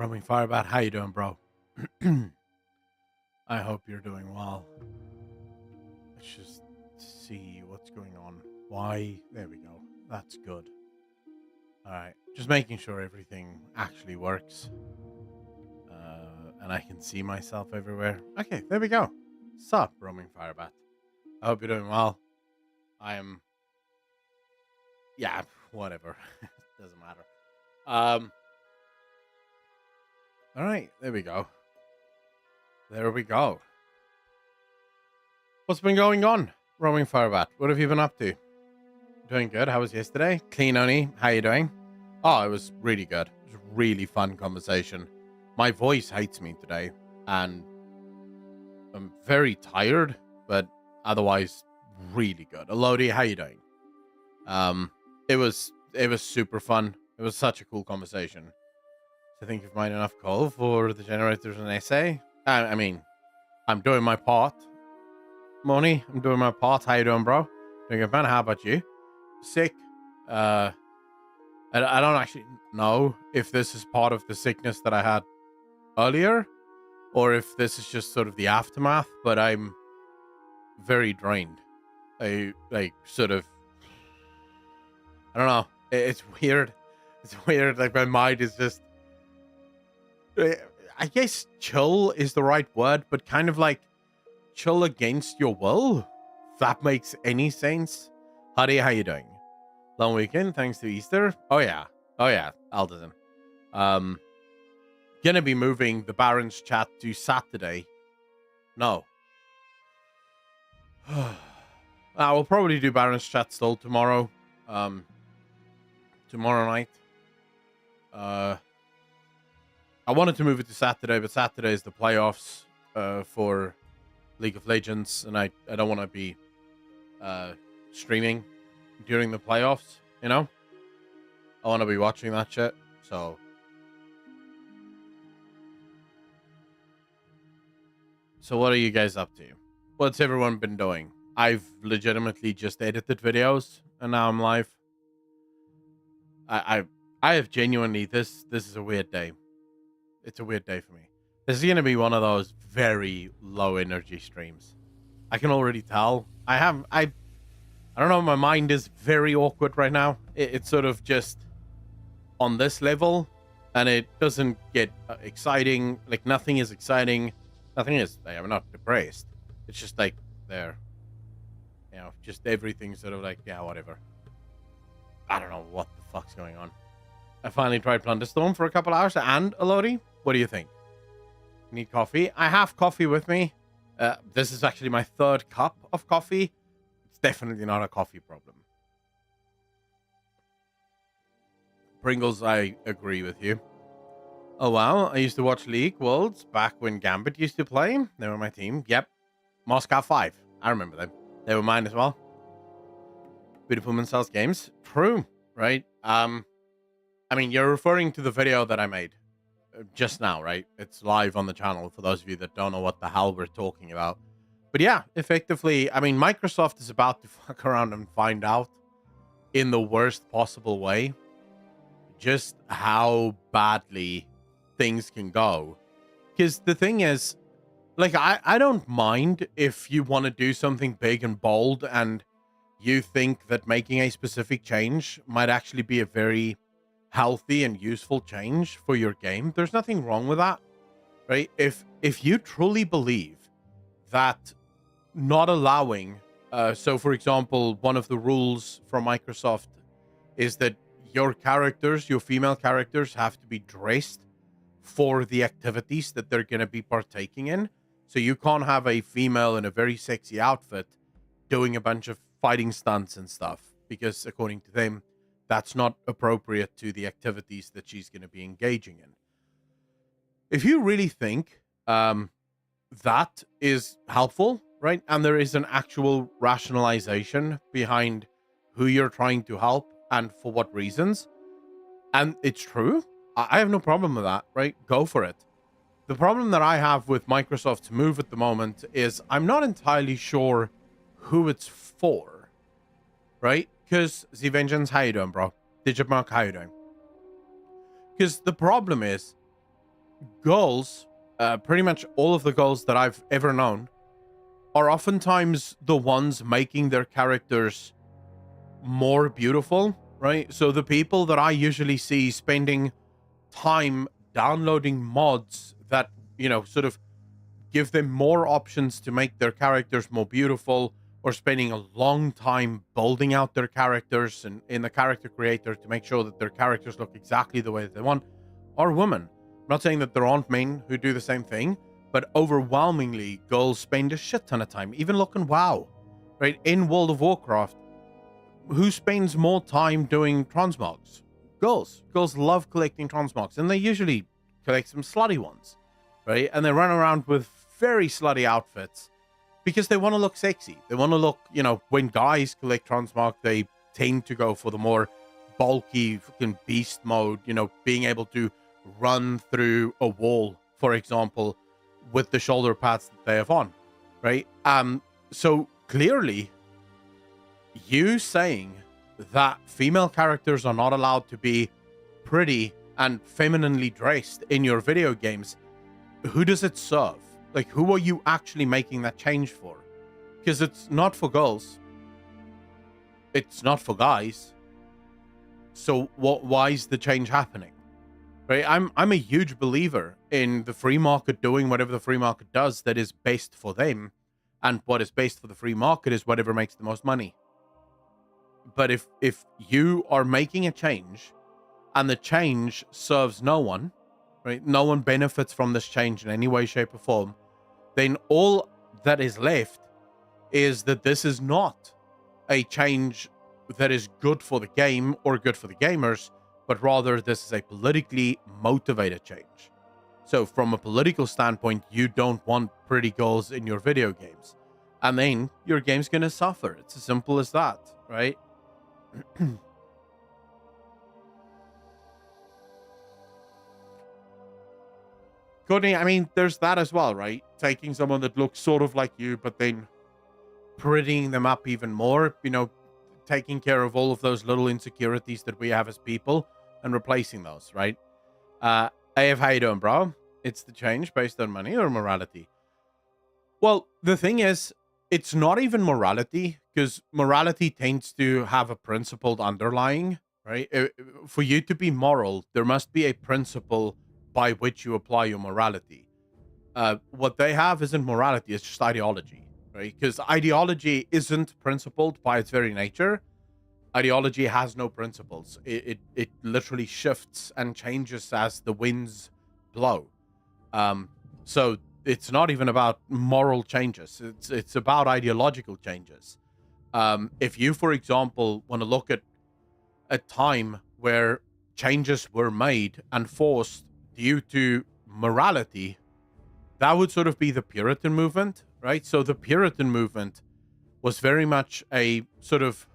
Roaming Firebat, how you doing, bro? I hope you're doing well. Let's just see what's going on. Why? There we go. That's good. All right, just making sure everything actually works, and I can see myself everywhere. Okay, there we go. Sup, Roaming Firebat. I hope you're doing well. I am. Yeah, whatever. Doesn't matter. Um. All right, there we go. There we go. What's been going on, Roaming Firebat? What have you been up to? Doing good. How was yesterday? Clean Oni, how you doing? Oh, it was really good. It was a really fun conversation. My voice hates me today, and I'm very tired, but otherwise really good. Elodie, how you doing? Um, it was super fun. It was such a cool conversation. So I think you've made enough coal for the generators and essay. I mean, I'm doing my part. Moni, I'm doing my part. How you doing, bro? Doing good, man. How about you? Sick. I don't actually know if this is part of the sickness that I had earlier, or if this is just sort of the aftermath. But I'm very drained. I like sort of. I don't know. It's weird. It's weird. Like my mind is just. I guess chill is the right word, but kind of like chill against your will. If that makes any sense. Howdy, how you doing? Long weekend, thanks to Easter. Oh yeah, Alderson. Um, gonna be moving the Baron's chat to Saturday. No. I will probably do Baron's chat still tomorrow. Tomorrow night. I wanted to move it to Saturday, but Saturday is the playoffs for League of Legends, and I don't want to be streaming during the playoffs, you know? I want to be watching that shit, so. So what are you guys up to? What's everyone been doing? I've legitimately just edited videos, and now I'm live. I have genuinely, this is a weird day. It's a weird day for me. This is going to be one of those very low energy streams. I can already tell. I don't know, my mind is very awkward right now. It's sort of just on this level, and it doesn't get exciting. Like, nothing is exciting. Nothing is, I'm not depressed. It's just like, there. You know, just everything sort of like, yeah, whatever. I don't know what the fuck's going on. I finally tried Plunderstorm for a couple hours, and Elodie, what do you think? Need coffee? I have coffee with me. This is actually my third cup of coffee. It's definitely not a coffee problem. Pringles, I agree with you. Oh, wow. I used to watch League Worlds back when Gambit used to play. They were my team. Yep. Moscow 5. I remember them. They were mine as well. Beautiful Man sells games. True, right? I mean, you're referring to the video that I made just now, right? It's live on the channel for those of you that don't know what the hell we're talking about. But yeah, effectively, I mean, Microsoft is about to fuck around and find out in the worst possible way just how badly things can go. Because the thing is, like, I don't mind if you want to do something big and bold and you think that making a specific change might actually be a very healthy and useful change for your game. There's nothing wrong with that, right? If you truly believe that not allowing, so for example, one of the rules from Microsoft is that your characters, your female characters, have to be dressed for the activities that they're going to be partaking in. So you can't have a female in a very sexy outfit doing a bunch of fighting stunts and stuff, because according to them, that's not appropriate to the activities that she's going to be engaging in. If you really think that is helpful, right, and there is an actual rationalization behind who you're trying to help and for what reasons, and it's true, I have no problem with that, right? Go for it. The problem that I have with Microsoft's move at the moment is I'm not entirely sure who it's for, right? Because Z Vengeance, how you doing, bro? Digitmark, how you doing? Because the problem is, girls, pretty much all of the girls that I've ever known, are oftentimes the ones making their characters more beautiful, right? So the people that I usually see spending time downloading mods that, sort of give them more options to make their characters more beautiful, or spending a long time building out their characters and in the character creator to make sure that their characters look exactly the way that they want, are women. I'm not saying that there aren't men who do the same thing, but overwhelmingly, girls spend a shit ton of time, even looking WoW, right? In World of Warcraft, who spends more time doing transmogs? Girls. Girls love collecting transmogs, and they usually collect some slutty ones, right? And they run around with very slutty outfits because they want to look sexy. They want to look, when guys collect transmog, they tend to go for the more bulky fucking beast mode, being able to run through a wall, for example, with the shoulder pads that they have on, right? So clearly, you saying that female characters are not allowed to be pretty and femininely dressed in your video games, who does it serve? Like, who are you actually making that change for? Because it's not for girls. It's not for guys. So why is the change happening? Right? I'm a huge believer in the free market doing whatever the free market does that is best for them. And what is best for the free market is whatever makes the most money. But if you are making a change and the change serves no one, right? No one benefits from this change in any way, shape, or form, then all that is left is that this is not a change that is good for the game or good for the gamers, but rather this is a politically motivated change. So from a political standpoint, you don't want pretty girls in your video games. And then your game's going to suffer. It's as simple as that, right? Courtney, I mean, there's that as well, right? Taking someone that looks sort of like you, but then prettying them up even more, taking care of all of those little insecurities that we have as people and replacing those, right? AF, how you doing, bro? It's the change based on money or morality? Well, the thing is, it's not even morality, because morality tends to have a principled underlying, right? For you to be moral, there must be a principle by which you apply your morality. What they have isn't morality, it's just ideology, right? Because ideology isn't principled by its very nature. Ideology has no principles. It literally shifts and changes as the winds blow. So it's not even about moral changes. It's about ideological changes. If you, for example, want to look at a time where changes were made and forced due to morality, that would sort of be the Puritan movement, right? So the Puritan movement was very much a sort of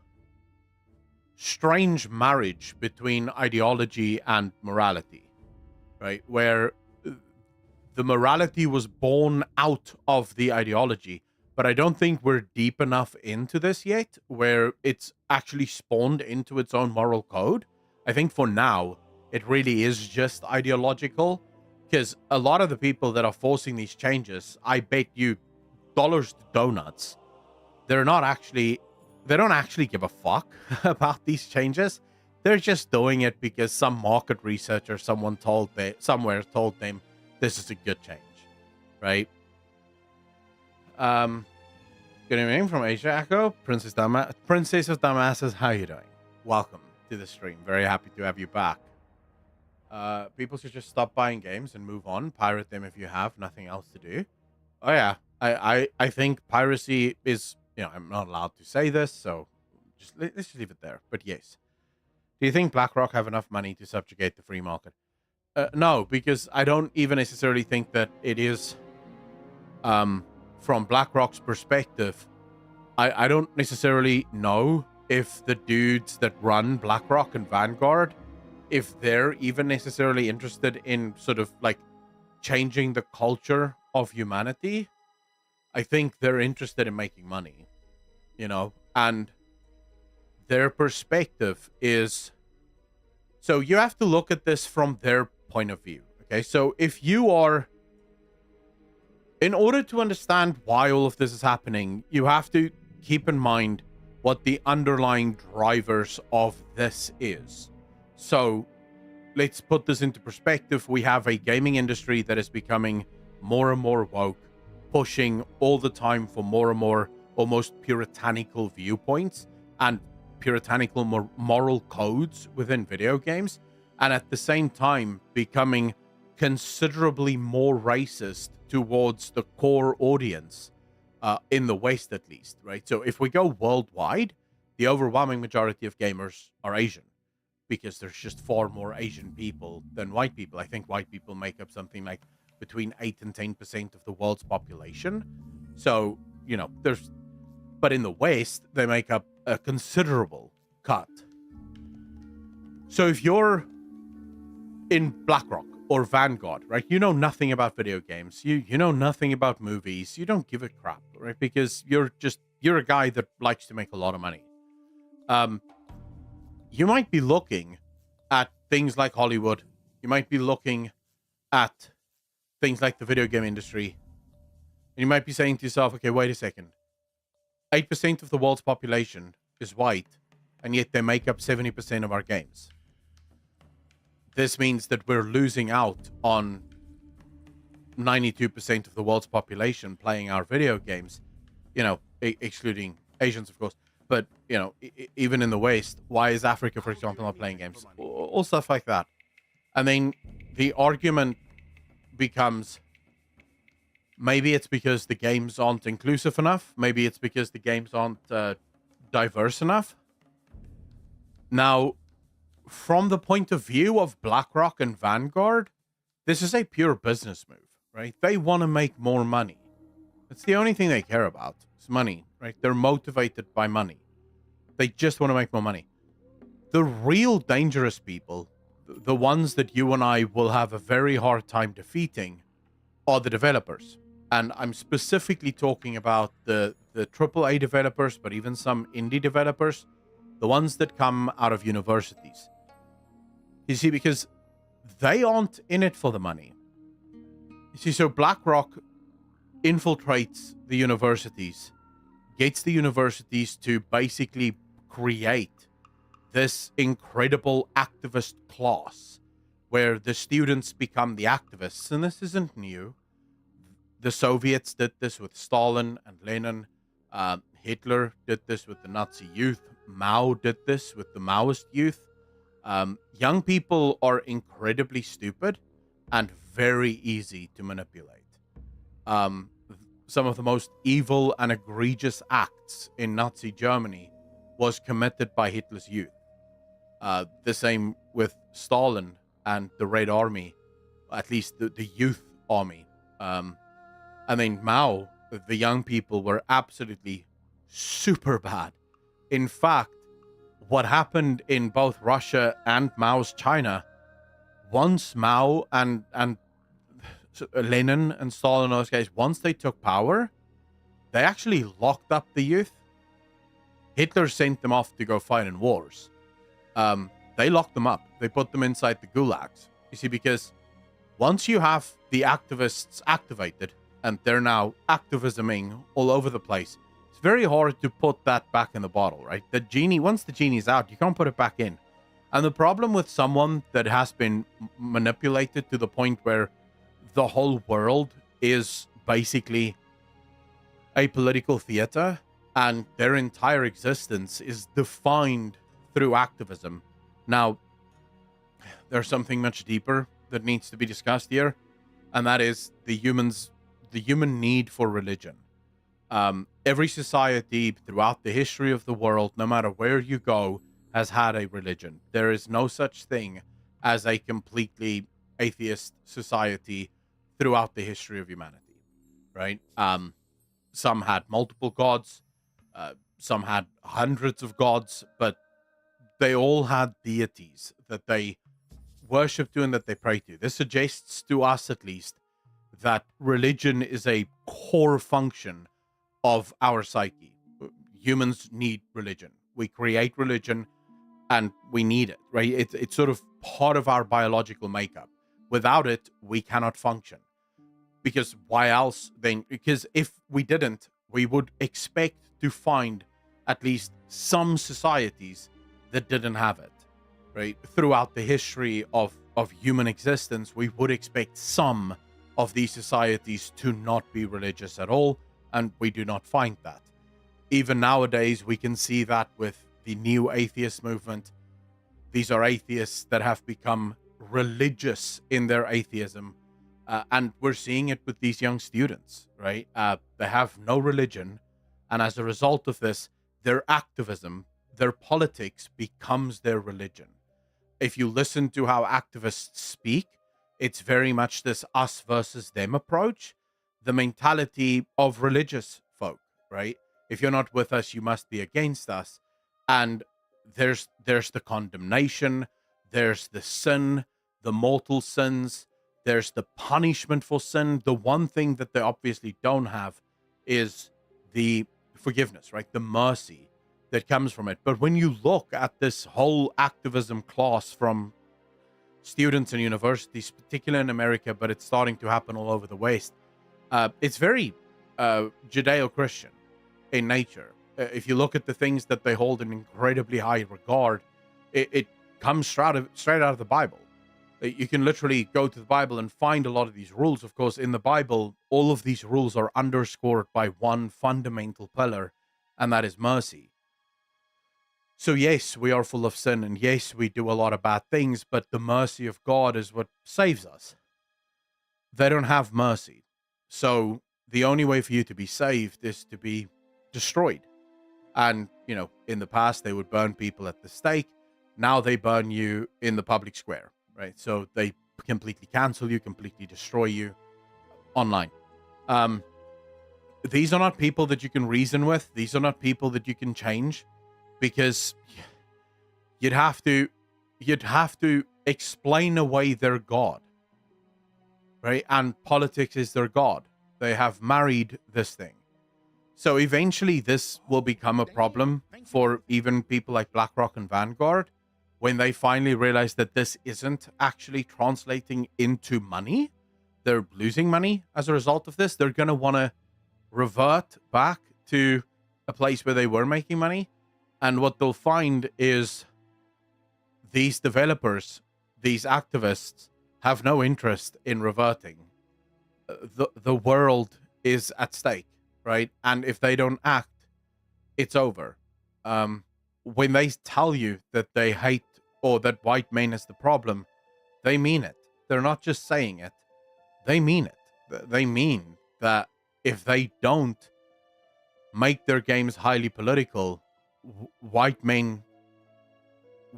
strange marriage between ideology and morality, right? Where the morality was born out of the ideology. But I don't think we're deep enough into this yet where it's actually spawned into its own moral code. I think for now, it really is just ideological, because a lot of the people that are forcing these changes, I bet you dollars to donuts, they don't actually give a fuck about these changes. They're just doing it because some market researcher, somewhere told them this is a good change, right? Good evening from Asia Echo. Princess of Damascus, how are you doing? Welcome to the stream. Very happy to have you back. People should just stop buying games and move on. Pirate them if you have nothing else to do. Oh yeah, I think piracy is, I'm not allowed to say this, so let's just leave it there. But yes, do you think BlackRock have enough money to subjugate the free market? No, because I don't even necessarily think that it is. From BlackRock's perspective, I don't necessarily know if the dudes that run BlackRock and Vanguard, if they're even necessarily interested in sort of like changing the culture of humanity. I think they're interested in making money, and their perspective is, so you have to look at this from their point of view. Okay, so if you are, in order to understand why all of this is happening, you have to keep in mind what the underlying drivers of this is. So let's put this into perspective. We have a gaming industry that is becoming more and more woke, pushing all the time for more and more almost puritanical viewpoints and puritanical moral codes within video games, and at the same time becoming considerably more racist towards the core audience, in the West at least, right? So if we go worldwide, the overwhelming majority of gamers are Asian, because there's just far more Asian people than white people. I think white people make up something like between 8 and 10% of the world's population. So, but in the West, they make up a considerable cut. So if you're in BlackRock or Vanguard, right, you know nothing about video games, you know nothing about movies, you don't give a crap, right? Because you're a guy that likes to make a lot of money. You might be looking at things like Hollywood. You might be looking at things like the video game industry. And you might be saying to yourself, okay, wait a second. 8% of the world's population is white, and yet they make up 70% of our games. This means that we're losing out on 92% of the world's population playing our video games, excluding Asians, of course. But, even in the West, why is Africa, for example, not playing games? All stuff like that. And then the argument becomes, maybe it's because the games aren't inclusive enough. Maybe it's because the games aren't diverse enough. Now, from the point of view of BlackRock and Vanguard, this is a pure business move, right? They want to make more money. It's the only thing they care about. It's money, right? They're motivated by money. They just want to make more money. The real dangerous people, the ones that you and I will have a very hard time defeating, are the developers. And I'm specifically talking about the AAA developers, but even some indie developers, the ones that come out of universities. You see, because they aren't in it for the money. You see, so BlackRock infiltrates the universities, gets the universities to basically create this incredible activist class where the students become the activists. And this isn't new. The Soviets did this with Stalin and Lenin. Hitler did this with the Nazi youth. Mao did this with the Maoist youth. Young people are incredibly stupid and very easy to manipulate. Some of the most evil and egregious acts in Nazi Germany was committed by Hitler's youth. The same with Stalin and the Red Army, at least the youth army. I mean, Mao, the young people were absolutely super bad. In fact, what happened in both Russia and Mao's China, once Mao and Lenin and Stalin, those guys, once they took power, they actually locked up the youth. Hitler sent them off to go fight in wars. They locked them up. They put them inside the gulags. You see, because once you have the activists activated, and they're now activisming all over the place, it's very hard to put that back in the bottle, right? The genie, once the genie's out, you can't put it back in. And the problem with someone that has been manipulated to the point where the whole world is basically a political theater and their entire existence is defined through activism. Now, there's something much deeper that needs to be discussed here, and that is the human need for religion. Every society throughout the history of the world, no matter where you go, has had a religion. There is no such thing as a completely atheist society throughout the history of humanity, right? Some had multiple gods, some had hundreds of gods, but they all had deities that they worship to and that they pray to. This suggests to us, at least, that religion is a core function of our psyche. Humans need religion. We create religion and we need it, right? It's sort of part of our biological makeup. Without it, we cannot function. Because why else then? Because if we didn't, we would expect to find at least some societies that didn't have it, right? Throughout the history of human existence, we would expect some of these societies to not be religious at all, and we do not find that. Even nowadays, we can see that with the new atheist movement. These are atheists that have become religious in their atheism. And we're seeing it with these young students, right? They have no religion. And as a result of this, their activism, their politics becomes their religion. If you listen to how activists speak, it's very much this us versus them approach, the mentality of religious folk, right? If you're not with us, you must be against us. And there's the condemnation, there's the sin, the mortal sins, there's the punishment for sin. The one thing that they obviously don't have is the forgiveness, right? The mercy that comes from it. But when you look at this whole activism class from students in universities, particularly in America, but it's starting to happen all over the West, it's very Judeo-Christian in nature. If you look at the things that they hold in incredibly high regard, it comes straight out of the Bible. You can literally go to the Bible and find a lot of these rules. Of course, in the Bible, all of these rules are underscored by one fundamental pillar, and that is mercy. So yes, we are full of sin, and yes, we do a lot of bad things, but the mercy of God is what saves us. They don't have mercy. So the only way for you to be saved is to be destroyed. And, in the past, they would burn people at the stake. Now they burn you in the public square, right? So they completely cancel you, completely destroy you online. These are not people that you can reason with. These are not people that you can change, because you'd have to explain away their God, right? And politics is their God. They have married this thing. So eventually this will become a problem for even people like BlackRock and Vanguard when they finally realize that this isn't actually translating into money. They're losing money as a result of this. They're going to want to revert back to a place where they were making money. And what they'll find is these developers, these activists, have no interest in reverting. The world is at stake, right? And if they don't act, it's over. When they tell you that they hate or that white men is the problem, they mean it. They're not just saying it. They mean it. They mean that if they don't make their games highly political, white men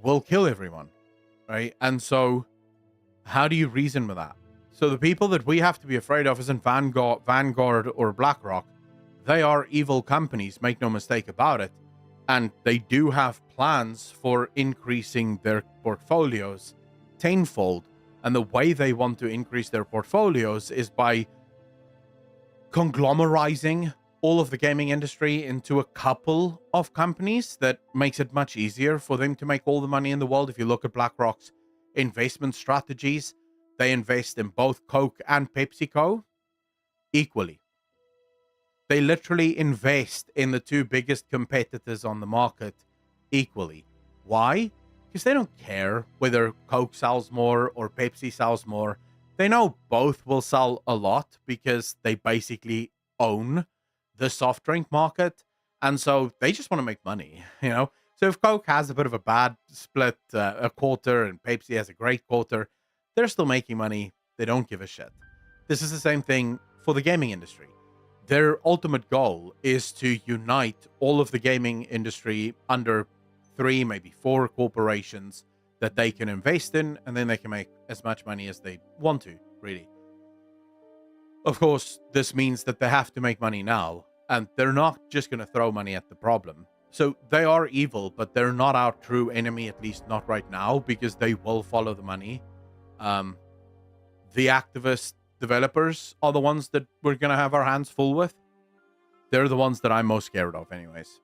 will kill everyone, right? And so how do you reason with that? So the people that we have to be afraid of isn't Vanguard or BlackRock. They are evil companies, make no mistake about it. And they do have plans for increasing their portfolios tenfold. And the way they want to increase their portfolios is by conglomerizing all of the gaming industry into a couple of companies that makes it much easier for them to make all the money in the world. If you look at BlackRock's investment strategies, they invest in both Coke and PepsiCo equally. They literally invest in the two biggest competitors on the market equally. Why? Because they don't care whether Coke sells more or Pepsi sells more. They know both will sell a lot because they basically own the soft drink market. And so they just want to make money, So if Coke has a bit of a bad split, a quarter, and Pepsi has a great quarter, they're still making money. They don't give a shit. This is the same thing for the gaming industry. Their ultimate goal is to unite all of the gaming industry under 3, maybe 4 corporations that they can invest in, and then they can make as much money as they want to, really. Of course, this means that they have to make money now, and they're not just going to throw money at the problem. So they are evil, but they're not our true enemy, at least not right now, because they will follow the money. The activist developers are the ones that we're going to have our hands full with. They're the ones that I'm most scared of anyways.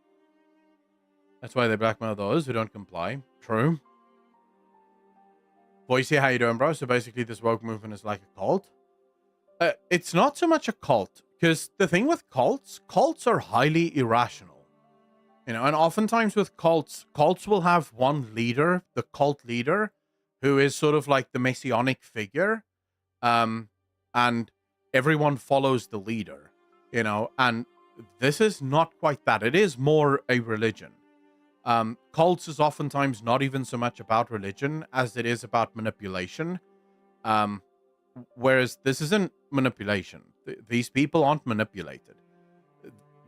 That's why they blackmail those who don't comply. True. Voicey, how you doing, bro? So basically, this woke movement is like a cult. It's not so much a cult, because the thing with cults are highly irrational. And oftentimes with cults will have one leader, the cult leader, who is sort of like the messianic figure, and everyone follows the leader, and this is not quite that. It is more a religion. Cults is oftentimes not even so much about religion as it is about manipulation. Whereas this isn't manipulation. These people aren't manipulated.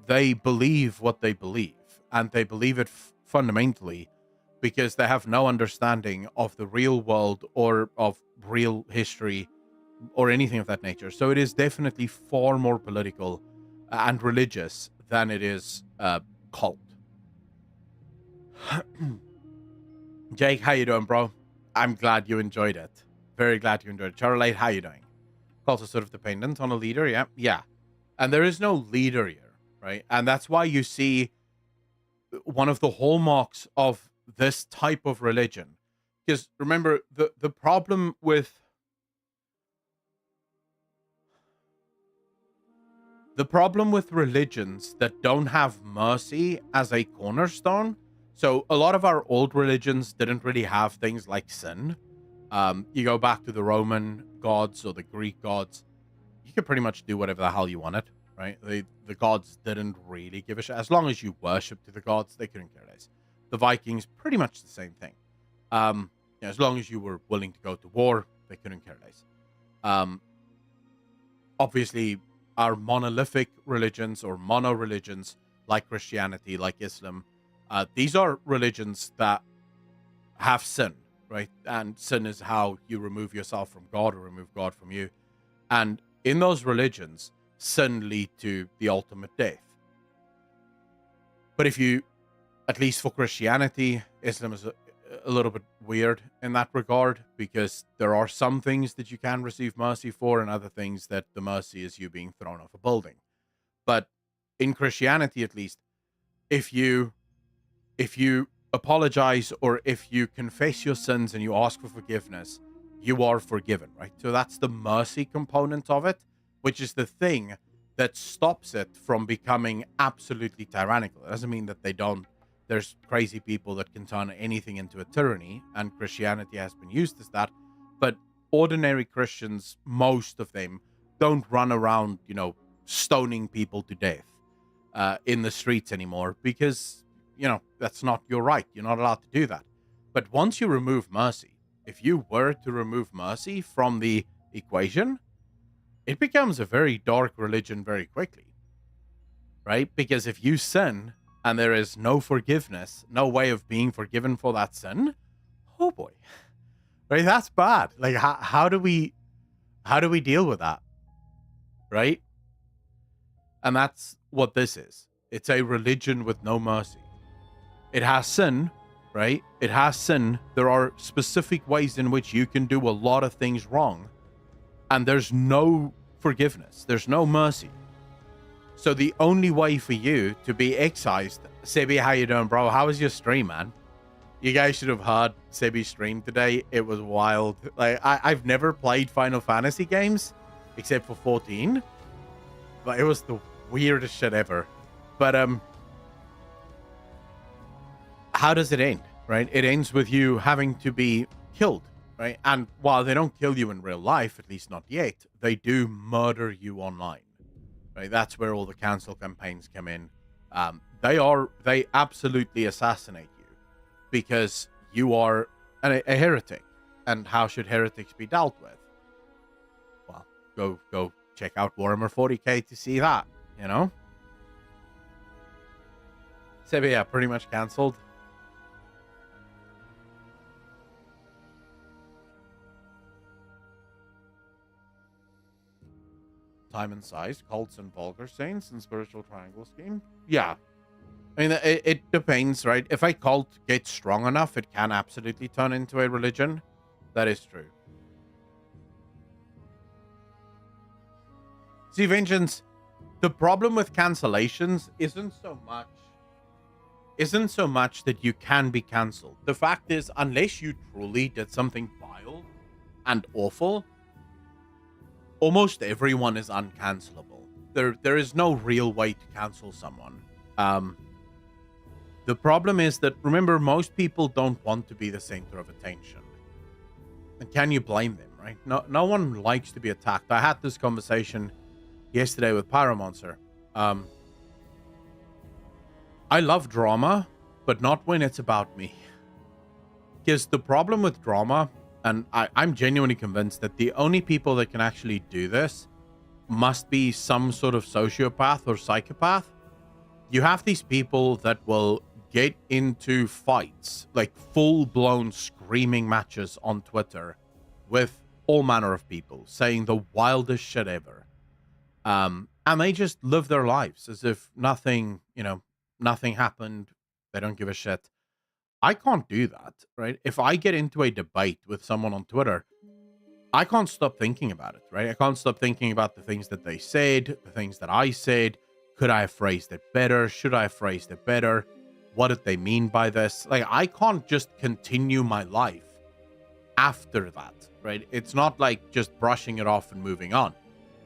They believe what they believe, and they believe it fundamentally because they have no understanding of the real world or of real history or anything of that nature. So it is definitely far more political and religious than it is cult. Jake, how you doing, bro? I'm glad you enjoyed it. Very glad you enjoyed it. Charlotte, how you doing? Also sort of dependent on a leader, yeah. And there is no leader here, right? And that's why you see one of the hallmarks of this type of religion. Because remember, the problem with religions that don't have mercy as a cornerstone. So a lot of our old religions didn't really have things like sin. You go back to the Roman gods or the Greek gods, you could pretty much do whatever the hell you wanted, right? The gods didn't really give a shit. As long as you worshipped to the gods, they couldn't care less. The Vikings, pretty much the same thing. As long as you were willing to go to war, they couldn't care less. Obviously, our monolithic religions or mono-religions like Christianity, like Islam, these are religions that have sin, right? And sin is how you remove yourself from God or remove God from you. And in those religions, sin lead to the ultimate death. But if you, at least for Christianity, Islam is a little bit weird in that regard, because there are some things that you can receive mercy for and other things that the mercy is you being thrown off a building. But in Christianity, at least, if you apologize or if you confess your sins and you ask for forgiveness, you are forgiven, right? So that's the mercy component of it, which is the thing that stops it from becoming absolutely tyrannical. It doesn't mean that there's crazy people that can turn anything into a tyranny, and Christianity has been used as that. But ordinary Christians, most of them, don't run around, stoning people to death in the streets anymore, because that's not your right. You're not allowed to do that. But once you remove mercy, if you were to remove mercy from the equation, it becomes a very dark religion very quickly, right? Because if you sin and there is no forgiveness, no way of being forgiven for that sin, oh boy, right? That's bad. Like, how do we deal with that, right? And that's what this is. It's a religion with no mercy. It has sin, right? It has sin. There are specific ways in which you can do a lot of things wrong, and there's no forgiveness. There's no mercy. So the only way for you to be excised, Sebi, how you doing, bro? How was your stream, man? You guys should have heard Sebi's stream today. It was wild. Like, I've never played Final Fantasy games except for 14, but it was the weirdest shit ever. But how does it end, right? It ends with you having to be killed, right? And while they don't kill you in real life, at least not yet, they do murder you online, right? That's where all the cancel campaigns come in. They absolutely assassinate you because you are a heretic. And how should heretics be dealt with? Well, go check out Warhammer 40k to see that, So yeah, pretty much cancelled. Time and size, cults and vulgar saints, and spiritual triangle scheme. Yeah. I mean, it depends, right? If a cult gets strong enough, it can absolutely turn into a religion. That is true. See, Vengeance, the problem with cancellations isn't so much that you can be cancelled. The fact is, unless you truly did something vile and awful, almost everyone is uncancelable. There is no real way to cancel someone. The problem is that, remember, most people don't want to be the center of attention. And can you blame them, right? No one likes to be attacked. I had this conversation yesterday with Pyromonster. I love drama, but not when it's about me. Because the problem with drama, and I'm genuinely convinced that the only people that can actually do this must be some sort of sociopath or psychopath. You have these people that will get into fights, like full-blown screaming matches on Twitter with all manner of people, saying the wildest shit ever. And they just live their lives as if nothing happened. They don't give a shit. I can't do that, right? If I get into a debate with someone on Twitter, I can't stop thinking about it, right? I can't stop thinking about the things that they said, the things that I said. Could I have phrased it better? Should I have phrased it better? What did they mean by this? Like, I can't just continue my life after that, right? It's not like just brushing it off and moving on.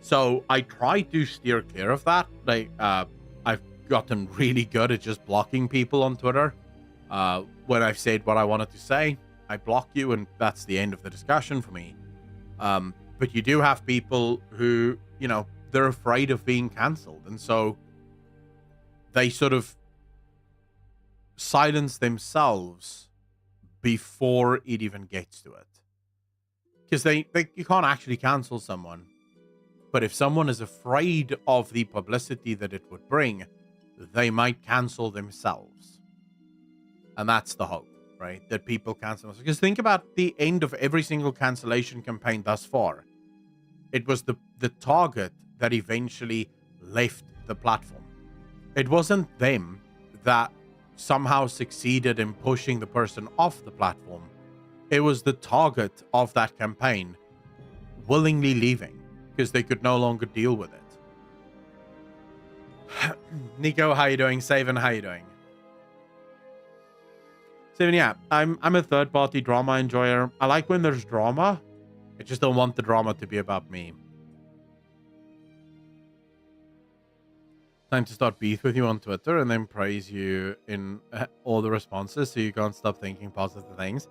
So I try to steer clear of that. Like, I've gotten really good at just blocking people on Twitter. When I've said what I wanted to say, I block you, and that's the end of the discussion for me. But you do have people who, they're afraid of being cancelled. And so they sort of silence themselves before it even gets to it. Because you can't actually cancel someone. But if someone is afraid of the publicity that it would bring, they might cancel themselves. And that's the hope, right? That people cancel themselves. Because think about the end of every single cancellation campaign thus far. It was the target that eventually left the platform. It wasn't them that somehow succeeded in pushing the person off the platform. It was the target of that campaign willingly leaving because they could no longer deal with it. Nico, how you doing? Saven, how you doing? Saven, yeah, I'm a third-party drama enjoyer. I like when there's drama. I just don't want the drama to be about me. Time to start beef with you on Twitter and then praise you in all the responses so you can't stop thinking positive things.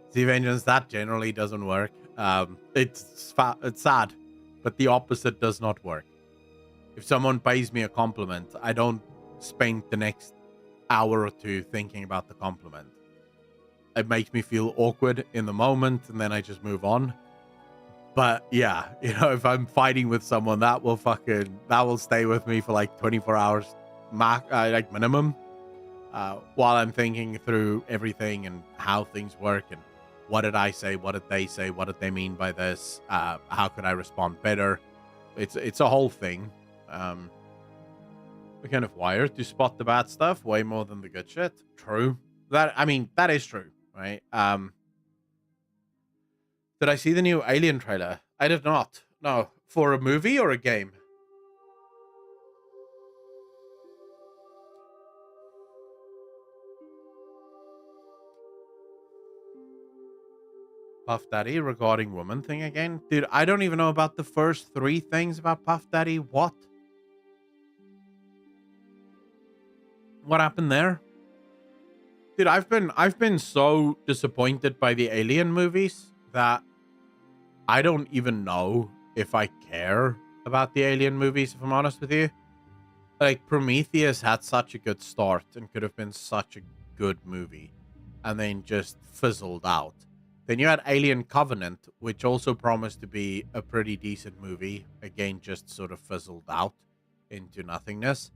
See, Vengeance, that generally doesn't work. It's sad, but the opposite does not work. If someone pays me a compliment, I don't spend the next hour or two thinking about the compliment. It makes me feel awkward in the moment, and then I just move on. But yeah, if I'm fighting with someone, that will stay with me for like 24 hours, like minimum, while I'm thinking through everything and how things work and what did I say, what did they say, what did they mean by this, how could I respond better. It's a whole thing. We're kind of wired to spot the bad stuff way more than the good shit. True. That is true, right? Did I see the new Alien trailer? I did not. No. For a movie or a game? Puff Daddy regarding woman thing again? Dude, I don't even know about the first 3 things about Puff Daddy. What? What happened there? Dude, I've been so disappointed by the Alien movies that I don't even know if I care about the Alien movies, if I'm honest with you. Like, Prometheus had such a good start and could have been such a good movie, and then just fizzled out. Then you had Alien Covenant, which also promised to be a pretty decent movie. Again, just sort of fizzled out into nothingness.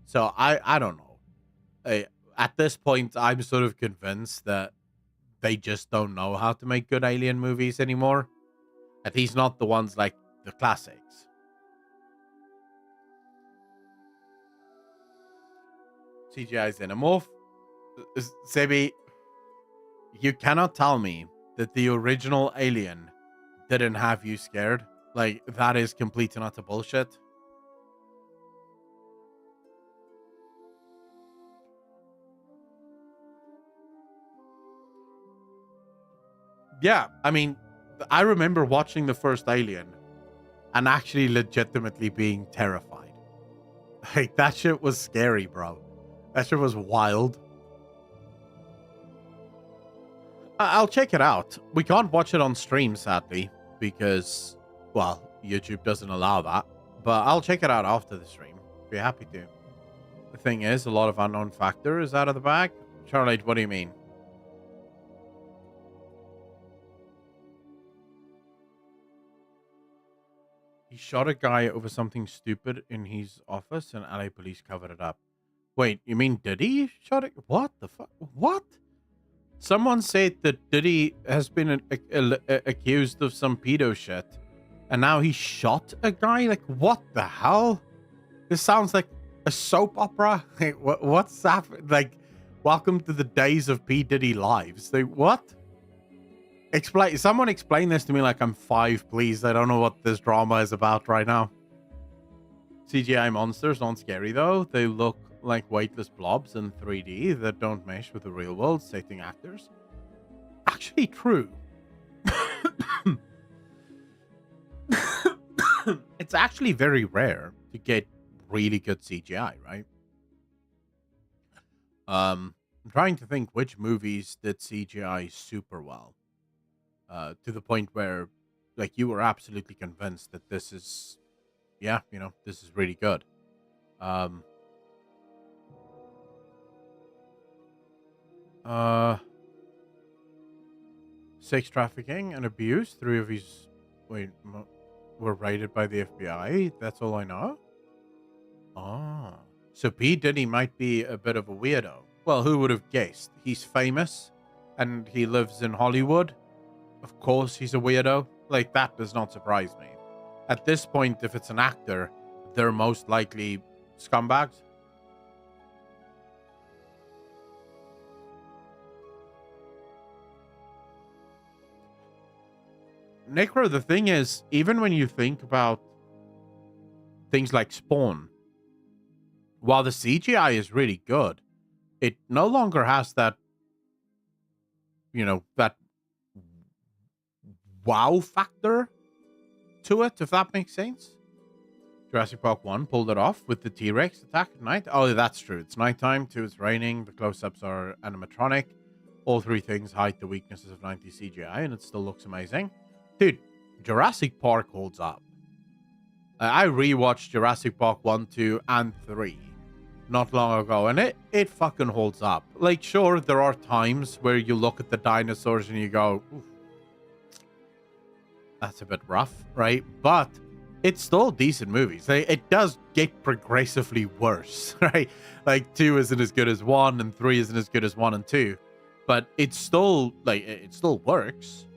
So I don't know. At this point, I'm sort of convinced that they just don't know how to make good Alien movies anymore. At least not the ones like the classics. CGI Xenomorph. Sebi, you cannot tell me that the original Alien didn't have you scared. Like, that is complete and utter bullshit. Yeah, I remember watching the first Alien and actually legitimately being terrified. Like, that shit was scary, bro. That shit was wild. I'll check it out. We can't watch it on stream, sadly, because, well, YouTube doesn't allow that. But I'll check it out after the stream. Be happy to. The thing is, a lot of unknown factor is out of the bag. Charlotte, what do you mean? He shot a guy over something stupid in his office and LA police covered it up. Wait, you mean Diddy shot it? What the fuck? What? Someone said that Diddy has been accused of some pedo shit. And now he shot a guy? Like, what the hell? This sounds like a soap opera. Like, what's happening? Like, welcome to the days of P. Diddy lives. Like, what? Someone explain this to me like I'm 5, please. I don't know what this drama is about right now. CGI monsters aren't scary, though. They look like weightless blobs in 3D that don't mesh with the real world, stating actors. Actually true. It's actually very rare to get really good CGI, right? I'm trying to think which movies did CGI super well. To the point where, like, you were absolutely convinced that this is, yeah, you know, this is really good. Sex trafficking and abuse. 3 of his were raided by the FBI. That's all I know. Ah, so P. Diddy might be a bit of a weirdo. Well, who would have guessed? He's famous, and he lives in Hollywood. Of course, he's a weirdo. Like, that does not surprise me. At this point, if it's an actor, they're most likely scumbags. Necro, the thing is, even when you think about things like Spawn, while the CGI is really good, it no longer has that, you know, that wow factor to it, if that makes sense. Jurassic Park 1 pulled it off with the T-Rex attack at night. Oh, that's true. It's nighttime, 2, it's raining, the close-ups are animatronic. All 3 things hide the weaknesses of 90s CGI, and it still looks amazing. Dude, Jurassic Park holds up. I rewatched Jurassic Park 1, 2, and 3 not long ago, and it fucking holds up. Like, sure, there are times where you look at the dinosaurs and you go, oof, that's a bit rough, right? But it's still decent movies. It does get progressively worse, right? Like, 2 isn't as good as 1, and 3 isn't as good as 1 and 2. But it's still, like, it still works.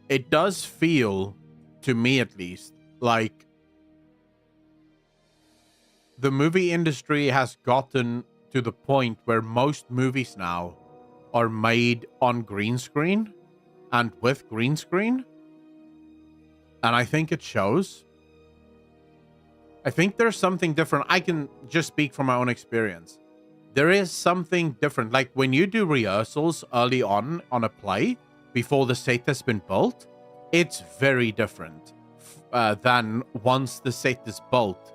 It does feel, to me at least, like the movie industry has gotten to the point where most movies now are made on green screen and with green screen. And I think it shows. I think there's something different. I can just speak from my own experience. There is something different. Like, when you do rehearsals early on a play, before the set has been built, it's very different than once the set is built.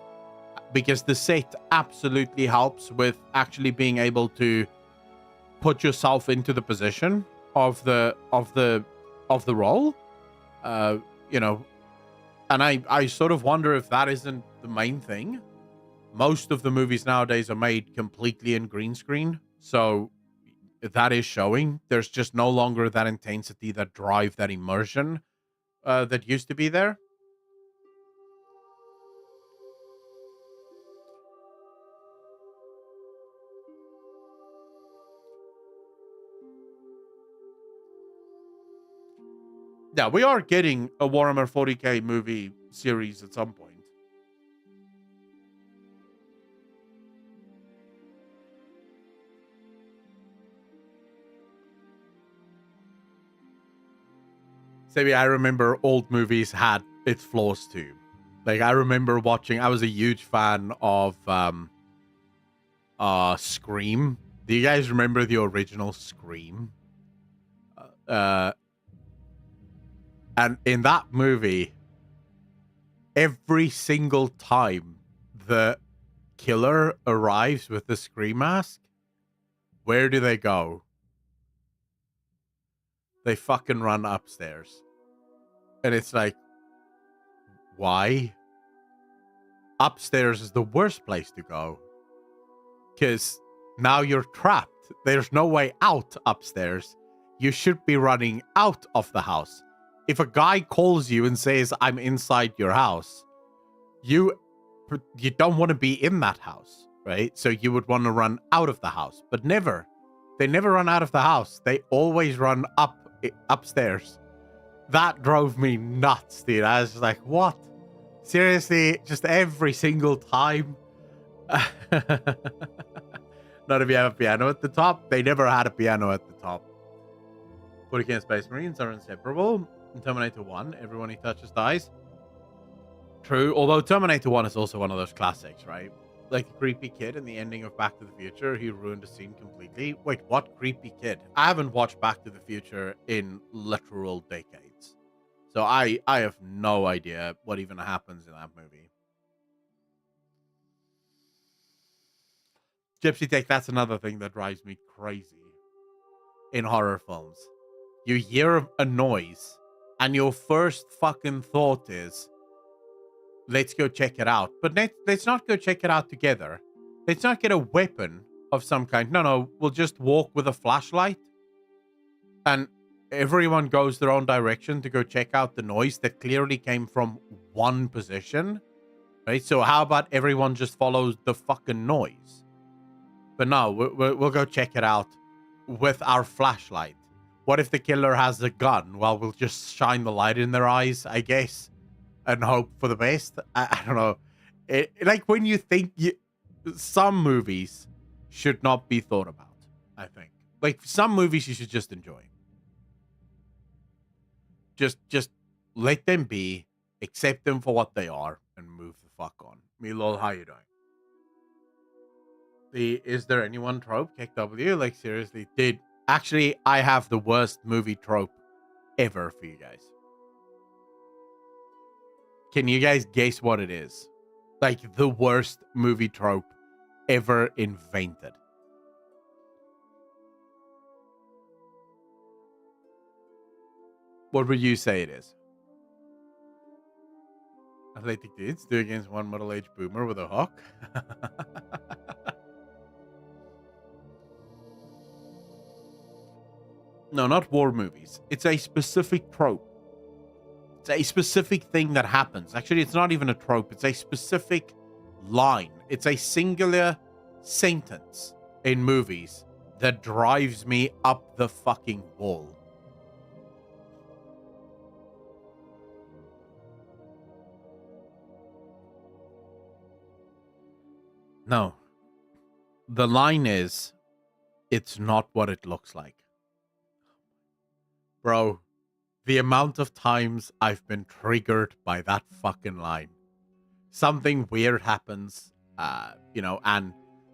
Because the set absolutely helps with actually being able to put yourself into the position of the role. You know, and I sort of wonder if that isn't the main thing. Most of the movies nowadays are made completely in green screen, so that is showing. There's just no longer that intensity, that drive, that immersion that used to be there. Yeah, we are getting a Warhammer 40k movie series at some point. Maybe I remember old movies had its flaws too. Like, I remember watching, I was a huge fan of Scream. Do you guys remember the original Scream? And in that movie, every single time the killer arrives with the scream mask, where do they go? They fucking run upstairs. And it's like, why? Upstairs is the worst place to go. Because now you're trapped. There's no way out upstairs. You should be running out of the house. If a guy calls you and says, I'm inside your house, you don't want to be in that house, right? So you would want to run out of the house, but never. They never run out of the house. They always run upstairs. That drove me nuts, dude. I was like, what? Seriously, just every single time. Not if you have a piano at the top. They never had a piano at the top. 40K and Space Marines are inseparable. In Terminator 1, everyone he touches dies. True, although Terminator 1 is also one of those classics, right? Like the creepy kid in the ending of Back to the Future, he ruined the scene completely. Wait, what creepy kid? I haven't watched Back to the Future in literal decades. So I have no idea what even happens in that movie. Gypsy Tech, that's another thing that drives me crazy in horror films. You hear a noise, and your first fucking thought is, let's go check it out. But let's not go check it out together. Let's not get a weapon of some kind. No, we'll just walk with a flashlight. And everyone goes their own direction to go check out the noise that clearly came from one position. Right? So how about everyone just follows the fucking noise? But no, we'll go check it out with our flashlight. What if the killer has a gun? Well, we'll just shine the light in their eyes, I guess, and hope for the best. I don't know. Like when you think some movies should not be thought about, I think. Like some movies you should just enjoy. Just let them be, accept them for what they are, and move the fuck on. Milol, how you doing? Is there anyone trope? KW? Like seriously, actually I have the worst movie trope ever for you guys. Can you guys guess what it is? Like the worst movie trope ever invented. What would you say it is? Athletic dudes do against one middle-aged boomer with a hook? No, not war movies. It's a specific trope. It's a specific thing that happens. Actually, it's not even a trope. It's a specific line. It's a singular sentence in movies that drives me up the fucking wall. No. The line is, it's not what it looks like. Bro, the amount of times I've been triggered by that fucking line. Something weird happens, and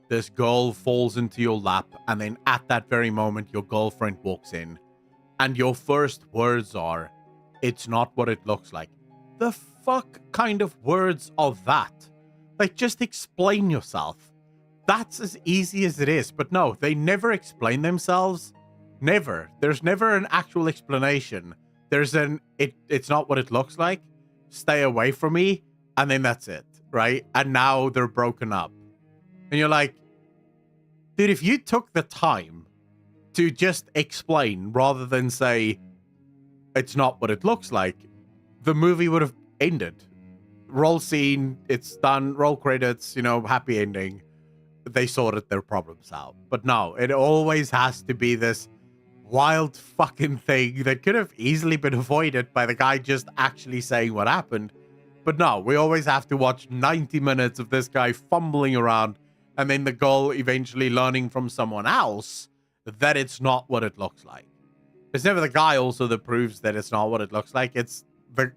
this girl falls into your lap, and then at that very moment, your girlfriend walks in, and your first words are, it's not what it looks like. The fuck kind of words are that? Like, just explain yourself. That's as easy as it is, but no, they never explain themselves. Never. There's never an actual explanation. There's it's not what it looks like. Stay away from me. And then that's it, right? And now they're broken up. And you're like, dude, if you took the time to just explain rather than say, it's not what it looks like, the movie would have ended. Roll scene, it's done, roll credits, happy ending. They sorted their problems out. But no, it always has to be this wild fucking thing that could have easily been avoided by the guy just actually saying what happened. But no, we always have to watch 90 minutes of this guy fumbling around and then the girl eventually learning from someone else that it's not what it looks like. It's never the guy also that proves that it's not what it looks like. It's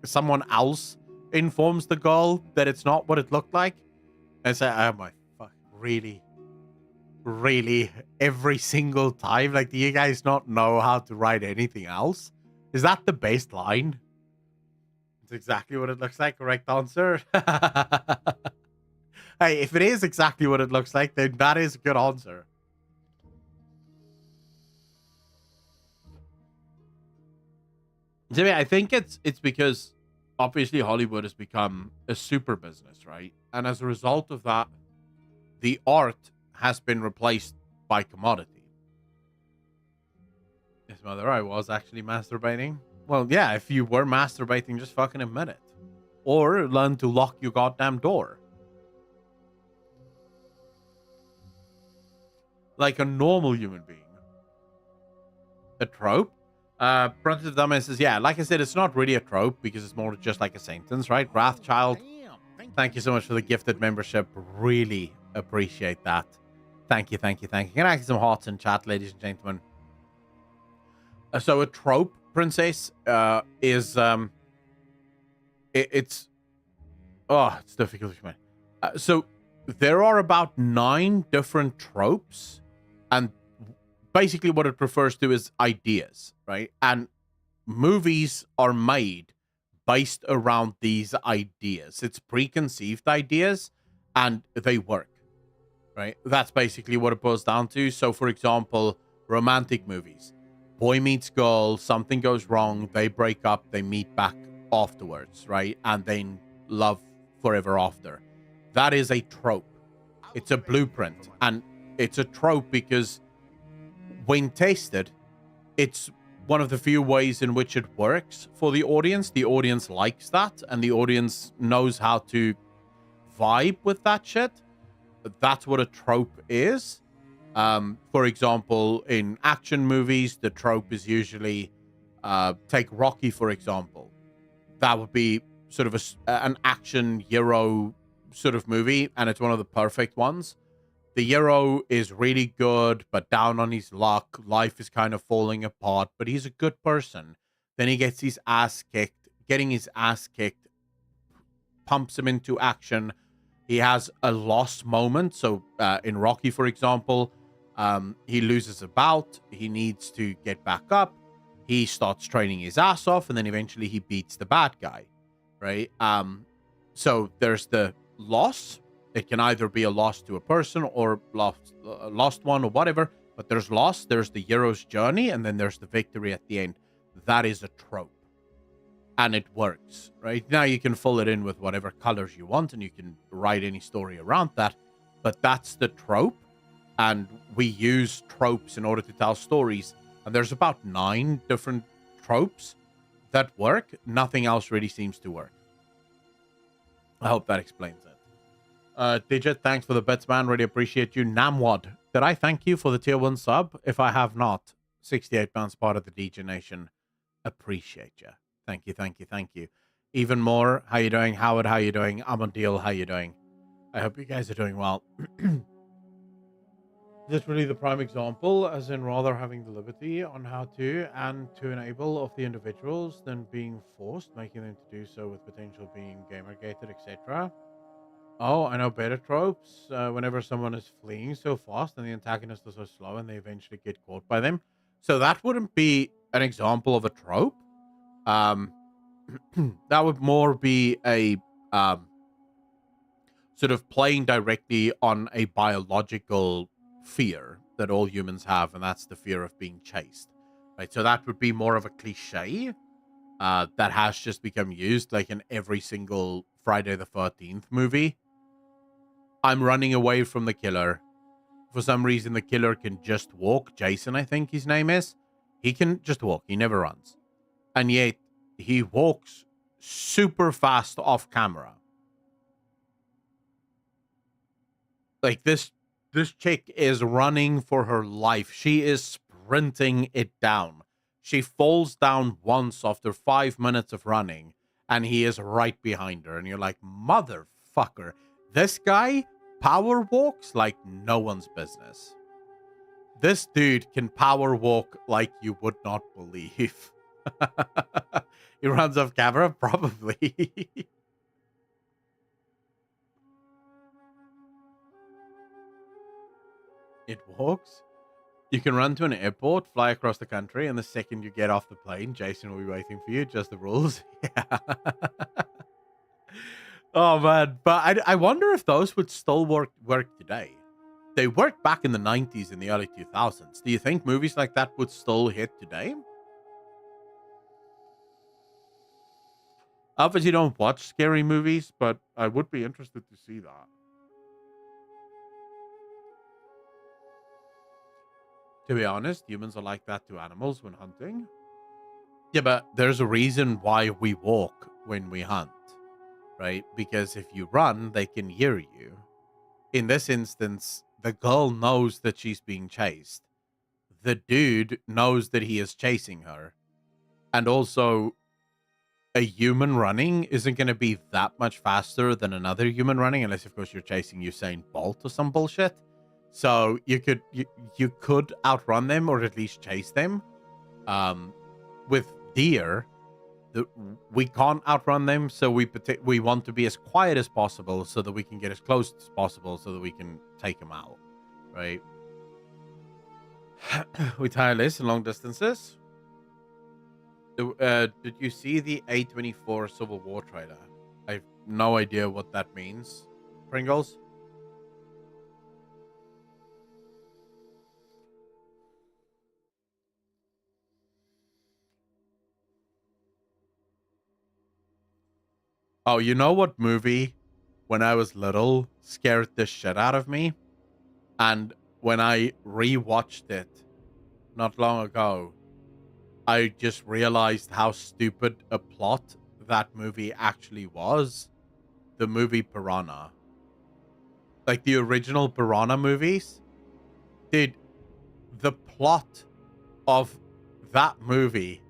someone else informs the girl that it's not what it looked like. And say, oh my fuck, really? Really? Every single time? Like, do you guys not know how to write anything else? Is that the best line? It's exactly what it looks like. Correct answer. Hey, if it is exactly what it looks like, then that is a good answer. Jimmy, I think it's because obviously Hollywood has become a super business, right? And as a result of that, the art has been replaced by commodity. Yes, mother, I was actually masturbating. Well, yeah, if you were masturbating, just fucking admit it. Or learn to lock your goddamn door. Like a normal human being. A trope? Front of Dumbass says, yeah, like I said, it's not really a trope because it's more just like a sentence, right? Wrathchild, thank you so much for the gifted membership. Really appreciate that. Thank you, thank you, thank you. Can I get some hearts in chat, ladies and gentlemen? So a trope, princess, is it's it's difficult to explain. So there are about 9 different tropes, and basically what it refers to is ideas, right? And movies are made based around these ideas. It's preconceived ideas, and they work, right? That's basically what it boils down to. So, for example, romantic movies. Boy meets girl, something goes wrong, they break up, they meet back afterwards, right? And then love forever after. That is a trope. It's a blueprint. And it's a trope because when tested, it's one of the few ways in which it works for the audience. The audience likes that, and the audience knows how to vibe with that shit. That's what a trope is. For example, in action movies, the trope is usually take Rocky, for example. That would be sort of an action hero sort of movie, and it's one of the perfect ones. The hero is really good, but down on his luck. Life is kind of falling apart, but he's a good person. Then he gets his ass kicked. Getting his ass kicked pumps him into action. He has a lost moment. So in Rocky, for example, he loses a bout. He needs to get back up. He starts training his ass off, and then eventually he beats the bad guy, right? So there's the loss. It can either be a loss to a person or lost one or whatever. But there's loss. There's the hero's journey, and then there's the victory at the end. That is a trope. And it works, right? Now you can fill it in with whatever colors you want, and you can write any story around that. But that's the trope, and we use tropes in order to tell stories. And there's about 9 different tropes that work. Nothing else really seems to work. I hope that explains it. Digit, thanks for the bits, man. Really appreciate you. Namwad, did I thank you for the tier 1 sub? If I have not, 68 pounds part of the DJ Nation. Appreciate you. Thank you, thank you, thank you. Even more, how you doing? Howard, how you doing? Amadil, how you doing? I hope you guys are doing well. This really the prime example, as in rather having the liberty on how to and to enable of the individuals than being forced, making them to do so with potential being gamer-gated, etc. Oh, I know better tropes. Whenever someone is fleeing so fast and the antagonist is so slow and they eventually get caught by them. So that wouldn't be an example of a trope. That would more be a sort of playing directly on a biological fear that all humans have, and that's the fear of being chased, right? So that would be more of a cliche that has just become used like in every single Friday the 13th movie. I'm running away from the killer. For some reason, the killer can just walk. Jason, I think his name is. He can just walk. He never runs. And yet, he walks super fast off camera. Like this chick is running for her life. She is sprinting it down. She falls down once after 5 minutes of running, and he is right behind her. And you're like, motherfucker, this guy power walks like no one's business. This dude can power walk like you would not believe. He runs off camera? Probably. It walks? You can run to an airport, fly across the country, and the second you get off the plane, Jason will be waiting for you. Just the rules. Yeah. Oh man, but I wonder if those would still work today. They worked back in the 90s and the early 2000s. Do you think movies like that would still hit today? Obviously, you don't watch scary movies, but I would be interested to see that. To be honest, humans are like that to animals when hunting. Yeah, but there's a reason why we walk when we hunt, right? Because if you run, they can hear you. In this instance, the girl knows that she's being chased. The dude knows that he is chasing her. And also, a human running isn't going to be that much faster than another human running, unless, of course, you're chasing Usain Bolt or some bullshit. So you could outrun them or at least chase them. With deer, we can't outrun them, so we want to be as quiet as possible so that we can get as close as possible so that we can take them out, right? We tireless in long distances. Did you see the A24 Civil War trailer? I have no idea what that means. Pringles? Oh, you know what movie, when I was little, scared the shit out of me? And when I rewatched it not long ago, I just realized how stupid a plot that movie actually was. The movie Piranha. Like the original Piranha movies. Dude, the plot of that movie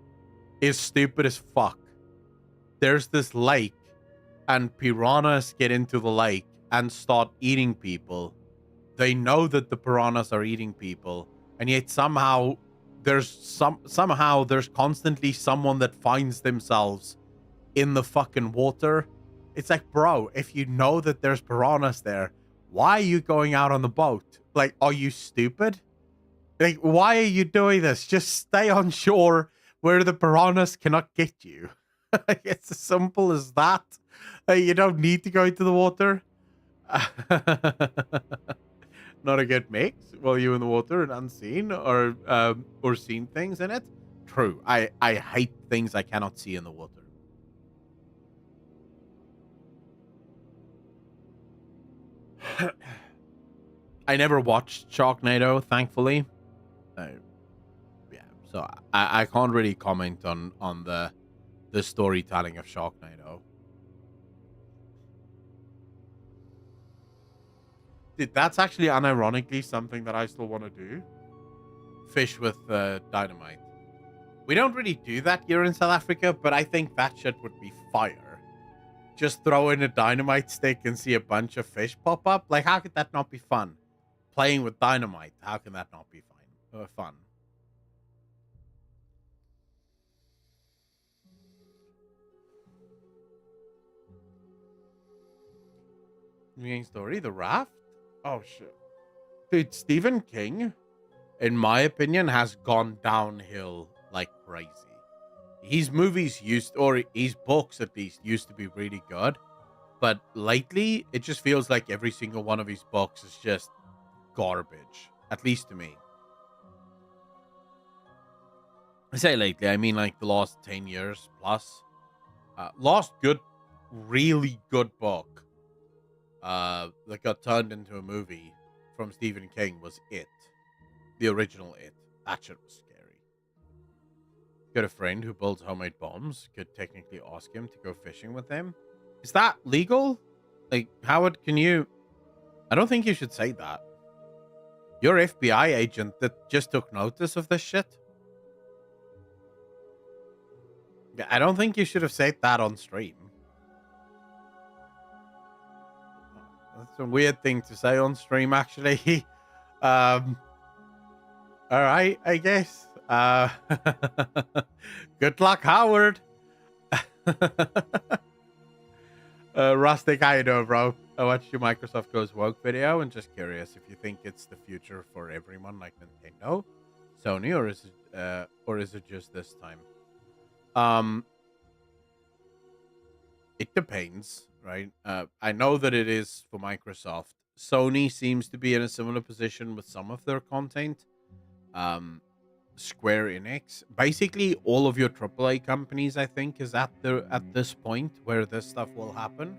is stupid as fuck. There's this lake, and piranhas get into the lake and start eating people. They know that the piranhas are eating people, and yet somehow there's constantly someone that finds themselves in the fucking water. It's like, bro, if you know that there's piranhas there, why are you going out on the boat? Like, are you stupid? Like, why are you doing this? Just stay on shore where the piranhas cannot get you. It's as simple as that. You don't need to go into the water. Not a good mix while you in the water and unseen or seen things in it. True. I hate things I cannot see in the water. I never watched Sharknado, thankfully. Uh, yeah, so I can't really comment on the storytelling of Sharknado. Dude, that's actually unironically something that I still want to do. Fish with dynamite. We don't really do that here in South Africa, but I think that shit would be fire. Just throw in a dynamite stick and see a bunch of fish pop up. Like, how could that not be fun? Playing with dynamite, how can that not be fun? Main story, The Raft? Oh, shit. Dude, Stephen King, in my opinion, has gone downhill like crazy. His movies or his books at least, used to be really good. But lately, it just feels like every single one of his books is just garbage. At least to me. I say lately, I mean like the last 10 years plus. Last good, really good book that got turned into a movie from Stephen King was It. The original It. That shit was scary. Got a friend who builds homemade bombs. Could technically ask him to go fishing with him. Is that legal? Like, Howard, can you... I don't think you should say that. You're FBI agent that just took notice of this shit. Yeah, I don't think you should have said that on stream. That's a weird thing to say on stream, actually. All right, I guess. Good luck, Howard. Rustic, how you doing, bro? I watched your Microsoft Goes Woke video and just curious if you think it's the future for everyone like Nintendo, Sony, or is it just this time? Um, it depends, right? I know that it is for Microsoft. Sony seems to be in a similar position with some of their content. Square Enix, basically all of your AAA companies, I think, is at this point where this stuff will happen.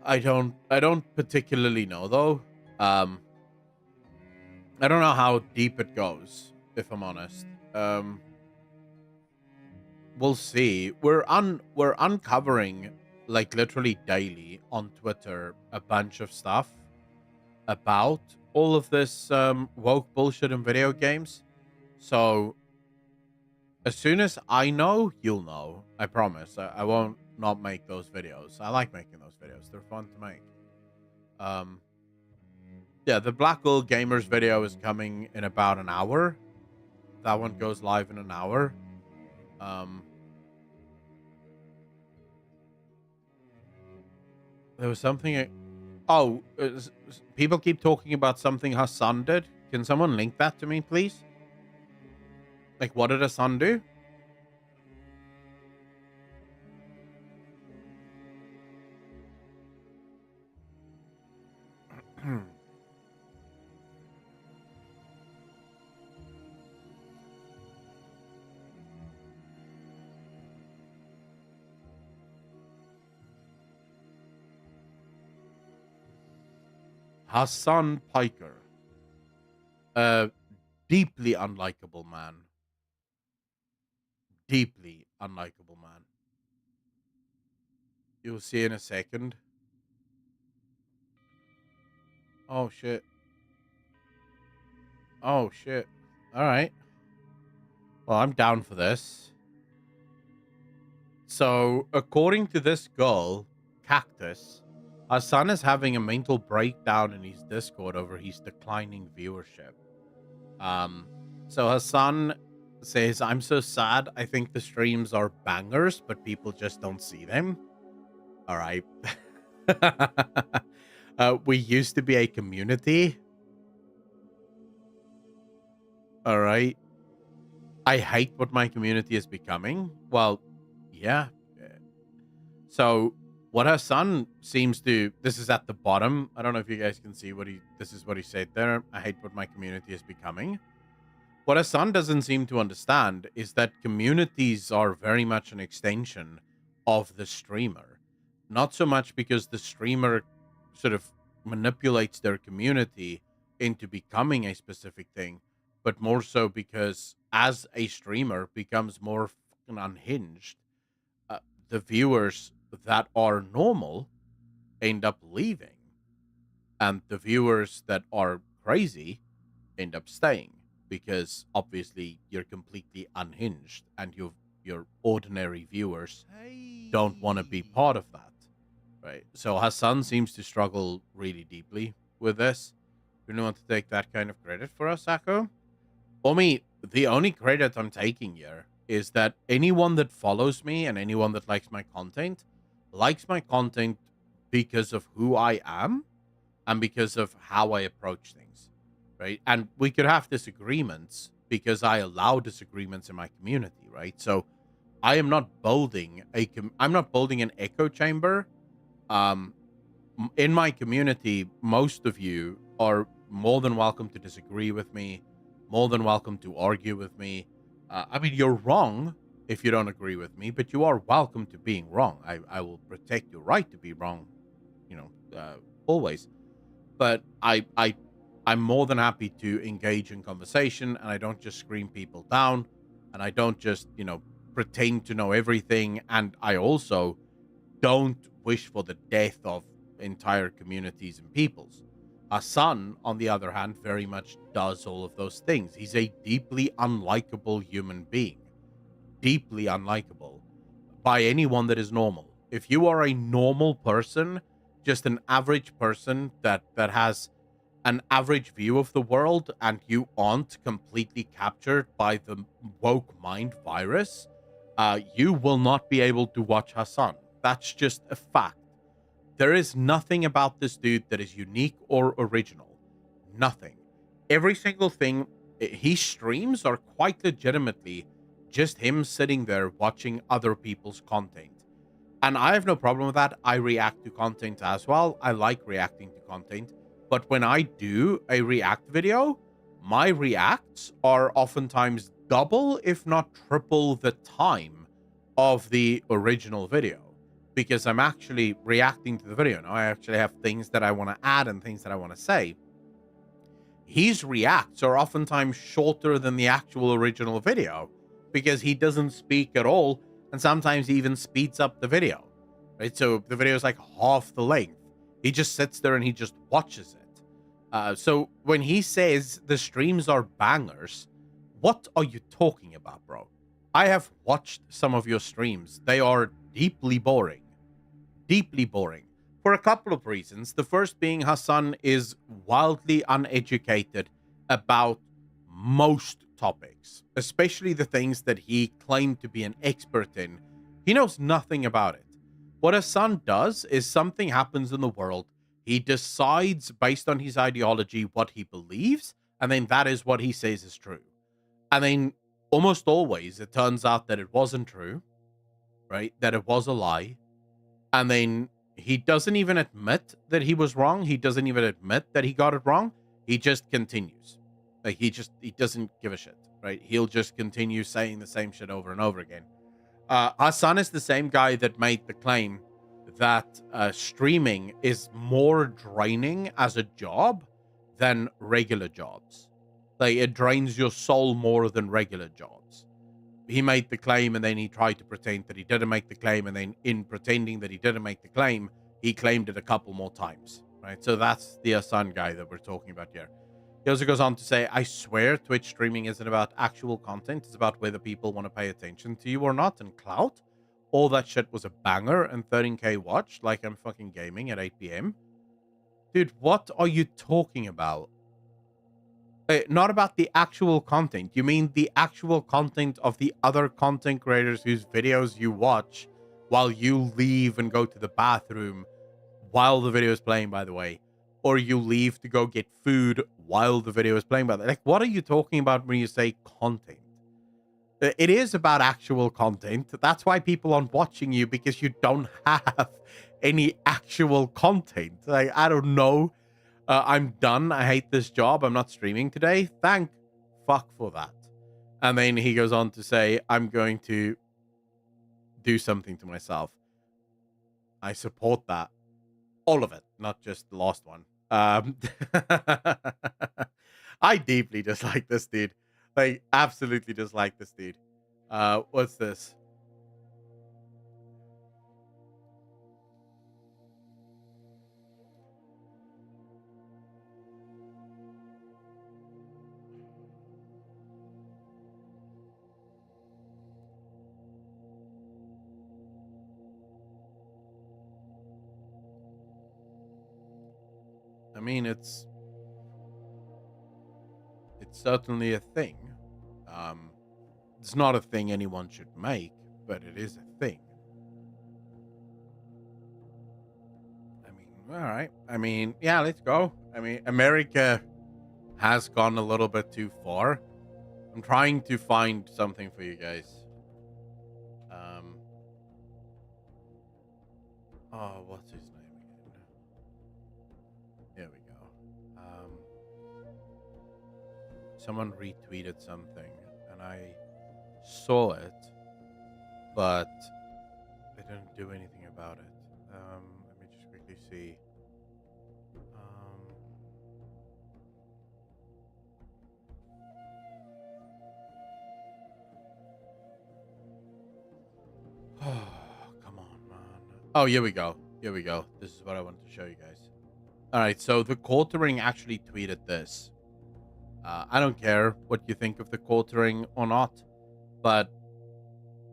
I don't particularly know though. I don't know how deep it goes, if I'm honest. We'll see. We're uncovering like literally daily on Twitter a bunch of stuff about all of this woke bullshit in video games. So as soon as I know, you'll know. I promise. I won't not make those videos. I like making those videos. They're fun to make. Um, yeah, the Black Gold Gamers video is coming in about an hour. That one goes live in an hour. There was something. People keep talking about something Hassan did. Can someone link that to me, please? Like, what did Hassan do? Hassan Piker. A deeply unlikable man. Deeply unlikable man. You'll see in a second. Oh, shit. Oh, shit. All right. Well, I'm down for this. So, according to this girl, Cactus, Hassan is having a mental breakdown in his Discord over his declining viewership. So Hassan says, I'm so sad. I think the streams are bangers, but people just don't see them. All right. We used to be a community. All right. I hate what my community is becoming. Well, yeah. So what Hassan seems to, this is at the bottom. I don't know if you guys can see this is what he said there. I hate what my community is becoming. What Hassan doesn't seem to understand is that communities are very much an extension of the streamer. Not so much because the streamer sort of manipulates their community into becoming a specific thing, but more so because as a streamer becomes more fucking unhinged, the viewers that are normal end up leaving, and the viewers that are crazy end up staying, because obviously you're completely unhinged and your ordinary viewers don't want to be part of that, right? So Hassan seems to struggle really deeply with this. You don't want to take that kind of credit for us, Sako? Omi, the only credit I'm taking here is that anyone that follows me and anyone that likes my content because of who I am and because of how I approach things, right? And we could have disagreements because I allow disagreements in my community, right? So I am not building I'm not building an echo chamber. In my community, most of you are more than welcome to disagree with me, more than welcome to argue with me. I mean, you're wrong if you don't agree with me, but you are welcome to being wrong. I will protect your right to be wrong, always. But I'm more than happy to engage in conversation, and I don't just scream people down, and I don't just pretend to know everything, and I also don't wish for the death of entire communities and peoples. Hassan, on the other hand, very much does all of those things. He's a deeply unlikable human being, deeply unlikable by anyone that is normal. If you are a normal person, just an average person that has an average view of the world, and you aren't completely captured by the woke mind virus, you will not be able to watch Hassan. That's just a fact. There is nothing about this dude that is unique or original. Nothing. Every single thing he streams are quite legitimately just him sitting there watching other people's content. And I have no problem with that. I react to content as well. I like reacting to content. But when I do a react video, my reacts are oftentimes double, if not triple, the time of the original video because I'm actually reacting to the video. Now, I actually have things that I want to add and things that I want to say. His reacts are oftentimes shorter than the actual original video because he doesn't speak at all. And sometimes he even speeds up the video, right? So the video is like half the length. He just sits there and he just watches it. So when he says the streams are bangers, what are you talking about, bro? I have watched some of your streams. They are deeply boring. Deeply boring. For a couple of reasons. The first being Hassan is wildly uneducated about most topics, especially the things that he claimed to be an expert in. He knows nothing about it. What Hassan does is something happens in the world. He decides based on his ideology what he believes, and then that is what he says is true. And then almost always it turns out that it wasn't true, right? That it was a lie. And then he doesn't even admit that he was wrong. He doesn't even admit that he got it wrong. He just continues. Like he doesn't give a shit, right? He'll just continue saying the same shit over and over again. Hassan is the same guy that made the claim that streaming is more draining as a job than regular jobs. Like it drains your soul more than regular jobs. He made the claim and then he tried to pretend that he didn't make the claim, and then in pretending that he didn't make the claim, he claimed it a couple more times, right? So that's the Hassan guy that we're talking about here. He also goes on to say, I swear Twitch streaming isn't about actual content. It's about whether people want to pay attention to you or not, and clout. All that shit was a banger and 13k watch, like I'm fucking gaming at 8 p.m. Dude, what are you talking about? Not about the actual content. You mean the actual content of the other content creators whose videos you watch while you leave and go to the bathroom while the video is playing, by the way, or you leave to go get food while the video is playing, by the way. Like, what are you talking about when you say content? It is about actual content. That's why people aren't watching you, because you don't have any actual content. Like, I don't know. I'm done. I hate this job. I'm not streaming today. Thank fuck for that. And then he goes on to say, I'm going to do something to myself. I support that. All of it, not just the last one. I deeply dislike this dude. Like, absolutely dislike this dude. What's this? I mean, it's certainly a thing. It's not a thing anyone should make, but it is a thing. I mean, all right. I mean, yeah, let's go. I mean, America has gone a little bit too far. I'm trying to find something for you guys. Oh, what's his name again? Here we go. Someone retweeted something, and I saw it, but they didn't do anything about it. Let me just quickly see. Come on, man. Oh, here we go. Here we go. This is what I wanted to show you guys. All right, so the quartering actually tweeted this. I don't care what you think of the quartering or not, but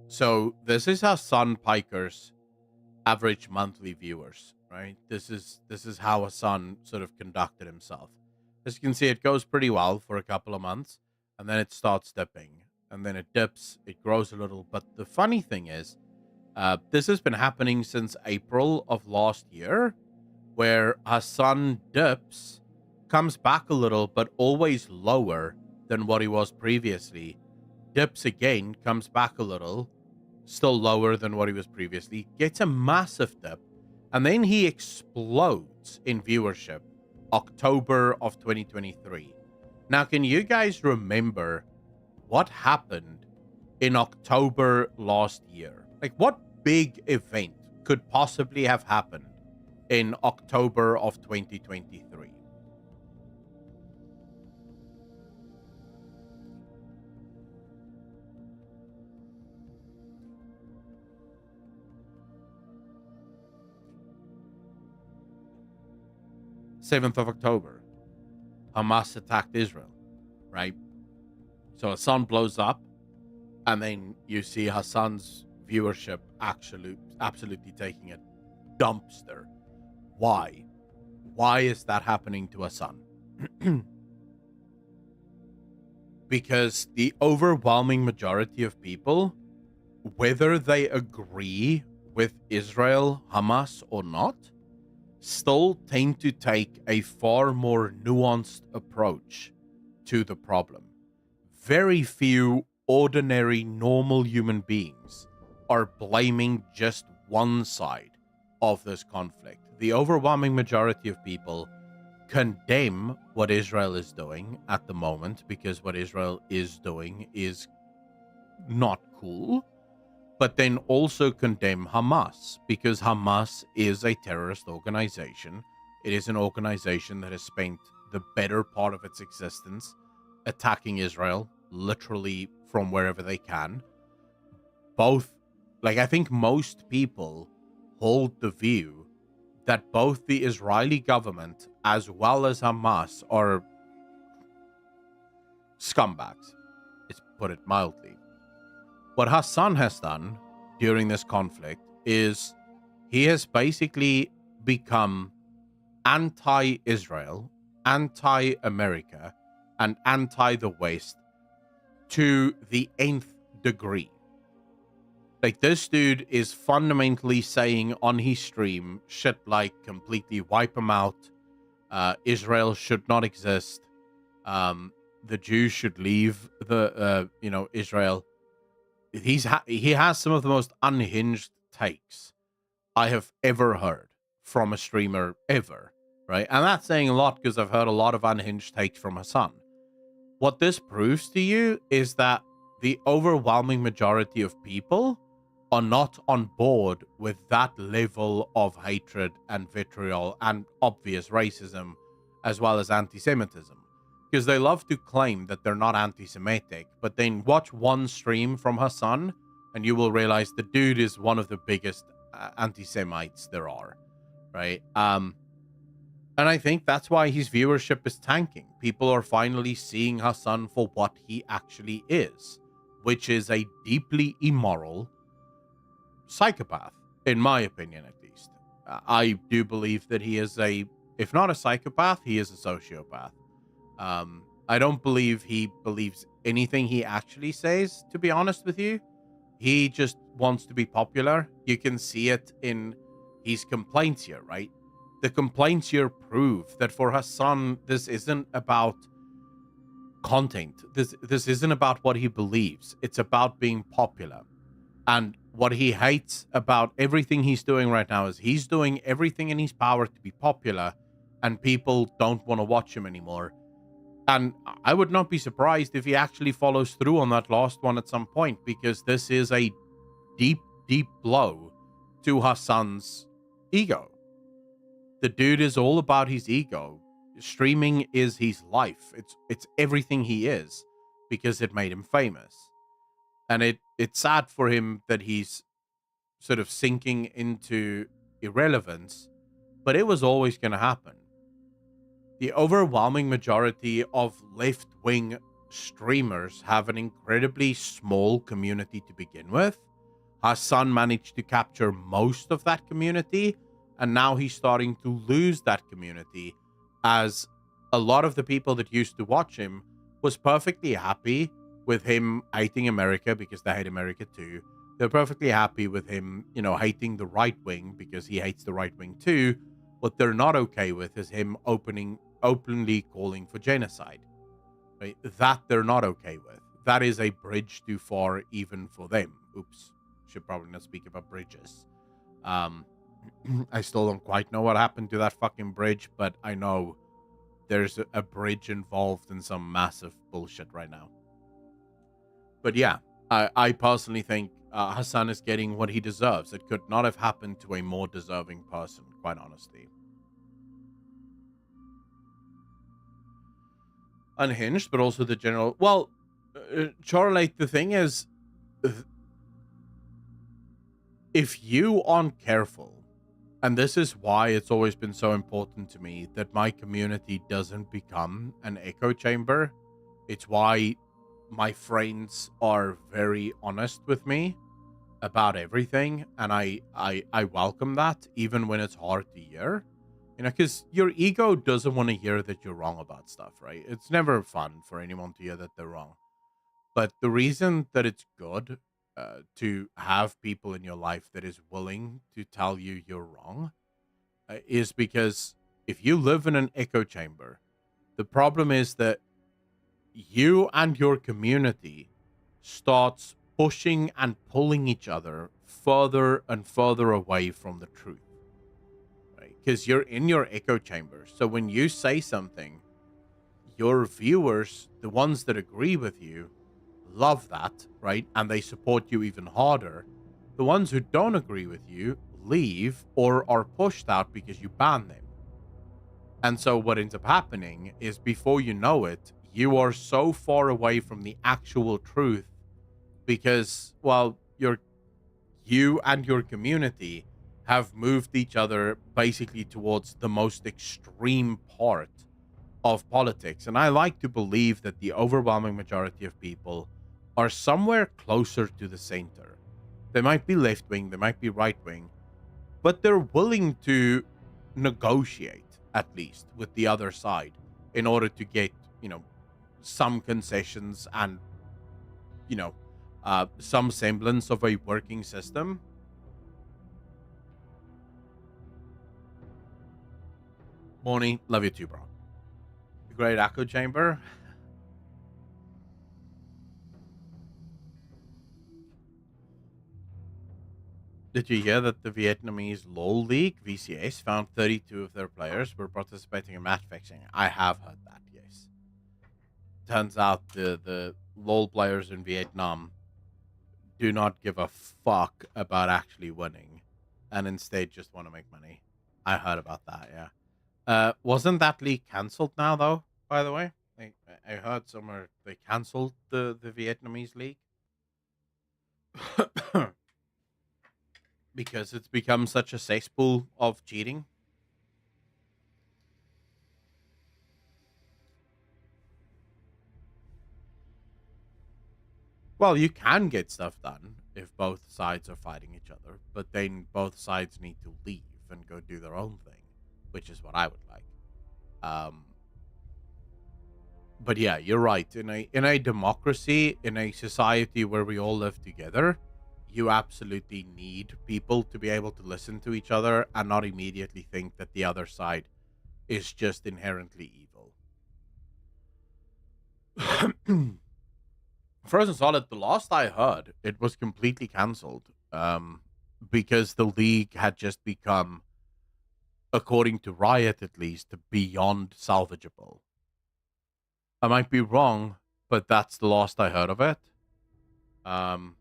so this is Hassan Piker's average monthly viewers, right? This is how Hassan sort of conducted himself. As you can see, it goes pretty well for a couple of months, and then it starts dipping, and then it dips, it grows a little. But the funny thing is, This has been happening since April of last year, where Hassan dips, comes back a little, but always lower than what he was previously. Dips again, comes back a little, still lower than what he was previously, gets a massive dip, and then he explodes in viewership October of 2023. Now, can you guys remember what happened in October last year? Like, what big event could possibly have happened in October of 2023? October 7th, Hamas attacked Israel, right? So Hassan blows up, and then you see Hassan's viewership absolutely taking a dumpster. Why? Why is that happening to Hassan? Because the overwhelming majority of people, whether they agree with Israel, Hamas, or not, still tend to take a far more nuanced approach to the problem. Very few ordinary, normal human beings are blaming just one side of this conflict. The overwhelming majority of people condemn what Israel is doing at the moment, because what Israel is doing is not cool, but then also condemn Hamas, because Hamas is a terrorist organization. It is an organization that has spent the better part of its existence attacking Israel, literally from wherever they can. I think most people hold the view that both the Israeli government as well as Hamas are scumbags. Let's put it mildly. What Hassan has done during this conflict is he has basically become anti-Israel, anti-America, and anti the West to the nth degree. Like, this dude is fundamentally saying on his stream shit like completely wipe them out. Israel should not exist. The Jews should leave Israel. He has some of the most unhinged takes I have ever heard from a streamer ever, right? And that's saying a lot, because I've heard a lot of unhinged takes from Hassan. What this proves to you is that the overwhelming majority of people are not on board with that level of hatred and vitriol and obvious racism, as well as anti-Semitism. Because they love to claim that they're not anti-Semitic, but then watch one stream from Hassan and you will realize the dude is one of the biggest anti-Semites there are, right? And I think that's why his viewership is tanking. People are finally seeing Hassan for what he actually is, which is a deeply immoral psychopath, in my opinion, at least. I do believe that he is if not a psychopath, he is a sociopath. I don't believe he believes anything he actually says, to be honest with you. He just wants to be popular. You can see it in his complaints here, right? The complaints here prove that for Hassan, this isn't about content. This isn't about what he believes. It's about being popular. And what he hates about everything he's doing right now is he's doing everything in his power to be popular, and people don't want to watch him anymore. And I would not be surprised if he actually follows through on that last one at some point, because this is a deep, deep blow to Hassan's ego. The dude is all about his ego. Streaming is his life. It's everything he is, because it made him famous. And it's sad for him that he's sort of sinking into irrelevance, but it was always going to happen. The overwhelming majority of left-wing streamers have an incredibly small community to begin with. Hassan managed to capture most of that community, and now he's starting to lose that community, as a lot of the people that used to watch him was perfectly happy with him hating America, because they hate America too. They're perfectly happy with him, hating the right wing because he hates the right wing too. What they're not okay with is him openly calling for genocide. Right? That they're not okay with. That is a bridge too far even for them. Oops. Should probably not speak about bridges. Um, I still don't quite know what happened to that fucking bridge, but I know there's a bridge involved in some massive bullshit right now. But yeah, I personally think Hassan is getting what he deserves. It could not have happened to a more deserving person, quite honestly. Unhinged, but also the general. Well, Charlotte, the thing is, if you aren't careful, and this is why it's always been so important to me that my community doesn't become an echo chamber. It's why my friends are very honest with me about everything, and I welcome that, even when it's hard to hear. Because your ego doesn't want to hear that you're wrong about stuff, right? It's never fun for anyone to hear that they're wrong. But the reason that it's good to have people in your life that is willing to tell you you're wrong is because if you live in an echo chamber, the problem is that you and your community starts pushing and pulling each other further and further away from the truth, right? Because you're in your echo chamber. So when you say something, your viewers, the ones that agree with you, love that, right? And they support you even harder. The ones who don't agree with you leave or are pushed out because you ban them. And so what ends up happening is before you know it, you are so far away from the actual truth because, well, you and your community have moved each other basically towards the most extreme part of politics. And I like to believe that the overwhelming majority of people are somewhere closer to the center. They might be left wing, they might be right wing, but they're willing to negotiate at least with the other side in order to get, some concessions and, you know, some semblance of a working system. Morning, love you too, bro. Great echo chamber. Did you hear that the Vietnamese LoL League, VCS, found 32 of their players were participating in match fixing? I have heard that, yes. Turns out the LoL players in Vietnam do not give a fuck about actually winning and instead just want to make money. I heard about that, yeah. Wasn't that league cancelled now, though, by the way? I heard somewhere they cancelled the Vietnamese league. Because it's become such a cesspool of cheating. Well, you can get stuff done if both sides are fighting each other, but then both sides need to leave and go do their own thing, which is what I would like. Um, but yeah, you're right. In a democracy, in a society where we all live together, you absolutely need people to be able to listen to each other and not immediately think that the other side is just inherently evil. Frozen Solid, the last I heard, it was completely cancelled. Because the league had just become, according to Riot at least, beyond salvageable. I might be wrong, but that's the last I heard of it. Um,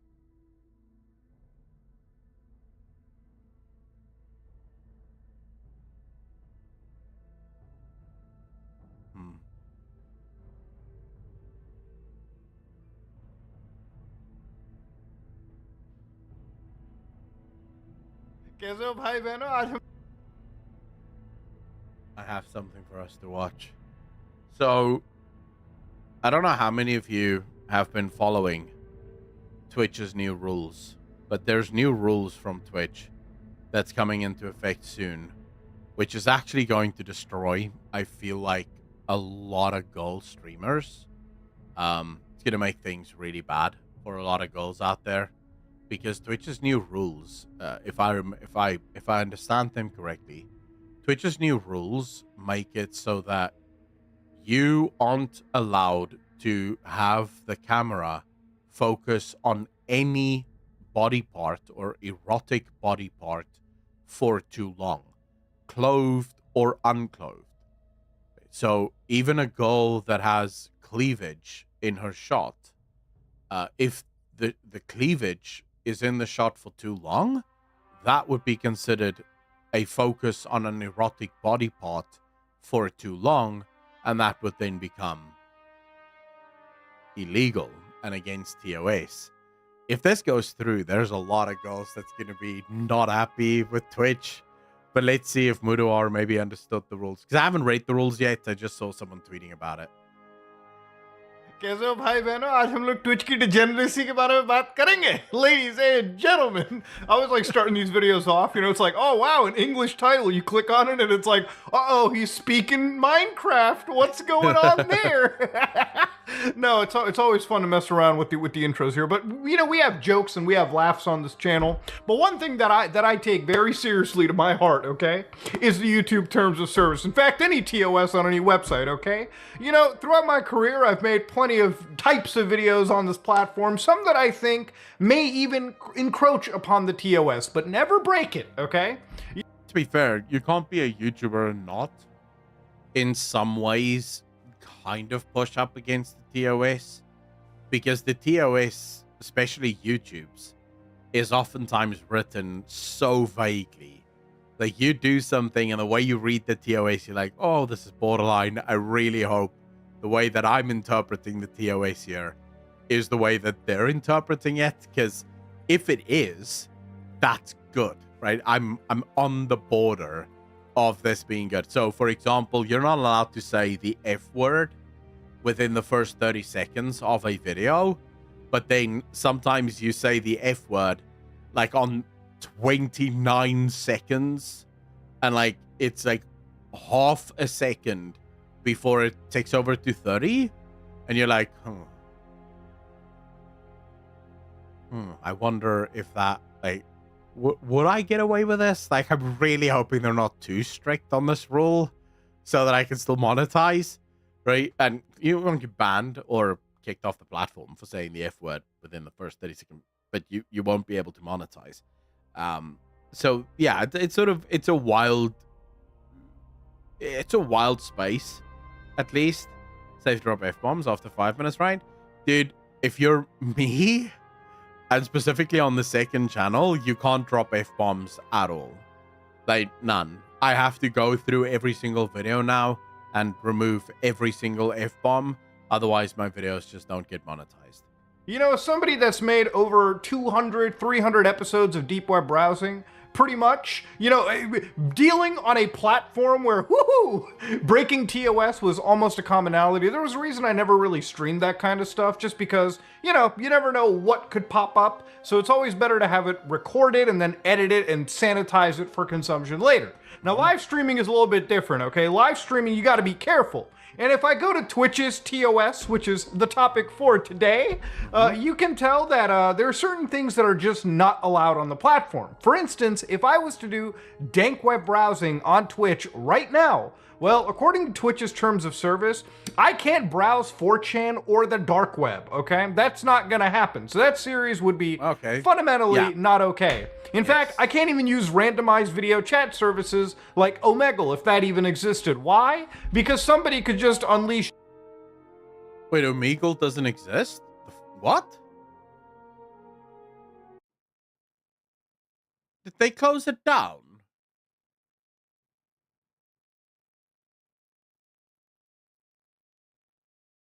hmm. कैसे हो भाई बहनों आज हम I have something for us to watch. So, I don't know how many of you have been following Twitch's new rules, but there's new rules from Twitch that's coming into effect soon, which is actually going to destroy, I feel like, a lot of girl streamers. It's going to make things really bad for a lot of girls out there. because Twitch's new rules, if I understand them correctly, Twitch's new rules make it so that you aren't allowed to have the camera focus on any body part or erotic body part for too long, clothed or unclothed. So even a girl that has cleavage in her shot, if the cleavage is in the shot for too long, that would be considered a focus on an erotic body part for too long, and that would then become illegal and against TOS. If this goes through, there's a lot of girls that's going to be not happy with Twitch. But let's see if Muduar maybe understood the rules. Because I haven't read the rules yet. I just saw someone tweeting about it. कैसे हो भाई बहनों आज हम लोग Twitch की degeneracy के बारे में बात करेंगे ladies and gentlemen. I was like starting these videos off, you know, it's like, oh wow, an English title, you click on it and it's like, uh-oh, he's speaking Minecraft, what's going on there? No, it's always fun to mess around with the intros here, but you know, we have jokes and we have laughs on this channel. But one thing that I take very seriously to my heart, okay, is the YouTube terms of service. In fact, any TOS on any website, okay? You know, throughout my career, I've made plenty of types of videos on this platform, some that I think may even encroach upon the TOS, but never break it, okay? To be fair, you can't be a YouTuber and not, in some ways, kind of push up against the TOS, because the TOS, especially YouTube's, is oftentimes written so vaguely. Like, you do something and the way you read the TOS, you're like, oh, this is borderline. I really hope the way that I'm interpreting the TOS here is the way that they're interpreting it, because if it is, that's good, right? I'm on the border of this being good. So, for example, you're not allowed to say the F word within the first 30 seconds of a video, but then sometimes you say the F word like on 29 seconds, and like it's like half a second before it takes over to 30, and you're like, I wonder if that, like, would I get away with this? Like, I'm really hoping they're not too strict on this rule so that I can still monetize, right? And you won't get banned or kicked off the platform for saying the F word within the first 30 seconds, but you won't be able to monetize. So yeah, it's a wild space, at least. Safe drop F-bombs after 5 minutes, right? Dude, if you're me, and specifically on the second channel, you can't drop F-bombs at all. Like, none. I have to go through every single video now and remove every single F-bomb. Otherwise, my videos just don't get monetized. You know, as somebody that's made over 200, 300 episodes of deep web browsing, pretty much, you know, dealing on a platform where, woohoo, breaking TOS was almost a commonality. There was a reason I never really streamed that kind of stuff, just because, you know, you never know what could pop up. So it's always better to have it recorded and then edit it and sanitize it for consumption later. Now, live streaming is a little bit different, okay? Live streaming, you gotta be careful. And if I go to Twitch's TOS, which is the topic for today, you can tell that there are certain things that are just not allowed on the platform. For instance, if I was to do dank web browsing on Twitch right now, well, according to Twitch's terms of service, I can't browse 4chan or the dark web, okay? That's not gonna happen. So that series would be fundamentally not okay. In fact, I can't even use randomized video chat services like Omegle, if that even existed. Why? Because somebody could just unleash... Wait, Omegle doesn't exist? What? Did they close it down?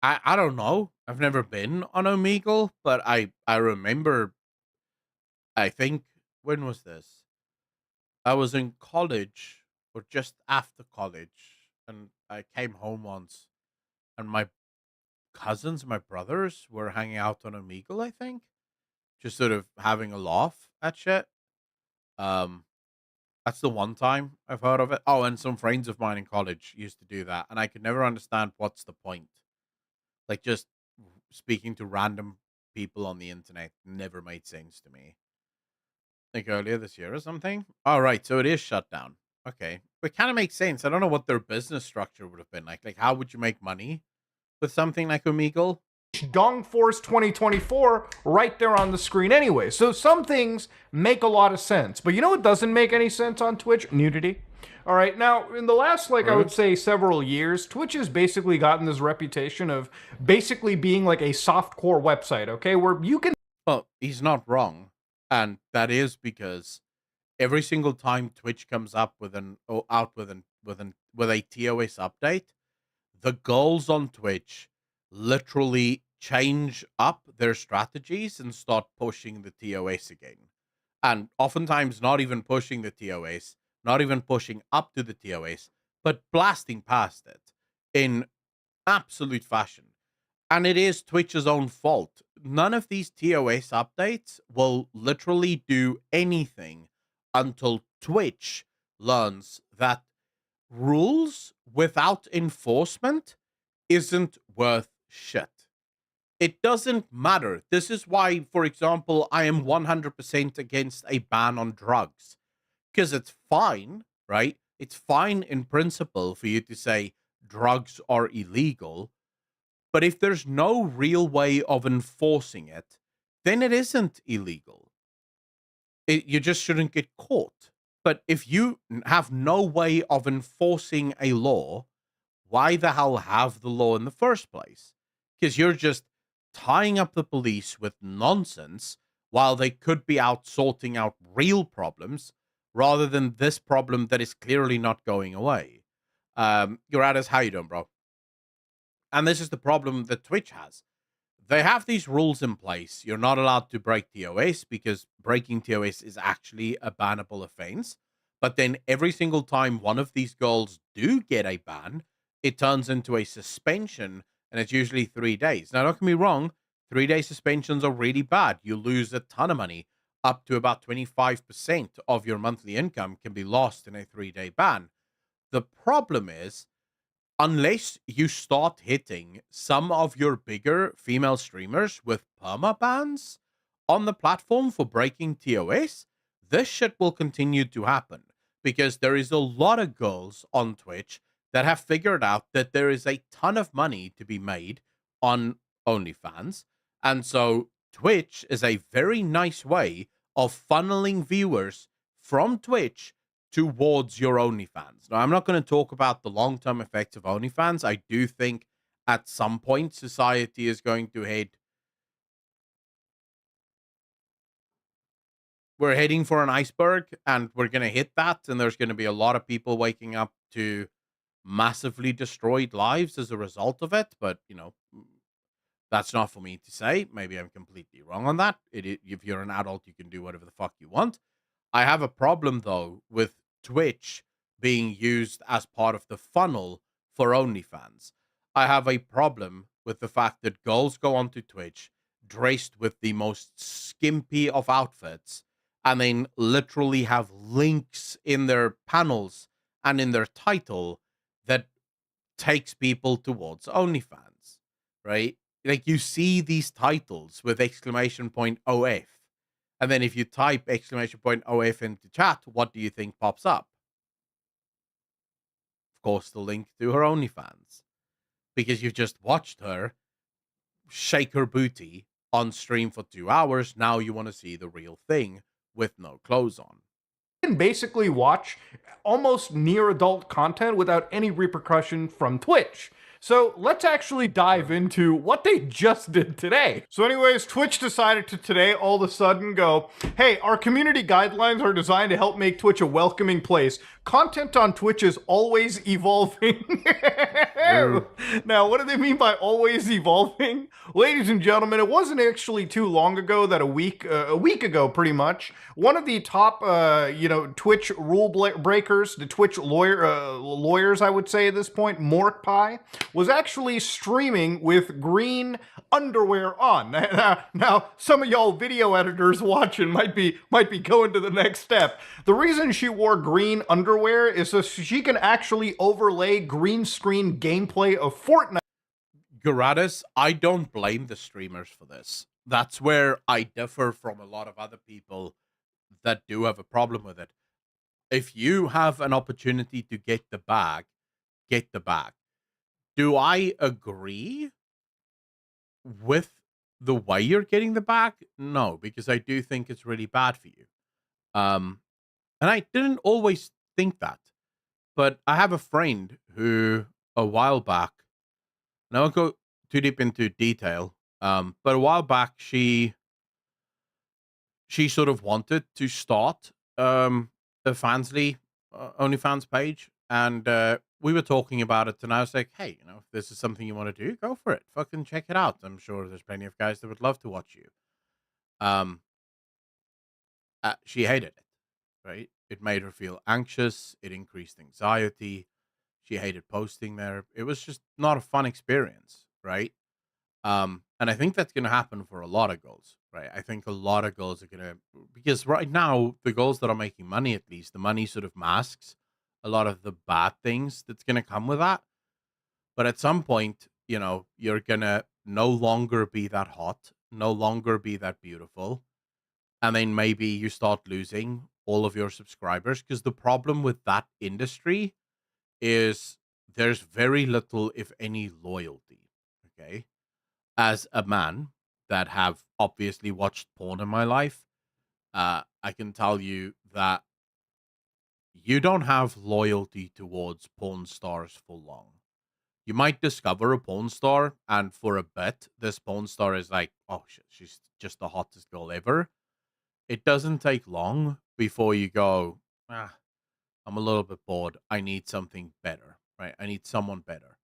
I don't know. I've never been on Omegle, but I remember, I think, when was this? I was in college or just after college, and I came home once, and my cousins, my brothers, were hanging out on Omegle, I think, just sort of having a laugh at shit. That's the one time I've heard of it. Oh, and some friends of mine in college used to do that, and I could never understand what's the point. Like, just speaking to random people on the internet never made sense to me. Like earlier this year or something. All right, so it is shut down. Okay, it kind of makes sense. I don't know what their business structure would have been like. Like, how would you make money with something like Omegle? Dong Force 2024 right there on the screen anyway. So some things make a lot of sense. But you know what doesn't make any sense on Twitch? Nudity. All right, now in the last, I would say, several years, Twitch has basically gotten this reputation of basically being like a softcore website, okay, where you can. Well, he's not wrong, and that is because every single time Twitch comes up with a TOS update, the goals on Twitch literally change up their strategies and start pushing the TOS again. And oftentimes not even pushing the TOS, not even pushing up to the TOS, but blasting past it in absolute fashion. And it is Twitch's own fault. None of these TOS updates will literally do anything until Twitch learns that rules without enforcement isn't worth shit. It doesn't matter. This is why, for example, I am 100% against a ban on drugs. Because it's fine, right? It's fine in principle for you to say drugs are illegal. But if there's no real way of enforcing it, then it isn't illegal. You just shouldn't get caught. But if you have no way of enforcing a law, why the hell have the law in the first place? Because you're just tying up the police with nonsense while they could be out sorting out real problems rather than this problem that is clearly not going away. Guradas, how you doing, bro? And this is the problem that Twitch has. They have these rules in place. You're not allowed to break TOS because breaking TOS is actually a bannable offense. But then every single time one of these girls do get a ban, it turns into a suspension, and it's usually 3 days. Now, don't get me wrong, 3-day suspensions are really bad. You lose a ton of money. Up to about 25% of your monthly income can be lost in a 3-day ban. The problem is, unless you start hitting some of your bigger female streamers with perma bans on the platform for breaking TOS, this shit will continue to happen because there is a lot of girls on Twitch that have figured out that there is a ton of money to be made on OnlyFans. And so Twitch is a very nice way of funneling viewers from Twitch towards your OnlyFans. Now, I'm not going to talk about the long-term effects of OnlyFans. I do think at some point society is going to head. We're heading for an iceberg and we're going to hit that. And there's going to be a lot of people waking up to massively destroyed lives as a result of it. But, that's not for me to say. Maybe I'm completely wrong on that. If you're an adult, you can do whatever the fuck you want. I have a problem, though, with Twitch being used as part of the funnel for OnlyFans. I have a problem with the fact that girls go onto Twitch dressed with the most skimpy of outfits and then literally have links in their panels and in their title that takes people towards OnlyFans, right? Like you see these titles with exclamation point OF. And then if you type exclamation point OF into chat, what do you think pops up? Of course, the link to her OnlyFans. Because you've just watched her shake her booty on stream for 2 hours. Now you want to see the real thing with no clothes on. You can basically watch almost near adult content without any repercussion from Twitch. So let's actually dive into what they just did today. So anyways, Twitch decided to today all of a sudden go, hey, our community guidelines are designed to help make Twitch a welcoming place. Content on Twitch is always evolving. Now, what do they mean by always evolving? Ladies and gentlemen, it wasn't actually too long ago that a week ago, pretty much, one of the top, Twitch rule breakers, the Twitch lawyers, I would say at this point, Mordecai, was actually streaming with green underwear on. Now, some of y'all video editors watching might be going to the next step. The reason she wore green underwear is so she can actually overlay green screen gameplay of Fortnite. Garadas, I don't blame the streamers for this. That's where I differ from a lot of other people that do have a problem with it. If you have an opportunity to get the bag, get the bag. Do I agree with the way you're getting the bag? No, because I do think it's really bad for you. Um, and I didn't always think that, but I have a friend who a while back, and I won't go too deep into detail, but a while back she sort of wanted to start a Fansly OnlyFans page, and we were talking about it, and I was like, "Hey, if this is something you want to do, go for it. Fucking check it out. I'm sure there's plenty of guys that would love to watch you." Um, she hated it. Right? It made her feel anxious. It increased anxiety. She hated posting there. It was just not a fun experience, right? And I think that's going to happen for a lot of girls, right? I think a lot of girls are going to, because right now, the girls that are making money, at least, the money sort of masks a lot of the bad things that's going to come with that. But at some point, you're going to no longer be that hot, no longer be that beautiful. And then maybe you start losing all of your subscribers, because the problem with that industry is there's very little, if any, loyalty. Okay, as a man that have obviously watched porn in my life, I can tell you that you don't have loyalty towards porn stars for long. You might discover a porn star, and for a bit, this porn star is like, oh shit, she's just the hottest girl ever. It doesn't take long before you go, I'm a little bit bored. I need something better, right? I need someone better.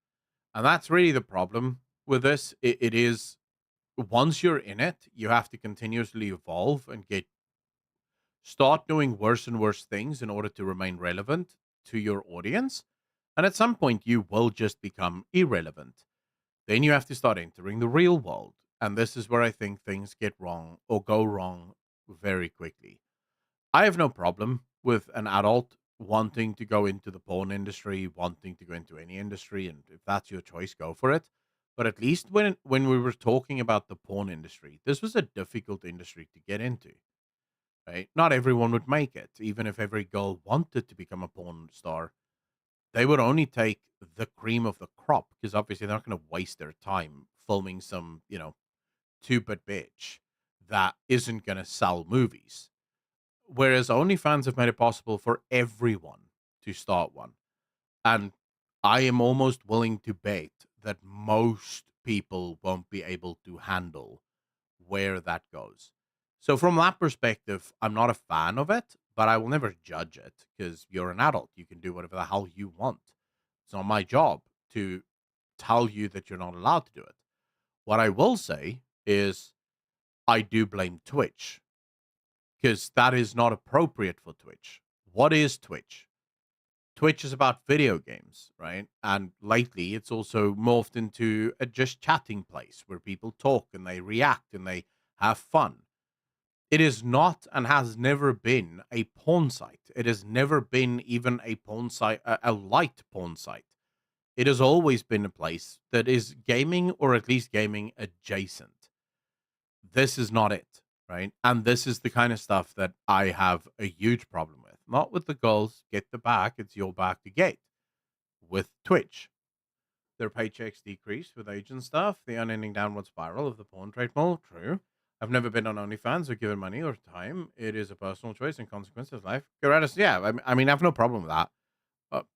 And that's really the problem with this. It is, once you're in it, you have to continuously evolve and start doing worse and worse things in order to remain relevant to your audience. And at some point, you will just become irrelevant. Then you have to start entering the real world. And this is where I think things get wrong or go wrong very quickly. I have no problem with an adult wanting to go into the porn industry, wanting to go into any industry, and if that's your choice, go for it. But at least when we were talking about the porn industry, this was a difficult industry to get into, right? Not everyone would make it. Even if every girl wanted to become a porn star, they would only take the cream of the crop, because obviously they're not going to waste their time filming some, two-bit bitch that isn't going to sell movies. Whereas OnlyFans have made it possible for everyone to start one. And I am almost willing to bet that most people won't be able to handle where that goes. So from that perspective, I'm not a fan of it, but I will never judge it, because you're an adult. You can do whatever the hell you want. It's not my job to tell you that you're not allowed to do it. What I will say is I do blame Twitch, because that is not appropriate for Twitch. What is Twitch? Twitch is about video games, right? And lately, it's also morphed into a just chatting place where people talk and they react and they have fun. It is not and has never been a porn site. It has never been even a porn site, a light porn site. It has always been a place that is gaming, or at least gaming adjacent. This is not it, right? And this is the kind of stuff that I have a huge problem with. Not with the girls, get the back, it's your back to get. With Twitch, their paychecks decrease with age and stuff, the unending downward spiral of the porn trade. Well, true. I've never been on OnlyFans or given money or time. It is a personal choice and consequence of life. Goratis, yeah, I mean, I have no problem with that.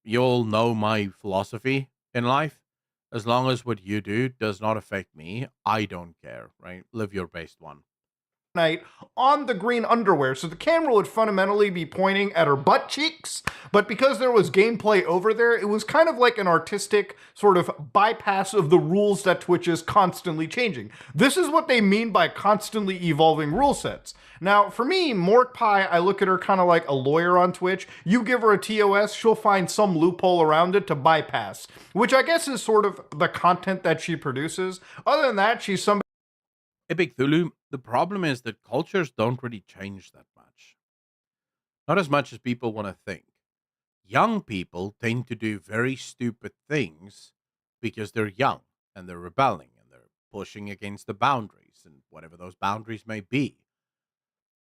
You all know my philosophy in life. As long as what you do does not affect me, I don't care, right? Live your best one. Night on the green underwear. So the camera would fundamentally be pointing at her butt cheeks, but because there was gameplay over there, it was kind of like an artistic sort of bypass of the rules that Twitch is constantly changing. This is what they mean by constantly evolving rule sets. Now, for me, Mordpie, I look at her kind of like a lawyer on Twitch. You give her a TOS, she'll find some loophole around it to bypass, which I guess is sort of the content that she produces. Other than that, she's somebody. Hey, Big Thulu, the problem is that cultures don't really change that much. Not as much as people want to think. Young people tend to do very stupid things because they're young and they're rebelling and they're pushing against the boundaries and whatever those boundaries may be.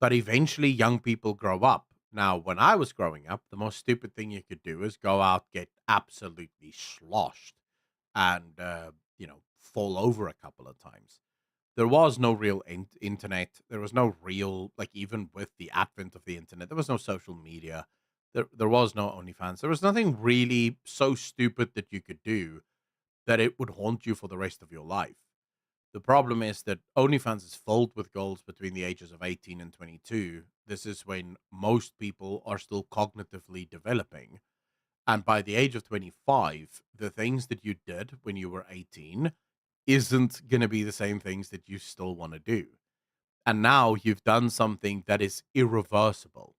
But eventually, young people grow up. Now, when I was growing up, the most stupid thing you could do is go out, get absolutely sloshed, and fall over a couple of times. There was no real internet. There was no real, like, even with the advent of the internet, there was no social media. There was no OnlyFans. There was nothing really so stupid that you could do that it would haunt you for the rest of your life. The problem is that OnlyFans is filled with girls between the ages of 18 and 22. This is when most people are still cognitively developing. And by the age of 25, the things that you did when you were 18 isn't going to be the same things that you still want to do. And now you've done something that is irreversible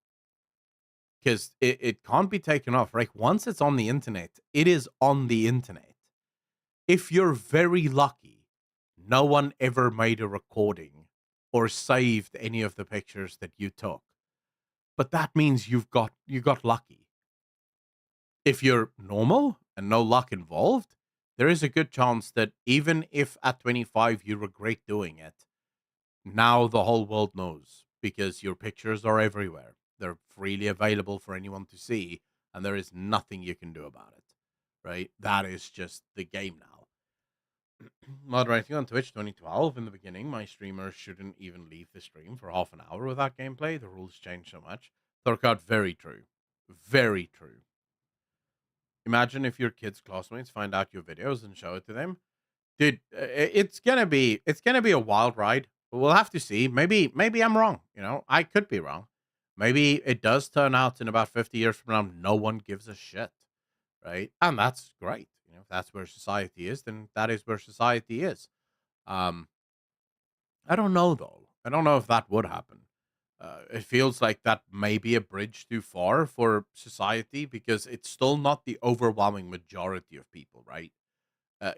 because it can't be taken off, right? Once it's on the internet, it is on the internet. If you're very lucky, no one ever made a recording or saved any of the pictures that you took. But that means you got lucky. If you're normal and no luck involved, there is a good chance that even if at 25 you regret doing it, now the whole world knows because your pictures are everywhere. They're freely available for anyone to see, and there is nothing you can do about it. Right? That is just the game now. Moderating on Twitch 2012 in the beginning, my streamers shouldn't even leave the stream for half an hour without gameplay. The rules change so much. Thurkart, very true. Very true. Imagine if your kids' classmates find out your videos and show it to them. Dude, it's gonna be a wild ride. We'll have to see. Maybe I'm wrong. I could be wrong. Maybe it does turn out in about 50 years from now, no one gives a shit, right? And that's great. If that's where society is, then that is where society is. I don't know though. I don't know if that would happen. It feels like that may be a bridge too far for society because it's still not the overwhelming majority of people, right?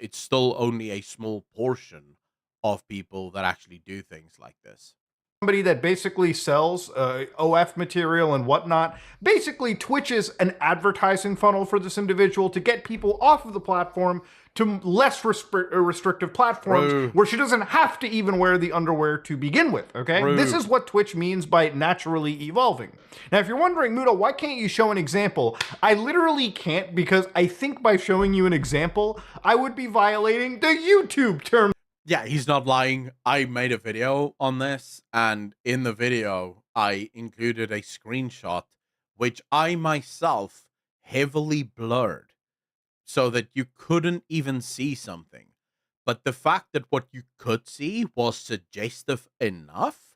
It's still only a small portion of people that actually do things like this. Somebody that basically sells OF material and whatnot. Basically, Twitch is an advertising funnel for this individual to get people off of the platform to less restrictive platforms True. where she doesn't have to even wear the underwear to begin with, okay? True. This is what Twitch means by naturally evolving. Now, if you're wondering, Mudo, why can't you show an example? I literally can't because I think by showing you an example, I would be violating the YouTube terms. Yeah, he's not lying. I made a video on this, and in the video, I included a screenshot, which I myself heavily blurred so that you couldn't even see something. But the fact that what you could see was suggestive enough,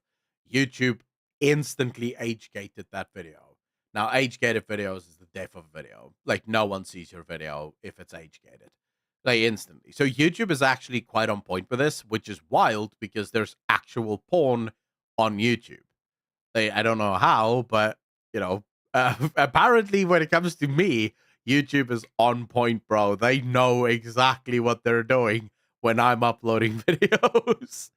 YouTube instantly age-gated that video. Now, age-gated videos is the death of a video. Like, no one sees your video if it's age-gated. Like, instantly. So YouTube is actually quite on point with this, which is wild because there's actual porn on YouTube. I don't know how, but, apparently when it comes to me, YouTube is on point, bro. They know exactly what they're doing when I'm uploading videos.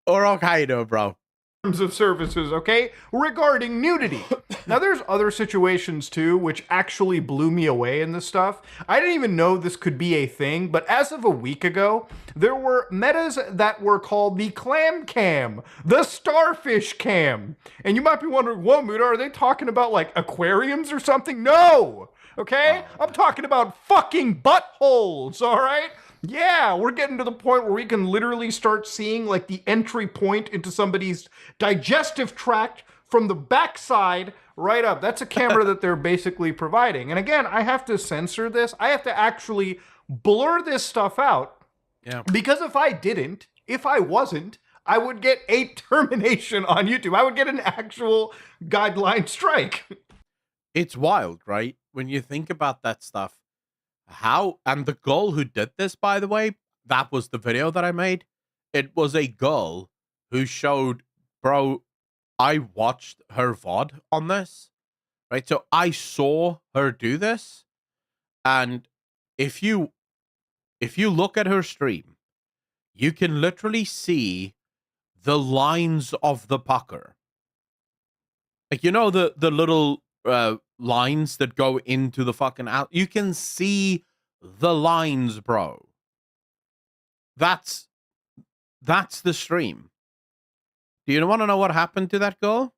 Or Hokkaido, bro. Of services, okay, regarding nudity. Now, there's other situations too, which actually blew me away in this stuff. I didn't even know this could be a thing, but as of a week ago, there were metas that were called the clam cam, the starfish cam. And you might be wondering, whoa, Muda, are they talking about like aquariums or something? No, okay? I'm talking about fucking buttholes, all right? Yeah, we're getting to the point where we can literally start seeing like the entry point into somebody's digestive tract from the backside right up. That's a camera that they're basically providing. And again, I have to censor this. I have to actually blur this stuff out. Yeah. Because if I wasn't, I would get a termination on YouTube. I would get an actual guideline strike. It's wild, right? When you think about that stuff. And the girl who did this, by the way, that was the video that I made. It was a girl who showed, bro, I watched her VOD on this, right? So I saw her do this. And if you look at her stream, you can literally see the lines of the pucker. Like, the little lines that go into the fucking out. You can see the lines, bro. That's the stream. Do you want to know what happened to that girl?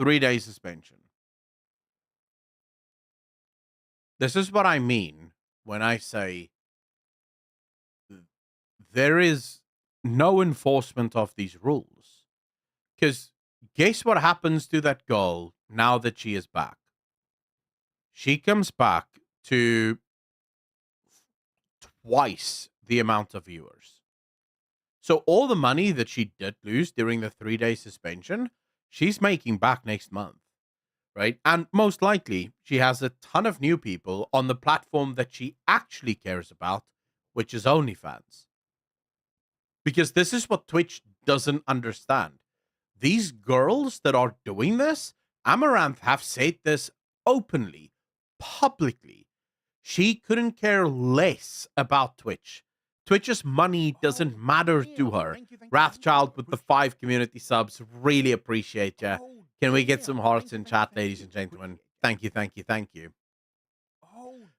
3-day suspension. This is what I mean when I say there is no enforcement of these rules. Because guess what happens to that girl now that she is back? She comes back to twice the amount of viewers. So all the money that she did lose during the 3-day suspension, she's making back next month, right? And most likely, she has a ton of new people on the platform that she actually cares about, which is OnlyFans. Because this is what Twitch doesn't understand. These girls that are doing this, Amaranth have said this openly, publicly. She couldn't care less about Twitch. Twitch's money doesn't matter to her. Wrathchild with the 5 community subs. Really appreciate you. Can we get some hearts in chat, ladies and gentlemen? Thank you, thank you, thank you.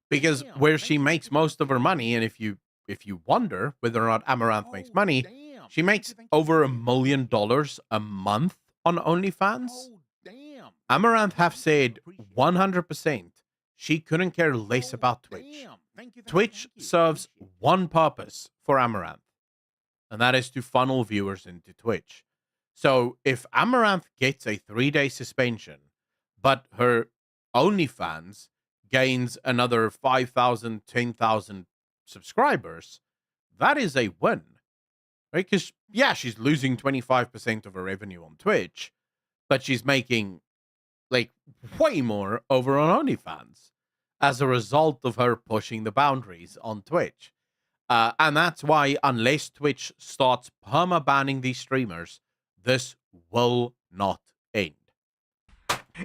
Because where she makes most of her money, and if you wonder whether or not Amaranth makes money, she makes over $1 million a month on OnlyFans. Amaranth have said 100% she couldn't care less about Twitch. Twitch serves one purpose for Amaranth, and that is to funnel viewers into Twitch. So if Amaranth gets a 3-day suspension, but her OnlyFans gains another 5,000, 10,000 subscribers, that is a win, right? Because, yeah, she's losing 25% of her revenue on Twitch, but she's making, like, way more over on OnlyFans as a result of her pushing the boundaries on Twitch. And that's why, unless Twitch starts perma-banning these streamers, this will not end.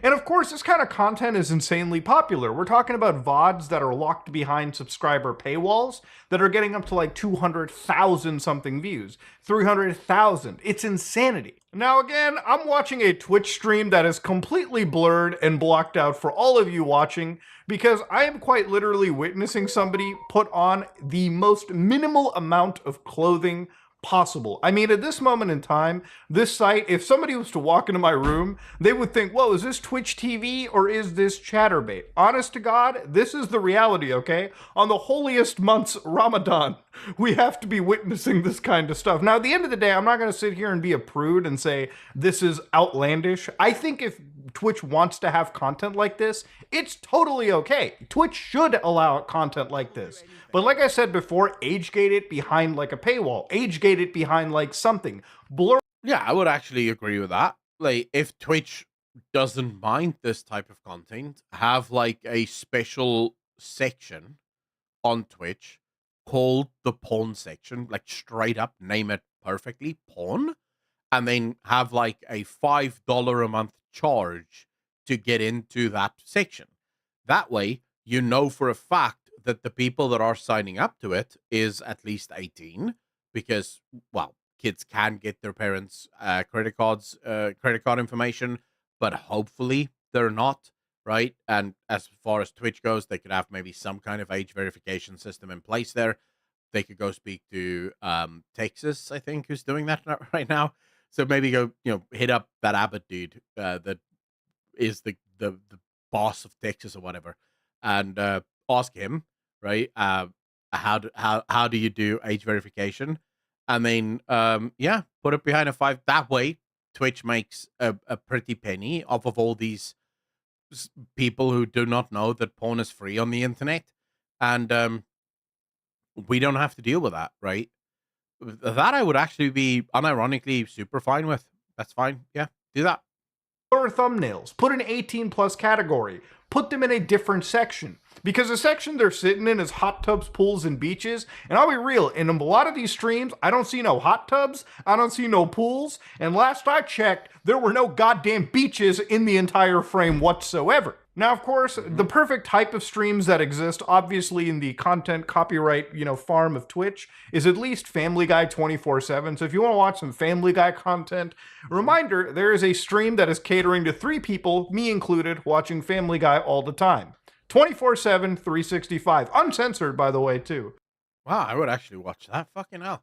And of course, this kind of content is insanely popular. We're talking about VODs that are locked behind subscriber paywalls that are getting up to like 200,000 something views, 300,000. It's insanity. Now again, I'm watching a Twitch stream that is completely blurred and blocked out for all of you watching because I am quite literally witnessing somebody put on the most minimal amount of clothing possible. I mean, at this moment in time, this site, if somebody was to walk into my room, they would think, whoa, is this Twitch TV or is this Chatterbait? Honest to God, this is the reality, okay? On the holiest months, Ramadan, we have to be witnessing this kind of stuff. Now, at the end of the day, I'm not going to sit here and be a prude and say this is outlandish. I think if Twitch wants to have content like this, it's totally okay. Twitch should allow content like this. But like I said before, age-gate it behind like a paywall. Age-gate it behind like something. Blur. Yeah, I would actually agree with that. Like, if Twitch doesn't mind this type of content, have like a special section on Twitch called the porn section, like straight up name it perfectly, porn, and then have like a $5 a month charge to get into that section. That way, you know for a fact that the people that are signing up to it is at least 18, because, well, kids can get their parents' credit card information, but hopefully they're not, right? And as far as Twitch goes, they could have maybe some kind of age verification system in place there. They could go speak to Texas, I think, who's doing that right now. So maybe go, hit up that Abbott dude that is the boss of Texas or whatever, and ask him, right? How do you do age verification? And then put it behind a 5. That way, Twitch makes a pretty penny off of all these people who do not know that porn is free on the internet, and we don't have to deal with that, right? That I would actually be unironically super fine with. That's fine. Yeah, do that. Blur thumbnails, put an 18 plus category, put them in a different section. Because the section they're sitting in is hot tubs, pools, and beaches. And I'll be real, in a lot of these streams, I don't see no hot tubs, I don't see no pools, and last I checked, there were no goddamn beaches in the entire frame whatsoever. Now, of course, the perfect type of streams that exist, obviously in the content copyright, farm of Twitch, is at least Family Guy 24/7. So if you want to watch some Family Guy content, reminder, there is a stream that is catering to 3 people, me included, watching Family Guy all the time. 24/7, 365. Uncensored, by the way, too. Wow, I would actually watch that. Fucking hell.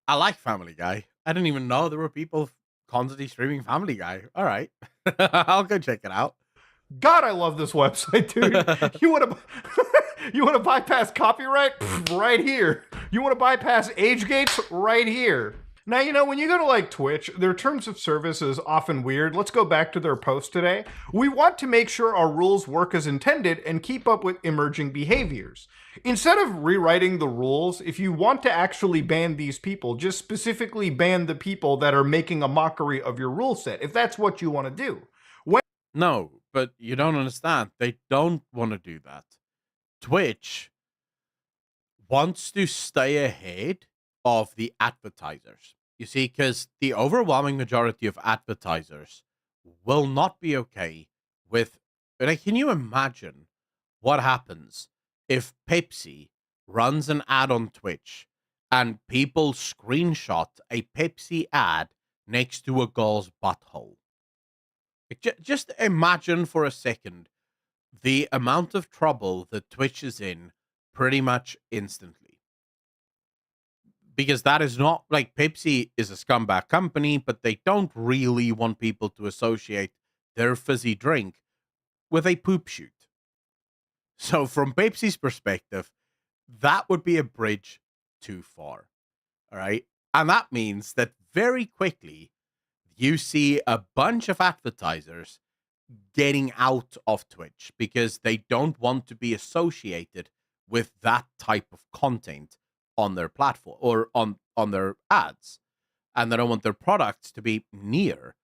I like Family Guy. I didn't even know there were people constantly streaming Family Guy. All right. I'll go check it out. God, I love this website, dude. You want to you want to bypass copyright? Pff, right here. You want to bypass age gates? Right here. Now, you know, when you go to like Twitch, their terms of service is often weird. Let's go back to their post today. We want to make sure our rules work as intended and keep up with emerging behaviors. Instead of rewriting the rules, if you want to actually ban these people, just specifically ban the people that are making a mockery of your rule set, if that's what you want to do. No, but you don't understand. They don't want to do that. Twitch wants to stay ahead of the advertisers. You see, because the overwhelming majority of advertisers will not be okay with. Like, can you imagine what happens if Pepsi runs an ad on Twitch and people screenshot a Pepsi ad next to a girl's butthole? Like, just imagine for a second the amount of trouble that Twitch is in pretty much instantly. Because that is not like Pepsi is a scumbag company, but they don't really want people to associate their fizzy drink with a poop shoot. So, from Pepsi's perspective, that would be a bridge too far. All right. And that means that very quickly, you see a bunch of advertisers getting out of Twitch because they don't want to be associated with that type of content on their platform or on their ads. And they don't want their products to be near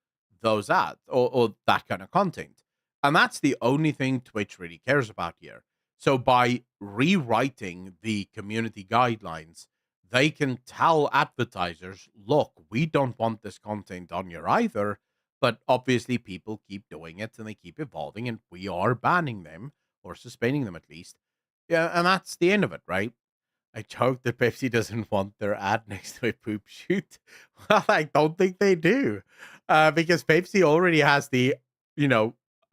those ads or that kind of content. And that's the only thing Twitch really cares about here. So by rewriting the community guidelines, they can tell advertisers, look, we don't want this content on here either. But obviously, people keep doing it and they keep evolving, and we are banning them or suspending them at least. Yeah, and that's the end of it, right? I joke that Pepsi doesn't want their ad next to a poop shoot. Well, I don't think they do, because Pepsi already has the,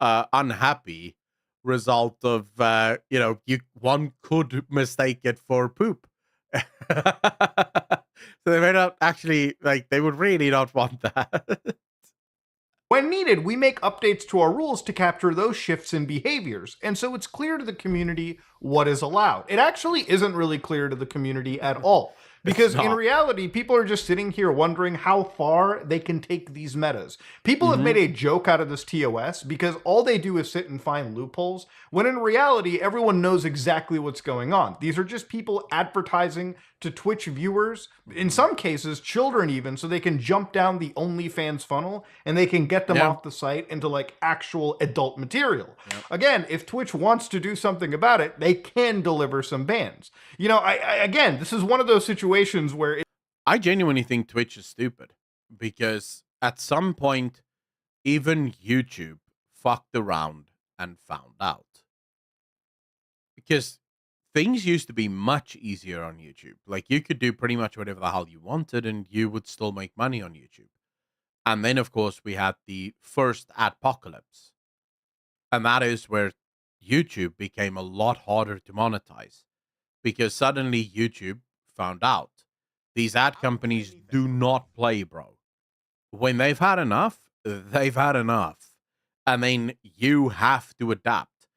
unhappy result of, one could mistake it for poop. So they may not actually they would really not want that. When needed, we make updates to our rules to capture those shifts in behaviors, and so it's clear to the community what is allowed. It actually isn't really clear to the community at all, because in reality, people are just sitting here wondering how far they can take these metas. People have made a joke out of this TOS because all they do is sit and find loopholes, when in reality, everyone knows exactly what's going on. These are just people advertising to Twitch viewers, in some cases children even, so they can jump down the OnlyFans funnel and they can get them off the site into like actual adult material. Again, if Twitch wants to do something about it, they can deliver some bans. You know, again, this is one of those situations where I genuinely think Twitch is stupid because at some point, even YouTube fucked around and found out. Because things used to be much easier on YouTube. Like, you could do pretty much whatever the hell you wanted and you would still make money on YouTube. And then, of course, we had the first adpocalypse. And that is where YouTube became a lot harder to monetize because suddenly YouTube found out these ad companies do not play, bro. When they've had enough, they've had enough. And then you have to adapt.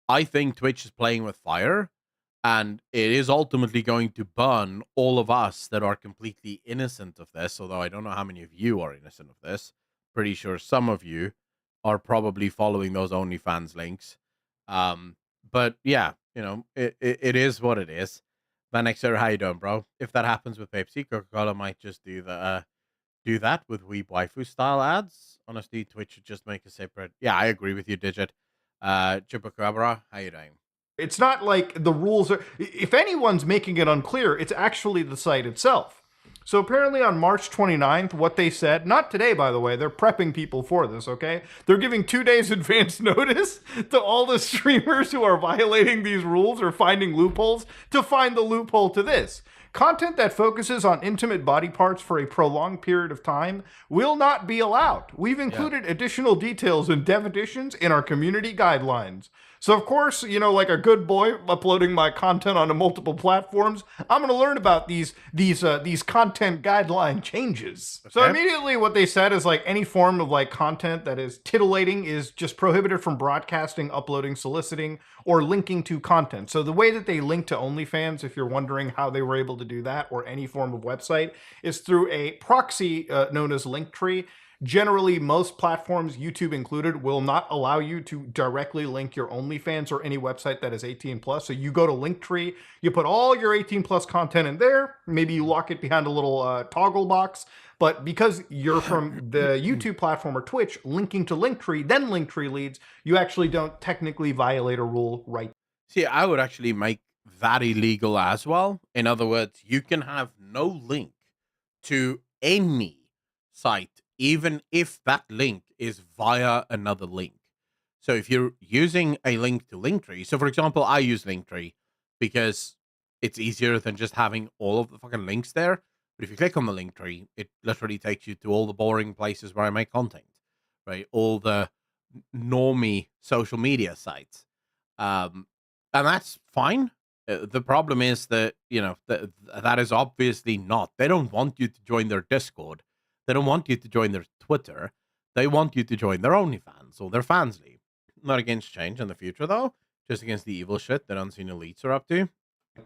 I think Twitch is playing with fire. And it is ultimately going to burn all of us that are completely innocent of this, although I don't know how many of you are innocent of this. Pretty sure some of you are probably following those OnlyFans links. But yeah, it is what it is. Vanexer, how you doing, bro? If that happens with Pepsi, Coca-Cola might just do that with Weeb Waifu style ads. Honestly, Twitch should just make a separate. Yeah, I agree with you, Digit. Chupacabra, how you doing? It's not like the rules are, if anyone's making it unclear, it's actually the site itself. So apparently on March 29th, what they said, not today, by the way, they're prepping people for this, okay? They're giving 2 days advance notice to all the streamers who are violating these rules or finding loopholes to find the loophole to this. Content that focuses on intimate body parts for a prolonged period of time will not be allowed. We've included additional details and definitions in our community guidelines. So of course, like a good boy uploading my content onto multiple platforms, I'm going to learn about these content guideline changes. So Okay. immediately what they said is like any form of like content that is titillating is just prohibited from broadcasting, uploading, soliciting, or linking to content. So the way that they link to OnlyFans, if you're wondering how they were able to do that, or any form of website, is through a proxy known as Linktree. Generally, most platforms, YouTube included, will not allow you to directly link your OnlyFans or any website that is 18 plus. So you go to Linktree, you put all your 18 plus content in there. Maybe you lock it behind a little toggle box. But because you're from the YouTube platform or Twitch, linking to Linktree, then Linktree leads, you actually don't technically violate a rule right. See, I would actually make that illegal as well. In other words, you can have no link to any site, even if that link is via another link. So if you're using a link to Linktree, so for example, I use Linktree because it's easier than just having all of the fucking links there. But if you click on the Linktree, it literally takes you to all the boring places where I make content, right? All the normie social media sites. Um, and that's fine. The problem is that, that is obviously not. They don't want you to join their Discord. They don't want you to join their Twitter. They want you to join their OnlyFans or their Fansly. Not against change in the future, though. Just against the evil shit that Unseen Elites are up to.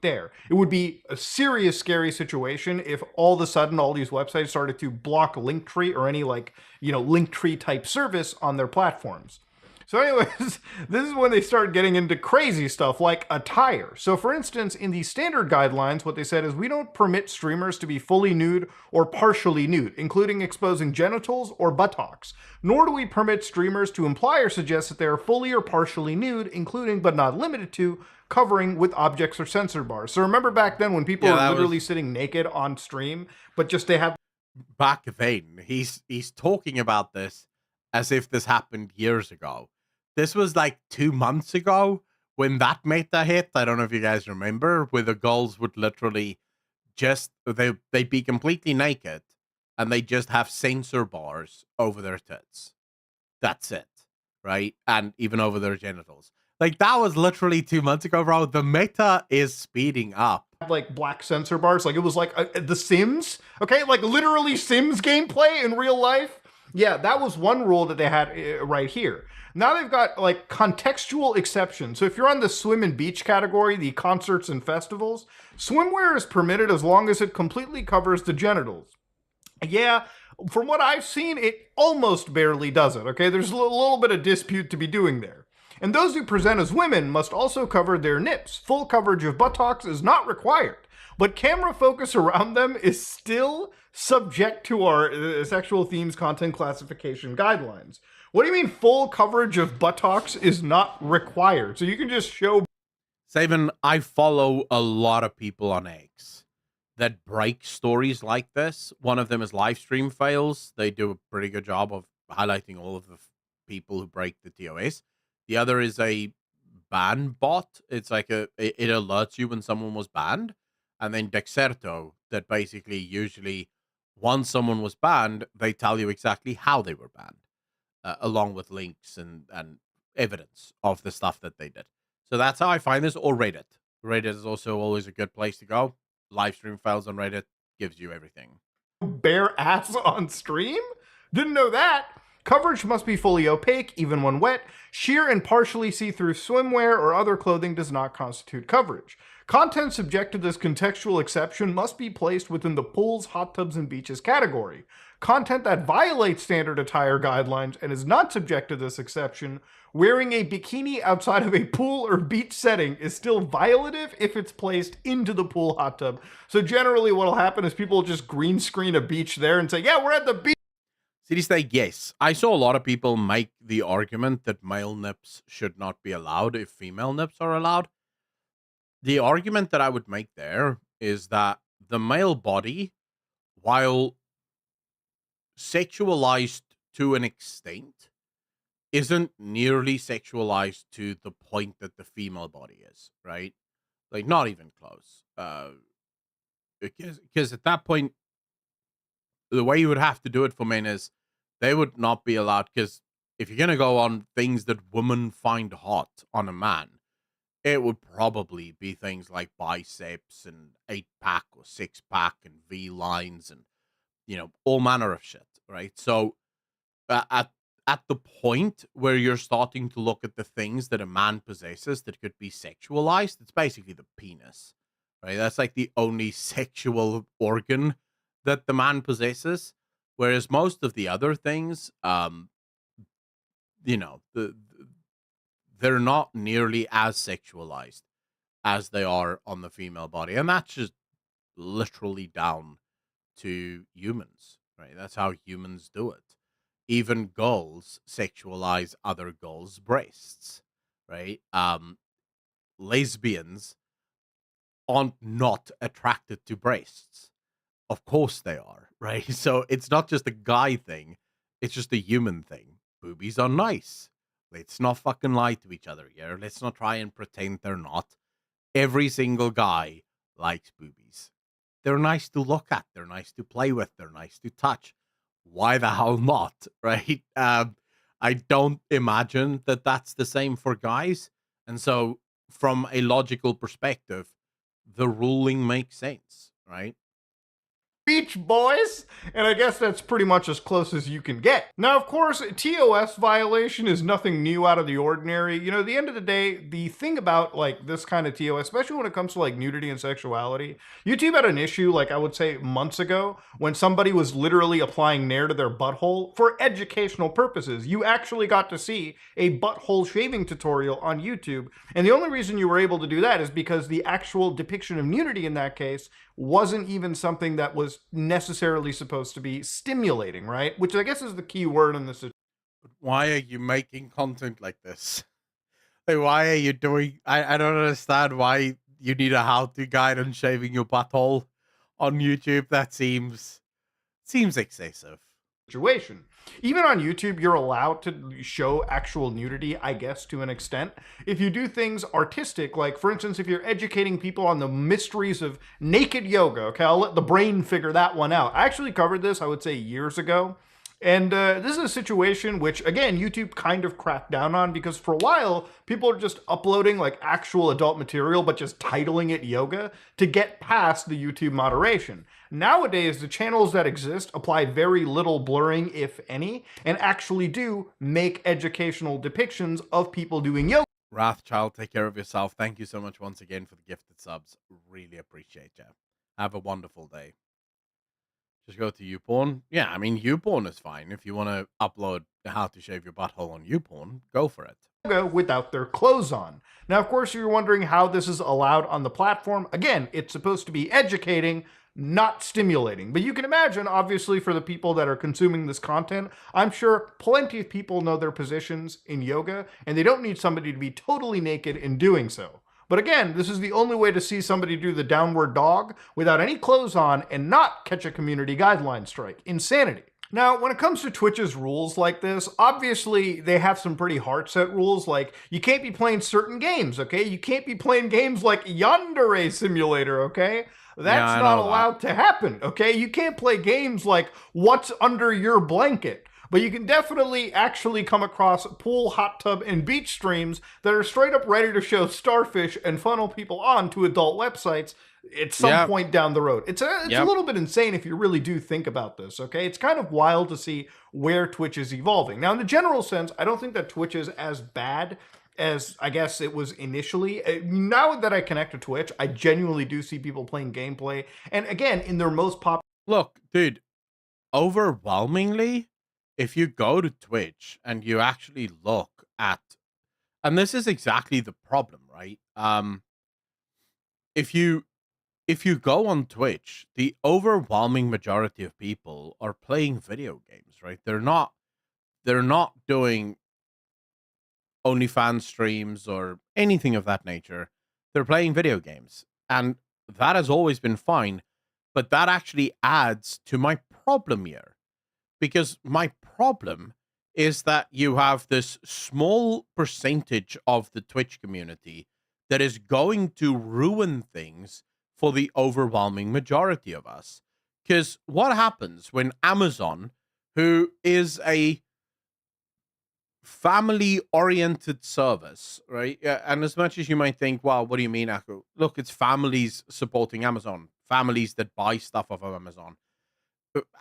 There. It would be a serious, scary situation if all of a sudden all these websites started to block Linktree or any Linktree type service on their platforms. So anyways, this is when they start getting into crazy stuff like attire. So for instance, in the standard guidelines, what they said is we don't permit streamers to be fully nude or partially nude, including exposing genitals or buttocks. Nor do we permit streamers to imply or suggest that they are fully or partially nude, including but not limited to covering with objects or sensor bars. So remember back then when people were literally sitting naked on stream, but just they had back then. He's talking about this as if this happened years ago. This was like 2 months ago when that meta hit. I don't know if you guys remember, where the girls would literally just they'd be completely naked and they just have sensor bars over their tits. That's it, right? And even over their genitals. Like that was literally 2 months ago, bro. The meta is speeding up. Like black sensor bars, like it was like The Sims, okay, like literally Sims gameplay in real life. Yeah, that was one rule that they had right here. Now they've got like contextual exceptions. So if you're on the swim and beach category, the concerts and festivals, swimwear is permitted as long as it completely covers the genitals. Yeah, from what I've seen, it almost barely does it, okay? There's a little bit of dispute to be doing there. And those who present as women must also cover their nips. Full coverage of buttocks is not required, but camera focus around them is still subject to our sexual themes content classification guidelines. What do you mean full coverage of buttocks is not required? So you can just show... Saban, I follow a lot of people on X that break stories like this. One of them is Livestream Fails. They do a pretty good job of highlighting all of the people who break the TOS. The other is a ban bot. It's like it alerts you when someone was banned. And then Dexerto, that basically usually once someone was banned, they tell you exactly how they were banned, along with links and evidence of the stuff that they did. So that's how I find this, or Reddit. Reddit is also always a good place to go. Livestream Files on Reddit gives you everything. Bare ass on stream? Didn't know that. Coverage must be fully opaque, even when wet. Sheer and partially see-through swimwear or other clothing does not constitute coverage. Content subject to this contextual exception must be placed within the pools, hot tubs, and beaches category. Content that violates standard attire guidelines and is not subject to this exception, wearing a bikini outside of a pool or beach setting is still violative if it's placed into the pool hot tub. So generally what will happen is people just green screen a beach there and say, yeah, we're at the beach. Cities say yes. I saw a lot of people make the argument that male nips should not be allowed if female nips are allowed. The argument that I would make there is that the male body, while sexualized to an extent, isn't nearly sexualized to the point that the female body is, right? Like, not even close. Because at that point, the way you would have to do it for men is they would not be allowed, because if you're gonna go on things that women find hot on a man, it would probably be things like biceps and 8 pack or 6 pack and V lines and all manner of shit, right? So uh, at at the point where you're starting to look at the things that a man possesses that could be sexualized, it's basically the penis, right? That's like the only sexual organ that the man possesses, whereas most of the other things, they're not nearly as sexualized as they are on the female body, and that's just literally down to humans, right? That's how humans do it. Even girls sexualize other girls' breasts, right? Lesbians aren't not attracted to breasts. Of course they are, right? So it's not just a guy thing, it's just a human thing. Boobies are nice. Let's not fucking lie to each other here. Let's not try and pretend they're not. Every single guy likes boobies. They're nice to look at. They're nice to play with. They're nice to touch. Why the hell not, right? I don't imagine that that's the same for guys. And so, from a logical perspective, the ruling makes sense, right? Beach Boys, and I guess that's pretty much as close as you can get. Now, of course, TOS violation is nothing new out of the ordinary. You know, at the end of the day, the thing about like this kind of TOS, especially when it comes to like nudity and sexuality, YouTube had an issue, like I would say months ago, when somebody was literally applying Nair to their butthole for educational purposes. You actually got to see a butthole shaving tutorial on YouTube, and the only reason you were able to do that is because the actual depiction of nudity in that case wasn't even something that was necessarily supposed to be stimulating, right? Which I guess is the key word in this situation. Why are you making content like this? Like, why are you doing? I don't understand why you need a how-to guide on shaving your butthole on YouTube. That seems excessive. Even on YouTube, you're allowed to show actual nudity, I guess, to an extent. If you do things artistic, like for instance, if you're educating people on the mysteries of naked yoga, okay, I'll let the brain figure that one out. I actually covered this, I would say, years ago. And this is a situation which, again, YouTube kind of cracked down on because for a while, people are just uploading like actual adult material, but just titling it yoga to get past the YouTube moderation. Nowadays, the channels that exist apply very little blurring, if any, and actually do make educational depictions of people doing yoga. Wrathchild, take care of yourself. Thank you so much once again for the gifted subs. Really appreciate you. Have a wonderful day. Just go to YouPorn. Yeah, I mean, YouPorn is fine. If you want to upload how to shave your butthole on YouPorn, go for it. Without their clothes on. Now, of course, you're wondering how this is allowed on the platform. Again, it's supposed to be educating, not stimulating. But you can imagine, obviously, for the people that are consuming this content, I'm sure plenty of people know their positions in yoga, and they don't need somebody to be totally naked in doing so. But again, this is the only way to see somebody do the downward dog without any clothes on and not catch a community guideline strike. Insanity. Now, when it comes to Twitch's rules like this, obviously they have some pretty hard set rules, like you can't be playing certain games, okay? You can't be playing games like Yandere Simulator, okay? That's not allowed to happen, okay? You can't play games like What's Under Your Blanket. But you can definitely actually come across pool, hot tub, and beach streams that are straight up ready to show starfish and funnel people on to adult websites at some point down the road. It's a little bit insane if you really do think about this, okay? It's kind of wild to see where Twitch is evolving. Now, in the general sense, I don't think that Twitch is as bad as I guess it was initially. Now that I connect to Twitch, I genuinely do see people playing gameplay. And again, in their most popular... Look, dude, overwhelmingly, if you go to Twitch and you actually look at, and this is exactly the problem, right? If you go on Twitch, the overwhelming majority of people are playing video games, right? They're not doing OnlyFans streams or anything of that nature. They're playing video games, and that has always been fine. But that actually adds to my problem here. Because my problem is that you have this small percentage of the Twitch community that is going to ruin things for the overwhelming majority of us. Because what happens when Amazon, who is a family-oriented service, right? Yeah, and as much as you might think, "Well, what do you mean, Aku?" Look, it's families supporting Amazon, families that buy stuff off of Amazon.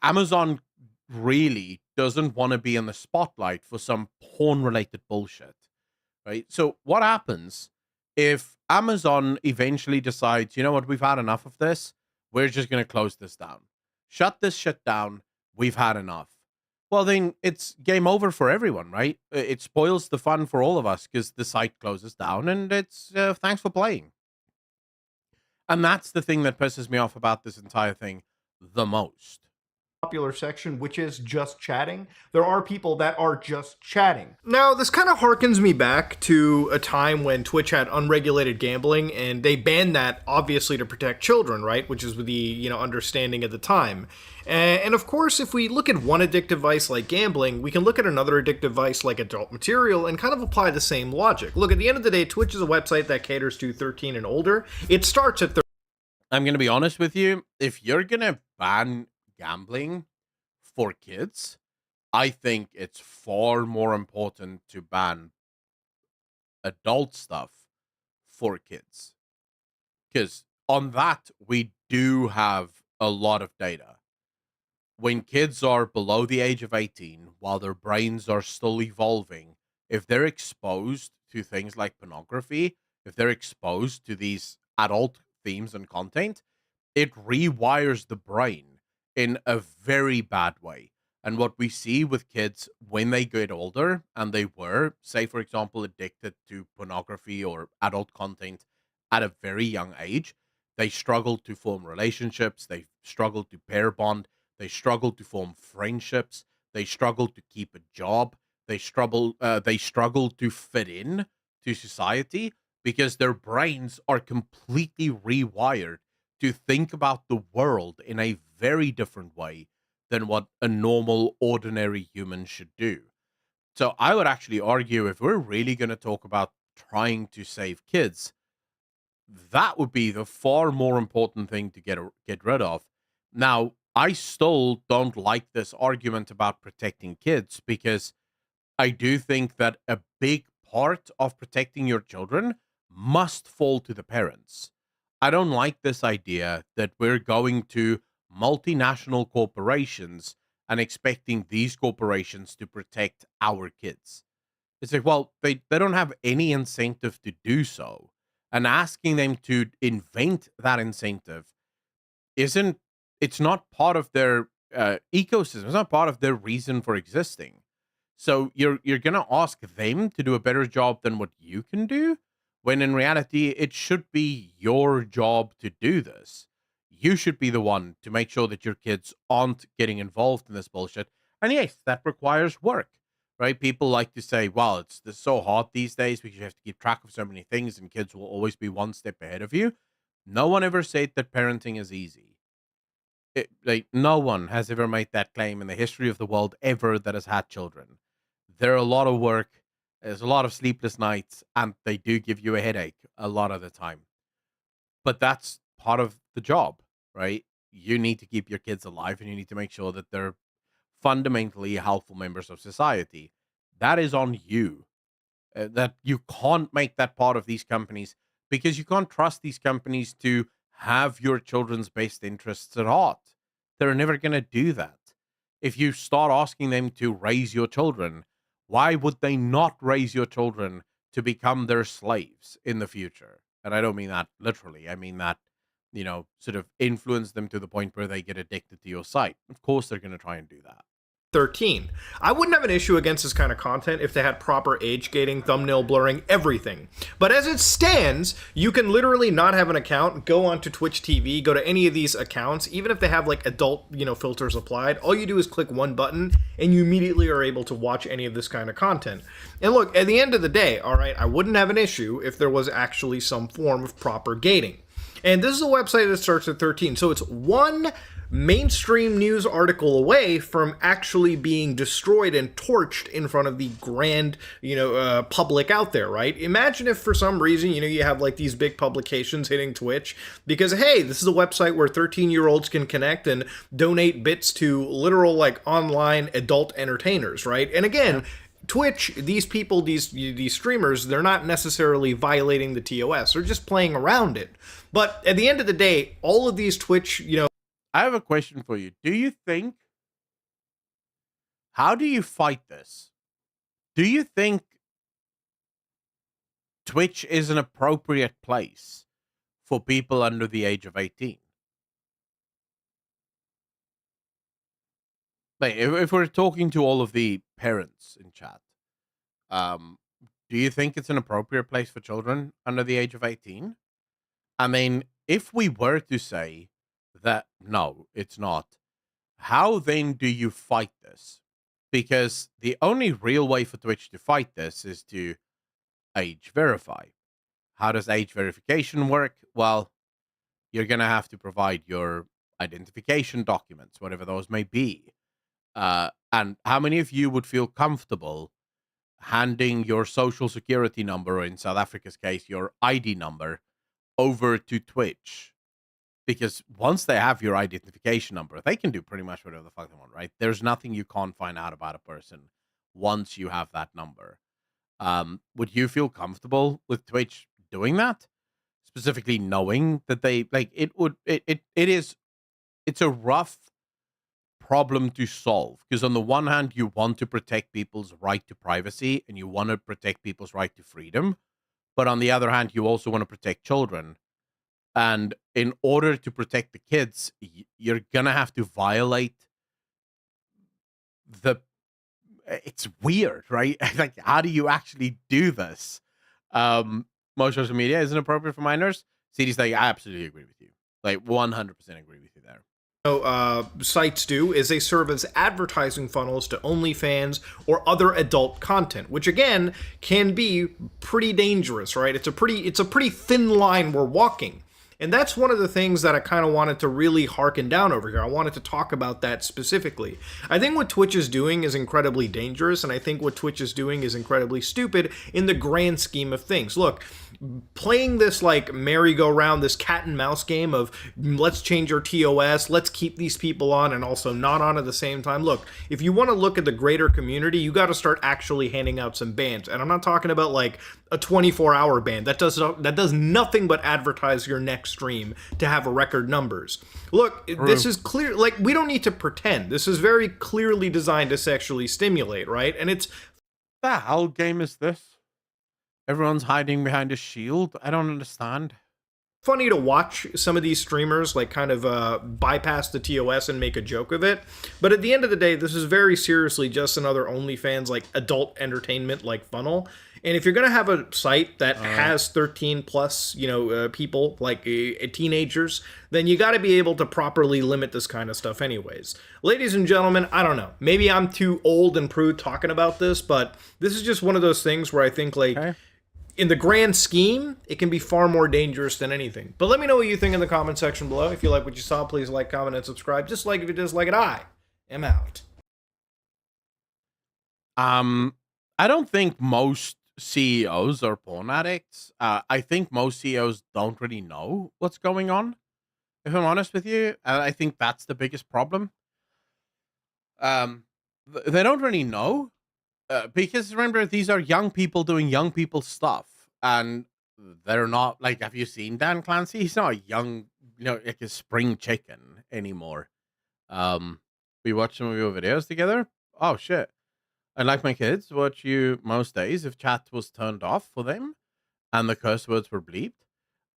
Amazon really doesn't want to be in the spotlight for some porn-related bullshit, right? So what happens if Amazon eventually decides, you know what, we've had enough of this. We're just going to close this down. Shut this shit down. We've had enough. Well, then it's game over for everyone, right? It spoils the fun for all of us because the site closes down and it's thanks for playing. And that's the thing that pisses me off about this entire thing the most. Popular section, which is just chatting. There are people that are just chatting. Now, this kind of harkens me back to a time when Twitch had unregulated gambling, and they banned that obviously to protect children, right? Which is the understanding at the time. And of course, if we look at one addictive vice like gambling, we can look at another addictive vice like adult material and kind of apply the same logic. Look, at the end of the day, Twitch is a website that caters to 13 and older. It starts at 13. I'm going to be honest with you. If you're going to ban gambling for kids, I think it's far more important to ban adult stuff for kids. Because on that, we do have a lot of data. When kids are below the age of 18, while their brains are still evolving, if they're exposed to things like pornography, if they're exposed to these adult themes and content, it rewires the brain in a very bad way. And what we see with kids when they get older and they were, say, for example, addicted to pornography or adult content at a very young age, they struggle to form relationships, they struggle to pair bond, they struggle to form friendships, they struggle to keep a job, they struggle to fit in to society because their brains are completely rewired to think about the world in a very different way than what a normal, ordinary human should do. So I would actually argue if we're really going to talk about trying to save kids, that would be the far more important thing to get rid of. Now, I still don't like this argument about protecting kids because I do think that a big part of protecting your children must fall to the parents. I don't like this idea that we're going to multinational corporations and expecting these corporations to protect our kids. It's like, well, they don't have any incentive to do so. And asking them to invent that incentive it's not part of their ecosystem. It's not part of their reason for existing. So you're going to ask them to do a better job than what you can do, when in reality, it should be your job to do this. You should be the one to make sure that your kids aren't getting involved in this bullshit. And yes, that requires work, right? People like to say, well, it's so hard these days because you have to keep track of so many things and kids will always be one step ahead of you. No one ever said that parenting is easy. No one has ever made that claim in the history of the world ever that has had children. They're a lot of work. There's a lot of sleepless nights, and they do give you a headache a lot of the time. But that's part of the job, right? You need to keep your kids alive, and you need to make sure that they're fundamentally helpful members of society. That is on you. That you can't make that part of these companies because you can't trust these companies to have your children's best interests at heart. They're never going to do that. If you start asking them to raise your children, why would they not raise your children to become their slaves in the future? And I don't mean that literally. I mean that, sort of influence them to the point where they get addicted to your site. Of course, they're going to try and do that. 13. I wouldn't have an issue against this kind of content if they had proper age gating, thumbnail blurring, everything. But as it stands, you can literally not have an account, go onto Twitch TV, go to any of these accounts, even if they have like adult, filters applied. All you do is click one button and you immediately are able to watch any of this kind of content. And look, at the end of the day, all right, I wouldn't have an issue if there was actually some form of proper gating. And this is a website that starts at 13, so it's one mainstream news article away from actually being destroyed and torched in front of the grand, public out there, right? Imagine if for some reason, you have like these big publications hitting Twitch because, hey, this is a website where 13-year-olds can connect and donate bits to literal like online adult entertainers, right? And again, Twitch, these people, these streamers, they're not necessarily violating the TOS. They're just playing around it. But at the end of the day, all of these Twitch, I have a question for you. Do you think, how do you fight this? Do you think Twitch is an appropriate place for people under the age of 18? Like, if we're talking to all of the parents in chat, um, do you think it's an appropriate place for children under the age of 18? I mean, if we were to say that no, it's not, how then do you fight this? Because the only real way for Twitch to fight this is to age verify. How does age verification work? Well, you're going to have to provide your identification documents, whatever those may be. And how many of you would feel comfortable handing your social security number, or in South Africa's case, your ID number, over to Twitch? Because once they have your identification number, they can do pretty much whatever the fuck they want, right? There's nothing you can't find out about a person once you have that number. Would you feel comfortable with Twitch doing that? Specifically knowing that they like it's a rough problem to solve, because on the one hand you want to protect people's right to privacy and you want to protect people's right to freedom, but on the other hand you also want to protect children. And in order to protect the kids, you're gonna have to violate the it's weird, right? Like, how do you actually do this? Most social media isn't appropriate for minors. CD's like, I absolutely agree with you. Like, 100% agree with you there. Sites do is they serve as advertising funnels to OnlyFans or other adult content, which again can be pretty dangerous, right? It's a pretty thin line we're walking. And that's one of the things that I kind of wanted to really harken down over here. I wanted to talk about that specifically. I think what Twitch is doing is incredibly dangerous, and I think what Twitch is doing is incredibly stupid in the grand scheme of things. Look, playing this like merry-go-round, this cat and mouse game of let's change our TOS, let's keep these people on and also not on at the same time. Look, if you want to look at the greater community, you got to start actually handing out some bans. And I'm not talking about like a 24-hour ban. That does nothing but advertise your next stream to have record numbers. Look, this is clear. Like, we don't need to pretend. This is very clearly designed to sexually stimulate, right? And it's the hell game is this? Everyone's hiding behind a shield. I don't understand. Funny to watch some of these streamers like kind of bypass the TOS and make a joke of it. But at the end of the day, this is very seriously just another OnlyFans like adult entertainment like funnel. And if you're going to have a site that has 13 plus, people like teenagers, then you got to be able to properly limit this kind of stuff anyways. Ladies and gentlemen, I don't know. Maybe I'm too old and prude talking about this, but this is just one of those things where I think like in the grand scheme, it can be far more dangerous than anything. But let me know what you think in the comment section below. If you like what you saw, please like, comment, and subscribe. Just like if you dislike it, I am out. I don't think most CEOs are porn addicts. I think most CEOs don't really know what's going on, if I'm honest with you. I think that's the biggest problem. They don't really know. Because remember, these are young people doing young people stuff, and they're not like. Have you seen Dan Clancy? He's not a young, like a spring chicken anymore. We watch some of your videos together. Oh shit! I like my kids watch you most days if chat was turned off for them, and the curse words were bleeped.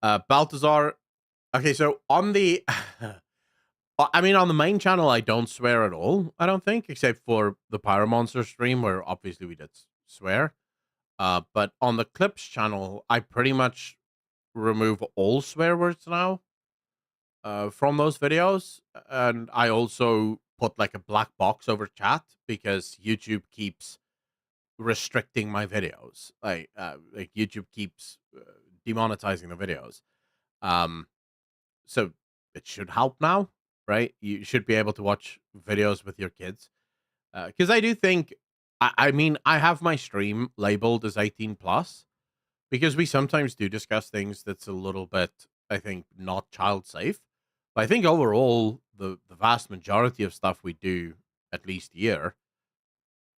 Balthazar. Okay, so on the. I mean, on the main channel, I don't swear at all, I don't think, except for the Pyromonster stream, where obviously we did swear. But on the Clips channel, I pretty much remove all swear words now from those videos. And I also put like a black box over chat because YouTube keeps restricting my videos. Like YouTube keeps demonetizing the videos. So it should help now. Right? You should be able to watch videos with your kids. Because I do think, I mean, I have my stream labeled as 18 plus because we sometimes do discuss things that's a little bit, I think, not child safe. But I think overall, the vast majority of stuff we do, at least here,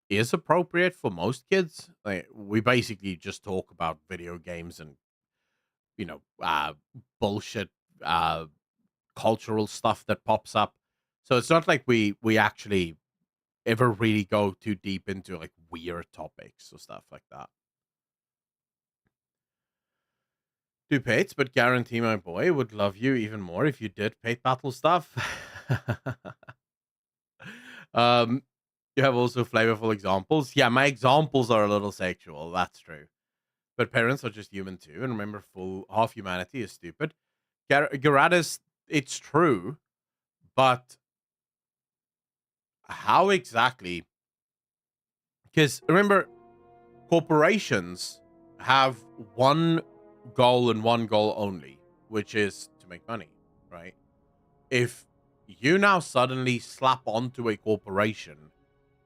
is appropriate for most kids. Like, we basically just talk about video games and you know bullshit uh cultural stuff that pops up. So it's not like we actually ever really go too deep into like weird topics or stuff like that. Do pets, but guarantee my boy would love you even more if you did pet battle stuff. um, you have also flavorful examples. Yeah, my examples are a little sexual. That's true. But parents are just human too. And remember, full half humanity is stupid. Garadas, it's true. But how exactly? Because remember, corporations have one goal and one goal only, which is to make money, right? If you now suddenly slap onto a corporation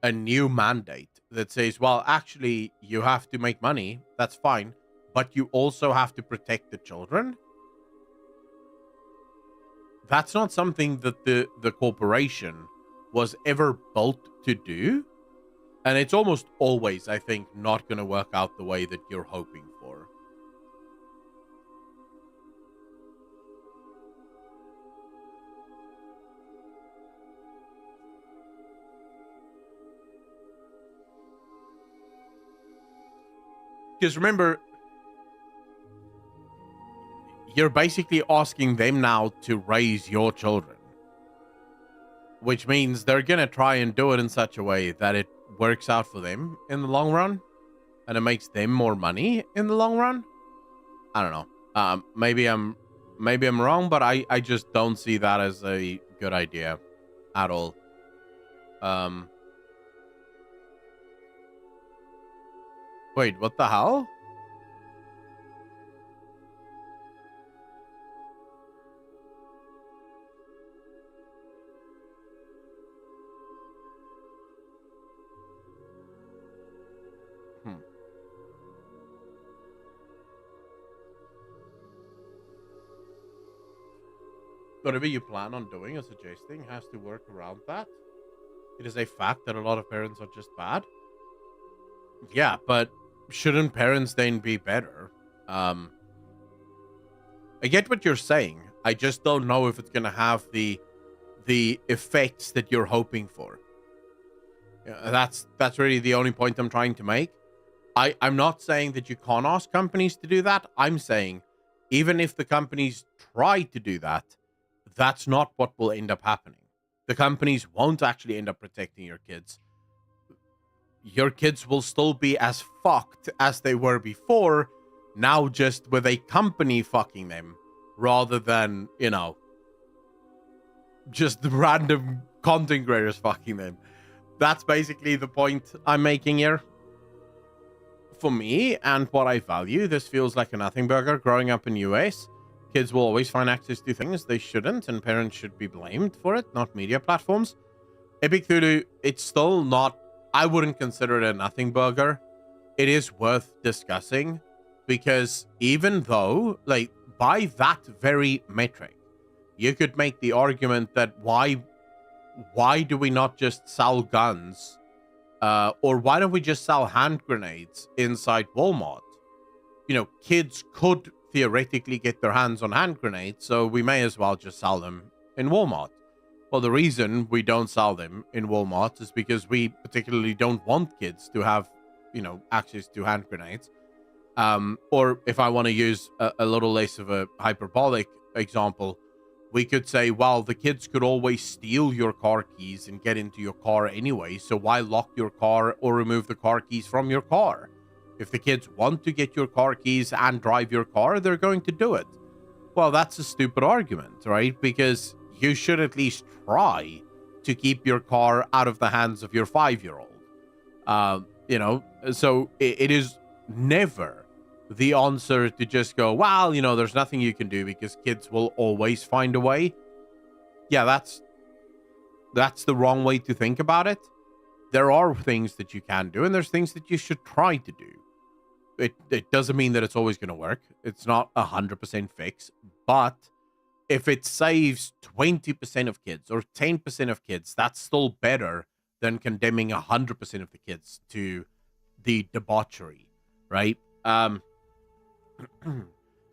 a new mandate that says, well, actually, you have to make money, that's fine, but you also have to protect the children. That's not something that the corporation was ever built to do. And it's almost always, I think, not going to work out the way that you're hoping for. Because remember, you're basically asking them now to raise your children, which means they're going to try and do it in such a way that it works out for them in the long run and it makes them more money in the long run. I don't know. Maybe I'm wrong, but I just don't see that as a good idea at all. Wait, what the hell? Whatever you plan on doing or suggesting has to work around that. It is a fact that a lot of parents are just bad. Yeah, but shouldn't parents then be better? I get what you're saying. I just don't know if it's gonna have the effects that you're hoping for. That's really the only point I'm trying to make. I'm not saying that you can't ask companies to do that. I'm saying even if the companies try to do that, that's not what will end up happening. The companies won't actually end up protecting your kids. Your kids will still be as fucked as they were before, now just with a company fucking them rather than, just the random content creators fucking them. That's basically the point I'm making here. For me and what I value, this feels like a nothing burger. Growing up in US, kids will always find access to things they shouldn't, and parents should be blamed for it, not media platforms. Epic Cthulhu, it's still not, I wouldn't consider it a nothing burger. It is worth discussing because even though, like, by that very metric, you could make the argument that why do we not just sell guns? Or why don't we just sell hand grenades inside Walmart? Kids could theoretically get their hands on hand grenades, so we may as well just sell them in Walmart. Well, the reason we don't sell them in Walmart is because we particularly don't want kids to have, access to hand grenades. Or if I want to use a little less of a hyperbolic example, we could say, well, the kids could always steal your car keys and get into your car anyway, so why lock your car or remove the car keys from your car? If the kids want to get your car keys and drive your car, they're going to do it. Well, that's a stupid argument, right? Because you should at least try to keep your car out of the hands of your 5-year-old. So it is never the answer to just go, well, there's nothing you can do because kids will always find a way. Yeah, that's the wrong way to think about it. There are things that you can do, and there's things that you should try to do. It doesn't mean that it's always going to work. It's not 100% fix, but if it saves 20% of kids or 10% of kids, that's still better than condemning 100% of the kids to the debauchery, right?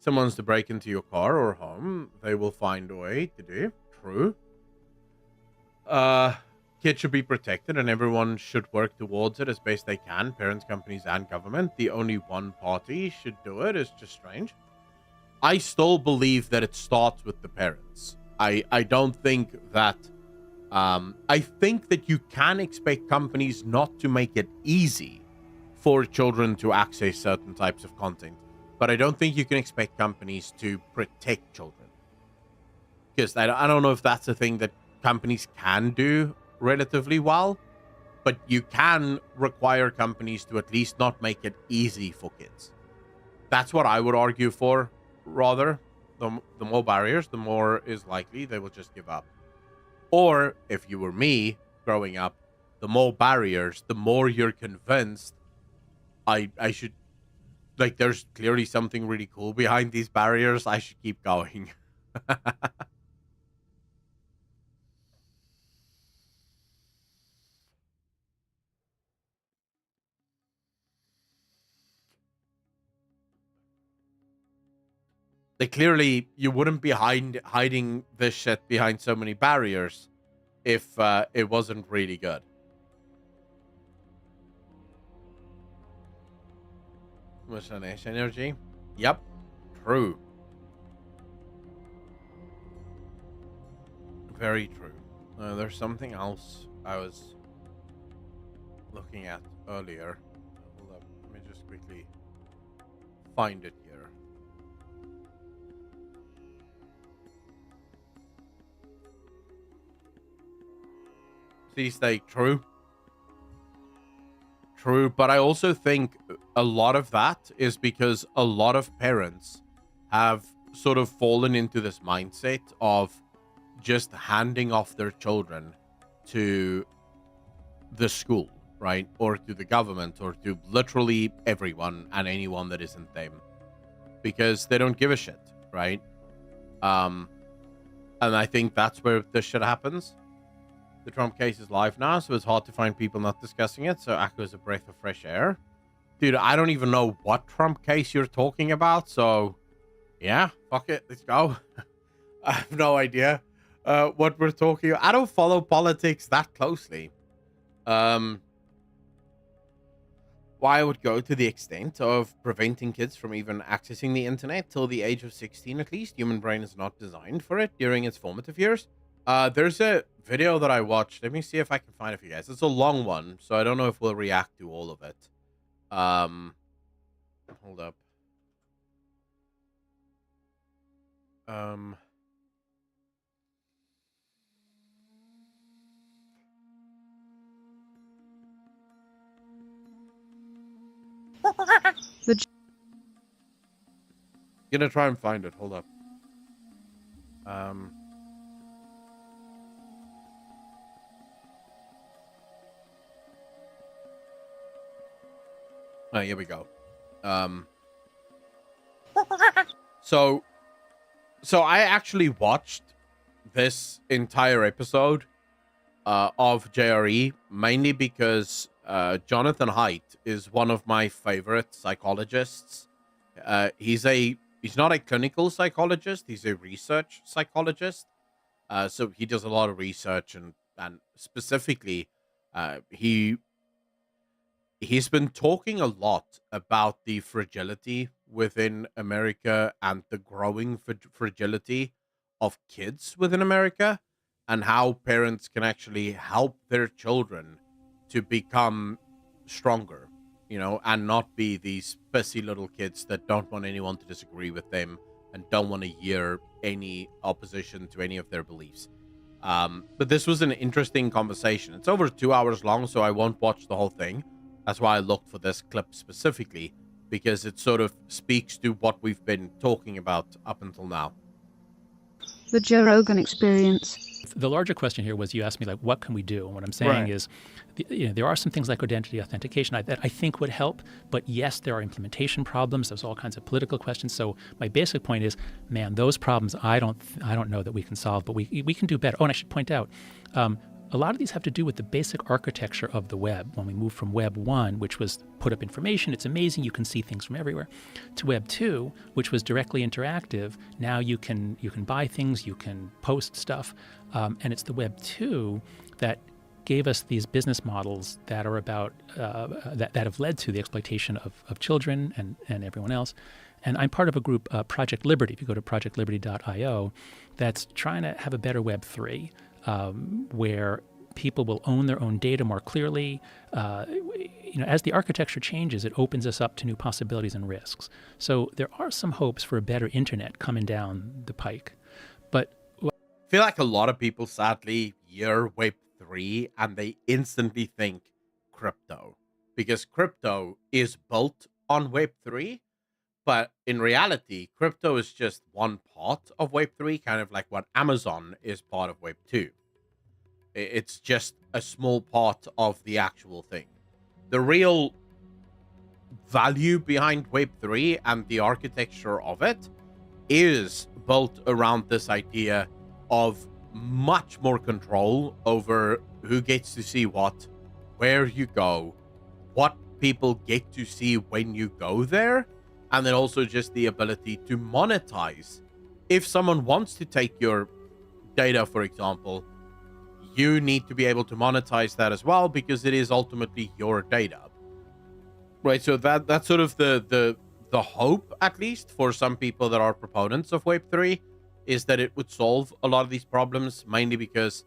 Someone wants to break into your car or home, they will find a way to do. True. Kids should be protected and everyone should work towards it as best they can. Parents, companies, and government. The only one party should do it is just strange. I still believe that it starts with the parents. I don't think that... I think that you can expect companies not to make it easy for children to access certain types of content. But I don't think you can expect companies to protect children. Because I don't know if that's a thing that companies can do relatively well, but you can require companies to at least not make it easy for kids. That's what I would argue for, rather. The more barriers, the more is likely they will just give up. Or, if you were me, growing up, the more barriers, the more you're convinced I should... Like, there's clearly something really cool behind these barriers. I should keep going. Like, clearly, you wouldn't be hiding this shit behind so many barriers if it wasn't really good. Miscellaneous energy. Yep. True. Very true. There's something else I was looking at earlier. Hold up. Let me just quickly find it here. Please stay true. True, but I also think a lot of that is because a lot of parents have sort of fallen into this mindset of just handing off their children to the school, right? Or to the government, or to literally everyone and anyone that isn't them. Because they don't give a shit, right? And I think that's where this shit happens. The Trump case is live now, so it's hard to find people not discussing it, so Akko is a breath of fresh air. Dude, I don't even know what Trump case you're talking about, so... Yeah, fuck it, let's go. I have no idea what we're talking about. I don't follow politics that closely. Why I would go to the extent of preventing kids from even accessing the internet till the age of 16 at least. Human brain is not designed for it during its formative years. There's a video that I watched. Let me see if I can find it for you guys. It's a long one, so I don't know if we'll react to all of it. Hold up. Gonna try and find it. Hold up. Oh, here we go. So I actually watched this entire episode of JRE mainly because Jonathan Haidt is one of my favorite psychologists. He's not a clinical psychologist, he's a research psychologist. So he does a lot of research and specifically he's been talking a lot about the fragility within America and the growing fragility of kids within America, and how parents can actually help their children to become stronger, you know, and not be these pissy little kids that don't want anyone to disagree with them and don't want to hear any opposition to any of their beliefs. But this was an interesting conversation. It's over 2 hours long, so I won't watch the whole thing. That's why I looked for this clip specifically, because it sort of speaks to what we've been talking about up until now. The Joe Rogan Experience. The larger question here was, you asked me, like, what can we do? And what I'm saying is, there are some things like identity authentication that I think would help, but yes, there are implementation problems. There's all kinds of political questions. So my basic point is, man, those problems I don't know that we can solve, but we can do better. Oh, and I should point out, a lot of these have to do with the basic architecture of the web. When we moved from Web 1, which was put up information, it's amazing, you can see things from everywhere, to Web 2, which was directly interactive. Now you can buy things, you can post stuff, and it's the Web 2 that gave us these business models that are about that have led to the exploitation of children and everyone else. And I'm part of a group, Project Liberty, if you go to projectliberty.io, that's trying to have a better Web 3, where people will own their own data more clearly. As the architecture changes, it opens us up to new possibilities and risks. So there are some hopes for a better internet coming down the pike. But I feel like a lot of people, sadly, hear Web 3 and they instantly think crypto, because crypto is built on Web 3. But in reality, crypto is just one part of Web 3, kind of like what Amazon is part of Web 2. It's just a small part of the actual thing. The real value behind Web 3 and the architecture of it is built around this idea of much more control over who gets to see what, where you go, what people get to see when you go there, and then also just the ability to monetize. If someone wants to take your data, for example, you need to be able to monetize that as well, because it is ultimately your data. Right, so that's sort of the hope, at least, for some people that are proponents of Web3, is that it would solve a lot of these problems, mainly because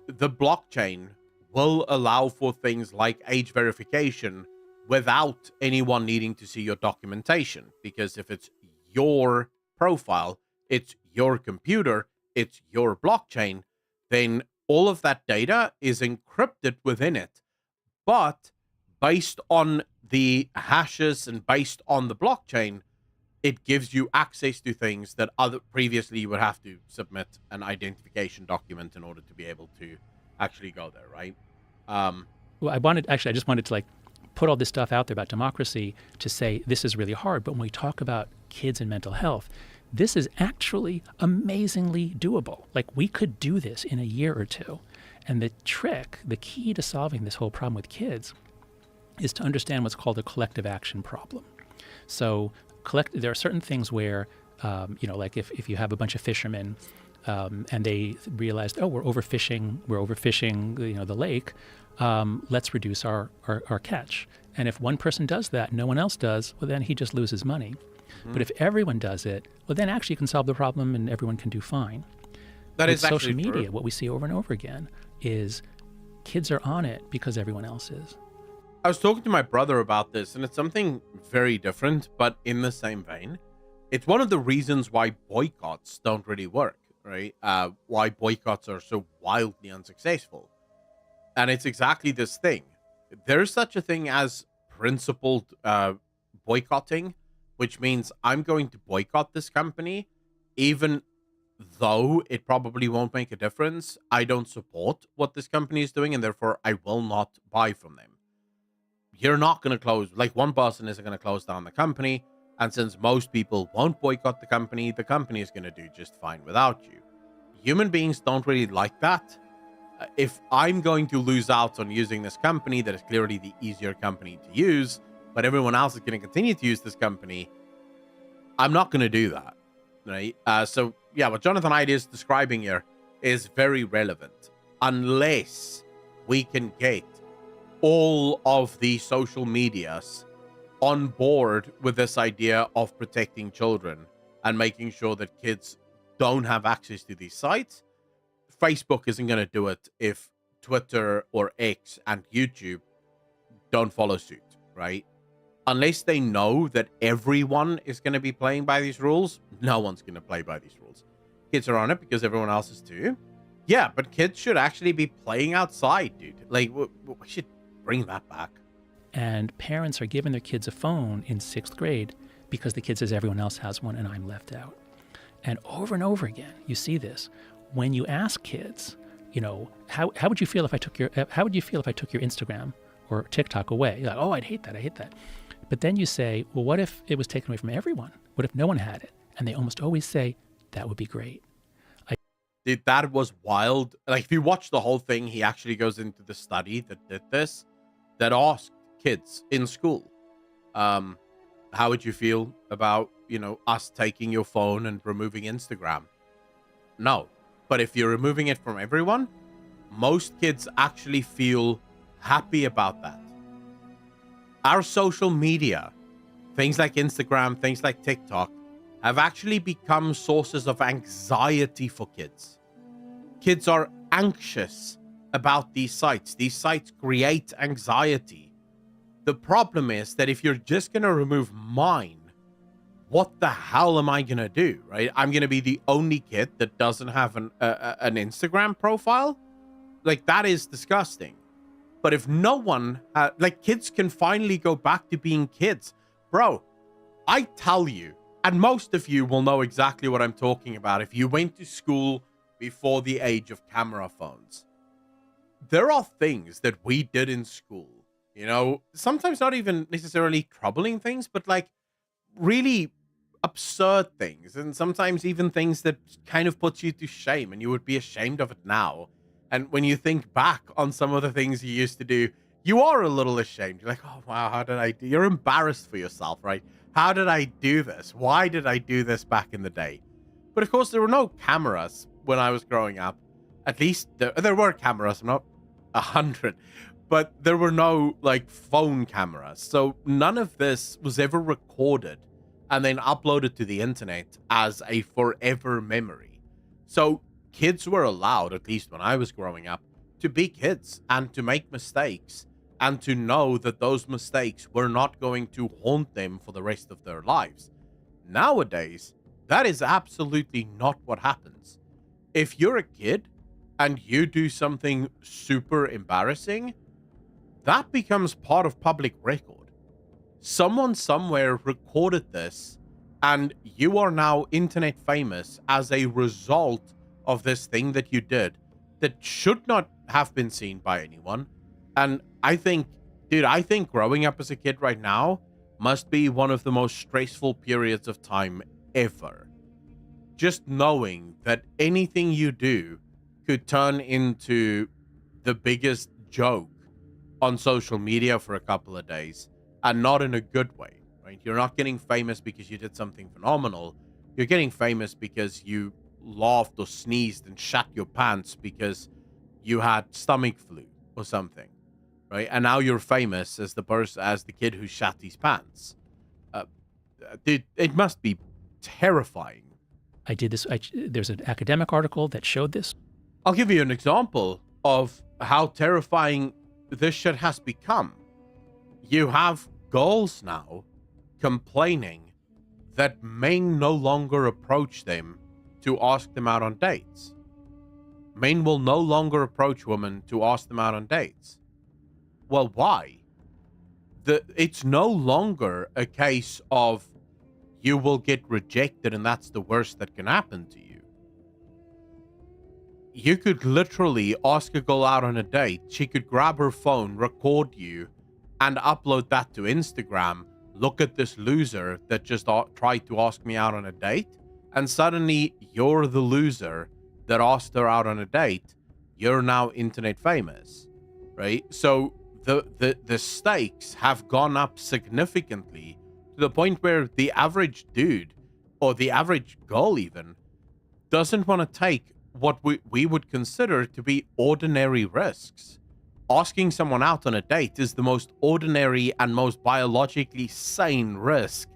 the blockchain will allow for things like age verification without anyone needing to see your documentation. Because if it's your profile, it's your computer, it's your blockchain, then all of that data is encrypted within it. But based on the hashes and based on the blockchain, it gives you access to things that previously you would have to submit an identification document in order to be able to actually go there, right? Well, I just wanted to put all this stuff out there about democracy to say this is really hard. But when we talk about kids and mental health, this is actually amazingly doable. We could do this in a year or two. And the key to solving this whole problem with kids is to understand what's called a collective action problem. So there are certain things where, if you have a bunch of fishermen and they realized, we're overfishing, the lake, let's reduce our catch. And if one person does that, no one else does, well, then he just loses money. Mm-hmm. But if everyone does it, well, then actually you can solve the problem and everyone can do fine. That is social actually media, true. What we see over and over again is kids are on it because everyone else is. I was talking to my brother about this, and it's something very different, but in the same vein. It's one of the reasons why boycotts don't really work, right? Why boycotts are so wildly unsuccessful. And it's exactly this thing. There's such a thing as principled boycotting, which means I'm going to boycott this company, even though it probably won't make a difference. I don't support what this company is doing, and therefore I will not buy from them. You're not going to close, one person isn't going to close down the company. And since most people won't boycott the company is going to do just fine without you. Human beings don't really like that. If I'm going to lose out on using this company that is clearly the easier company to use, but everyone else is going to continue to use this company, I'm not going to do that. Right? So yeah, what Jonathan Haidt is describing here is very relevant. Unless we can get all of the social medias on board with this idea of protecting children and making sure that kids don't have access to these sites, Facebook isn't going to do it if Twitter or X and YouTube don't follow suit, right? Unless they know that everyone is going to be playing by these rules, no one's going to play by these rules. Kids are on it because everyone else is too. Yeah, but kids should actually be playing outside, dude. We should bring that back. And parents are giving their kids a phone in 6th grade because the kid says everyone else has one and I'm left out. And over again, you see this. When you ask kids, how would you feel if I took your Instagram or TikTok away? You're like, oh, I'd hate that. But then you say, well, what if it was taken away from everyone? What if no one had it? And they almost always say, that would be great. Dude, that was wild. Like, if you watch the whole thing, he actually goes into the study that did this, that asked kids in school, how would you feel about, us taking your phone and removing Instagram? No. But if you're removing it from everyone, most kids actually feel happy about that. Our social media, things like Instagram, things like TikTok, have actually become sources of anxiety for kids. Kids are anxious about these sites. These sites create anxiety. The problem is that if you're just going to remove mine, what the hell am I going to do, right? I'm going to be the only kid that doesn't have an Instagram profile? Like, that is disgusting. But if no one, kids can finally go back to being kids. Bro, I tell you, and most of you will know exactly what I'm talking about if you went to school before the age of camera phones. There are things that we did in school, sometimes not even necessarily troubling things, but like really absurd things, and sometimes even things that kind of puts you to shame, and you would be ashamed of it now. And when you think back on some of the things you used to do, you are a little ashamed. You're like, oh, wow, how did I do? You're embarrassed for yourself, right? How did I do this? Why did I do this back in the day? But of course, there were no cameras when I was growing up. At least there were cameras. I'm not 100, but there were no phone cameras. So none of this was ever recorded and then uploaded to the internet as a forever memory. So kids were allowed, at least when I was growing up, to be kids and to make mistakes and to know that those mistakes were not going to haunt them for the rest of their lives. Nowadays, that is absolutely not what happens. If you're a kid and you do something super embarrassing, that becomes part of public record. Someone somewhere recorded this, and you are now internet famous as a result of this thing that you did that should not have been seen by anyone. And I think growing up as a kid right now must be one of the most stressful periods of time ever. Just knowing that anything you do could turn into the biggest joke on social media for a couple of days, and not in a good way, right? You're not getting famous because you did something phenomenal. You're getting famous because you laughed or sneezed and shat your pants because you had stomach flu or something, right? And now you're famous as the kid who shat his pants. Dude, it must be terrifying. I did this. There's an academic article that showed this. I'll give you an example of how terrifying this shit has become. You have girls now complaining that men no longer approach them to ask them out on dates. Men will no longer approach women to ask them out on dates. Well, why? It's no longer a case of you will get rejected and that's the worst that can happen to you. You could literally ask a girl out on a date. She could grab her phone, record you, and upload that to Instagram. Look at this loser that just tried to ask me out on a date. And suddenly you're the loser that asked her out on a date. You're now internet famous, right? So the stakes have gone up significantly to the point where the average dude or the average girl even doesn't want to take what we would consider to be ordinary risks. Asking someone out on a date is the most ordinary and most biologically sane risk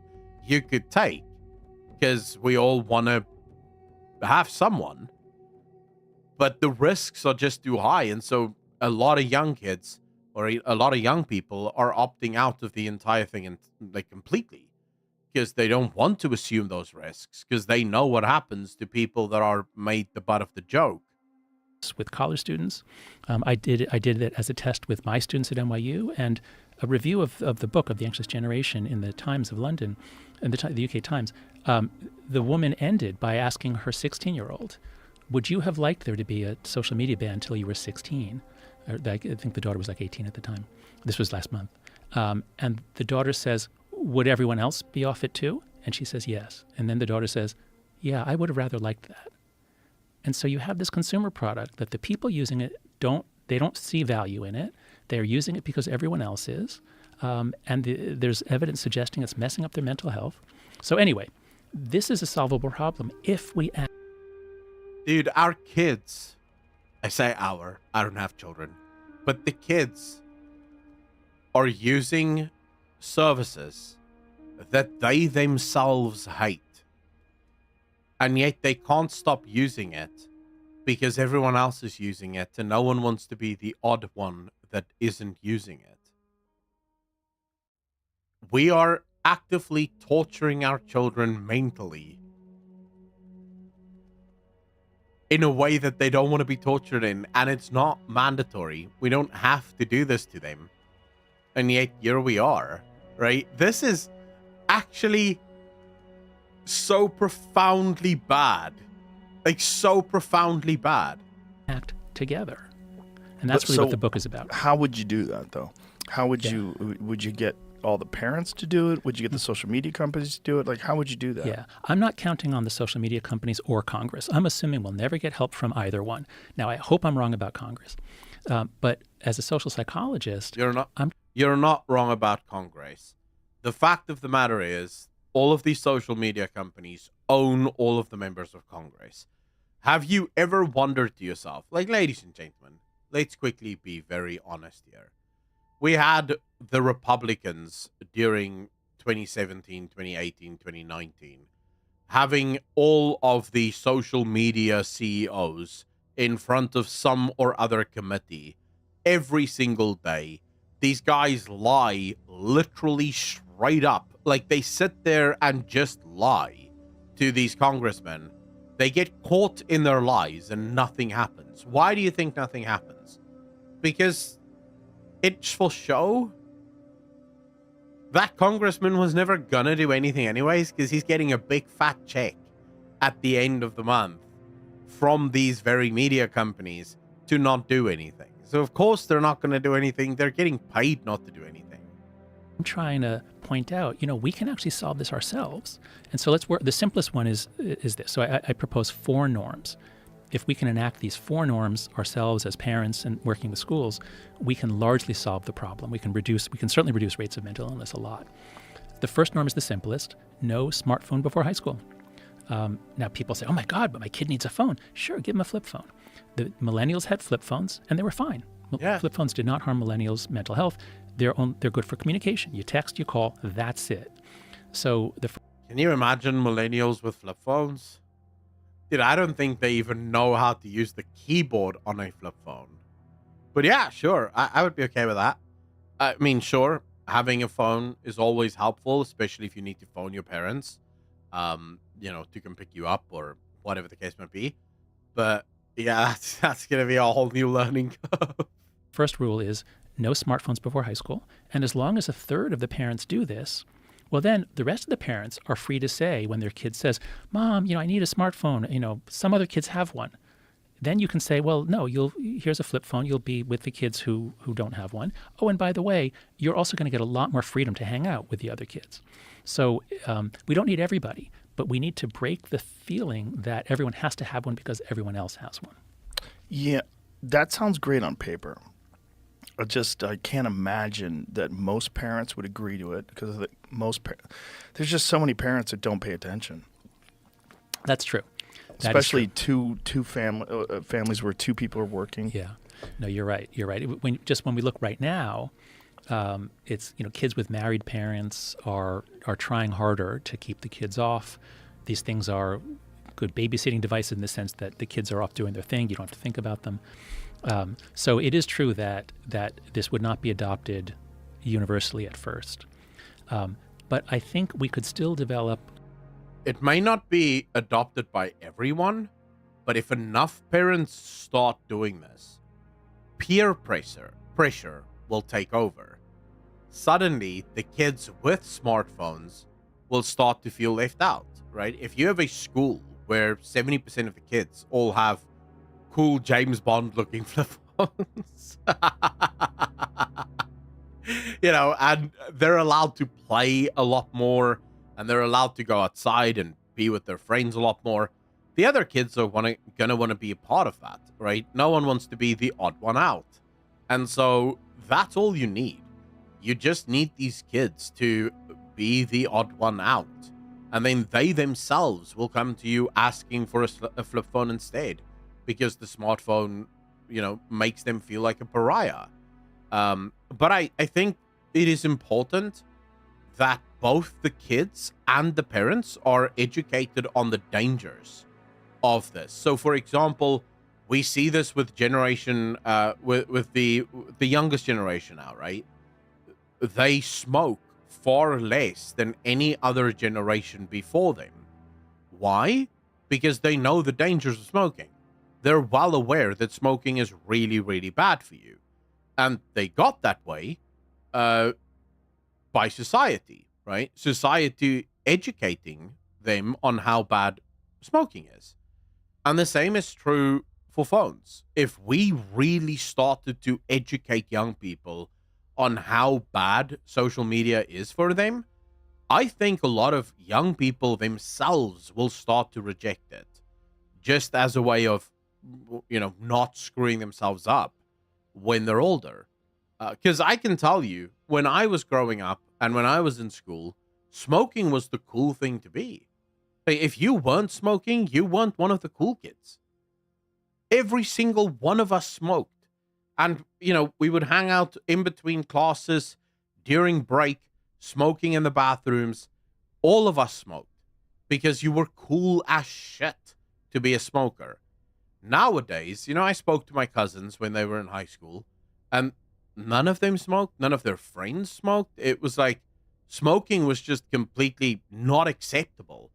you could take, because we all want to have someone, but the risks are just too high. And so a lot of young kids or a lot of young people are opting out of the entire thing and completely, because they don't want to assume those risks, because they know what happens to people that are made the butt of the joke. With college students, I did it as a test with my students at NYU, and a review of the book of The Anxious Generation in the Times of London, and the UK Times. The woman ended by asking her 16-year-old, "Would you have liked there to be a social media ban until you were 16?" I think the daughter was 18 at the time. This was last month, and the daughter says, "Would everyone else be off it too?" And she says, "Yes." And then the daughter says, "Yeah, I would have rather liked that." And so you have this consumer product that the people using it don't see value in it. They're using it because everyone else is. There's evidence suggesting it's messing up their mental health. So anyway, this is a solvable problem if we act. Dude, our kids, I say our, I don't have children, but the kids are using services that they themselves hate. And yet they can't stop using it because everyone else is using it and no one wants to be the odd one that isn't using it. We are actively torturing our children mentally in a way that they don't want to be tortured in, and it's not mandatory. We don't have to do this to them. And yet here we are, right? This is actually so profoundly bad. Like, so profoundly bad. Act together. And that's really what the book is about. How would you do that, though? How would you get all the parents to do it? Would you get the social media companies to do it? Like, how would you do that? Yeah, I'm not counting on the social media companies or Congress. I'm assuming we'll never get help from either one. Now, I hope I'm wrong about Congress. But as a social psychologist, You're not wrong about Congress. The fact of the matter is, all of these social media companies own all of the members of Congress. Have you ever wondered to yourself, like, ladies and gentlemen, let's quickly be very honest here. We had the Republicans during 2017, 2018, 2019, having all of the social media CEOs in front of some or other committee every single day. These guys lie literally straight up. Like, they sit there and just lie to these congressmen. They get caught in their lies and nothing happens. Why do you think nothing happens? Because it's for show. That congressman was never gonna do anything anyways, because he's getting a big fat check at the end of the month from these very media companies to not do anything. So of course they're not gonna do anything. They're getting paid not to do anything. I'm trying to point out, we can actually solve this ourselves. And so let's work. The simplest one is this. So I propose 4 norms. If we can enact these 4 norms ourselves as parents and working with schools, we can largely solve the problem. We can certainly reduce rates of mental illness a lot. The first norm is the simplest: no smartphone before high school. Now people say, oh my God, but my kid needs a phone. Sure, give him a flip phone. The millennials had flip phones and they were fine. Yeah. Flip phones did not harm millennials' mental health. They're good for communication. You text, you call, that's it. So Can you imagine millennials with flip phones? Dude, I don't think they even know how to use the keyboard on a flip phone. But yeah, sure. I would be okay with that. I mean, sure, having a phone is always helpful, especially if you need to phone your parents, to come pick you up or whatever the case might be. But yeah, that's going to be a whole new learning curve. First rule is no smartphones before high school. And as long as a third of the parents do this, well, then the rest of the parents are free to say when their kid says, Mom, I need a smartphone. Some other kids have one. Then you can say, well, no, here's a flip phone. You'll be with the kids who don't have one. Oh, and by the way, you're also going to get a lot more freedom to hang out with the other kids. So we don't need everybody, but we need to break the feeling that everyone has to have one because everyone else has one. Yeah, that sounds great on paper. I can't imagine that most parents would agree to it because there's just so many parents that don't pay attention. That's true. Especially two families where 2 people are working. Yeah, no, you're right. When we look right now, it's kids with married parents are trying harder to keep the kids off. These things are good babysitting devices in the sense that the kids are off doing their thing. You don't have to think about them. So it is true that this would not be adopted universally at first. But I think we could still develop. It may not be adopted by everyone, but if enough parents start doing this, peer pressure will take over. Suddenly, the kids with smartphones will start to feel left out, right? If you have a school where 70% of the kids all have cool James Bond looking flip phones, and they're allowed to play a lot more and they're allowed to go outside and be with their friends a lot more. the other kids are gonna want to be a part of that, right? No one wants to be the odd one out. And so that's all you need. You just need these kids to be the odd one out. And then they themselves will come to you asking for a flip phone instead, because the smartphone, makes them feel like a pariah. But I think it is important that both the kids and the parents are educated on the dangers of this. So, for example, we see this with with the youngest generation now, right? They smoke far less than any other generation before them. Why? Because they know the dangers of smoking. They're well aware that smoking is really, really bad for you. And they got that way by society, right? Society educating them on how bad smoking is. And the same is true for phones. If we really started to educate young people on how bad social media is for them, I think a lot of young people themselves will start to reject it, just as a way of, not screwing themselves up when they're older. Because I can tell you, when I was growing up and when I was in school, smoking was the cool thing to be. If you weren't smoking, you weren't one of the cool kids. Every single one of us smoked. And, we would hang out in between classes, during break, smoking in the bathrooms. All of us smoked because you were cool as shit to be a smoker. Nowadays, I spoke to my cousins when they were in high school, and none of them smoked. None of their friends smoked. It was like smoking was just completely not acceptable.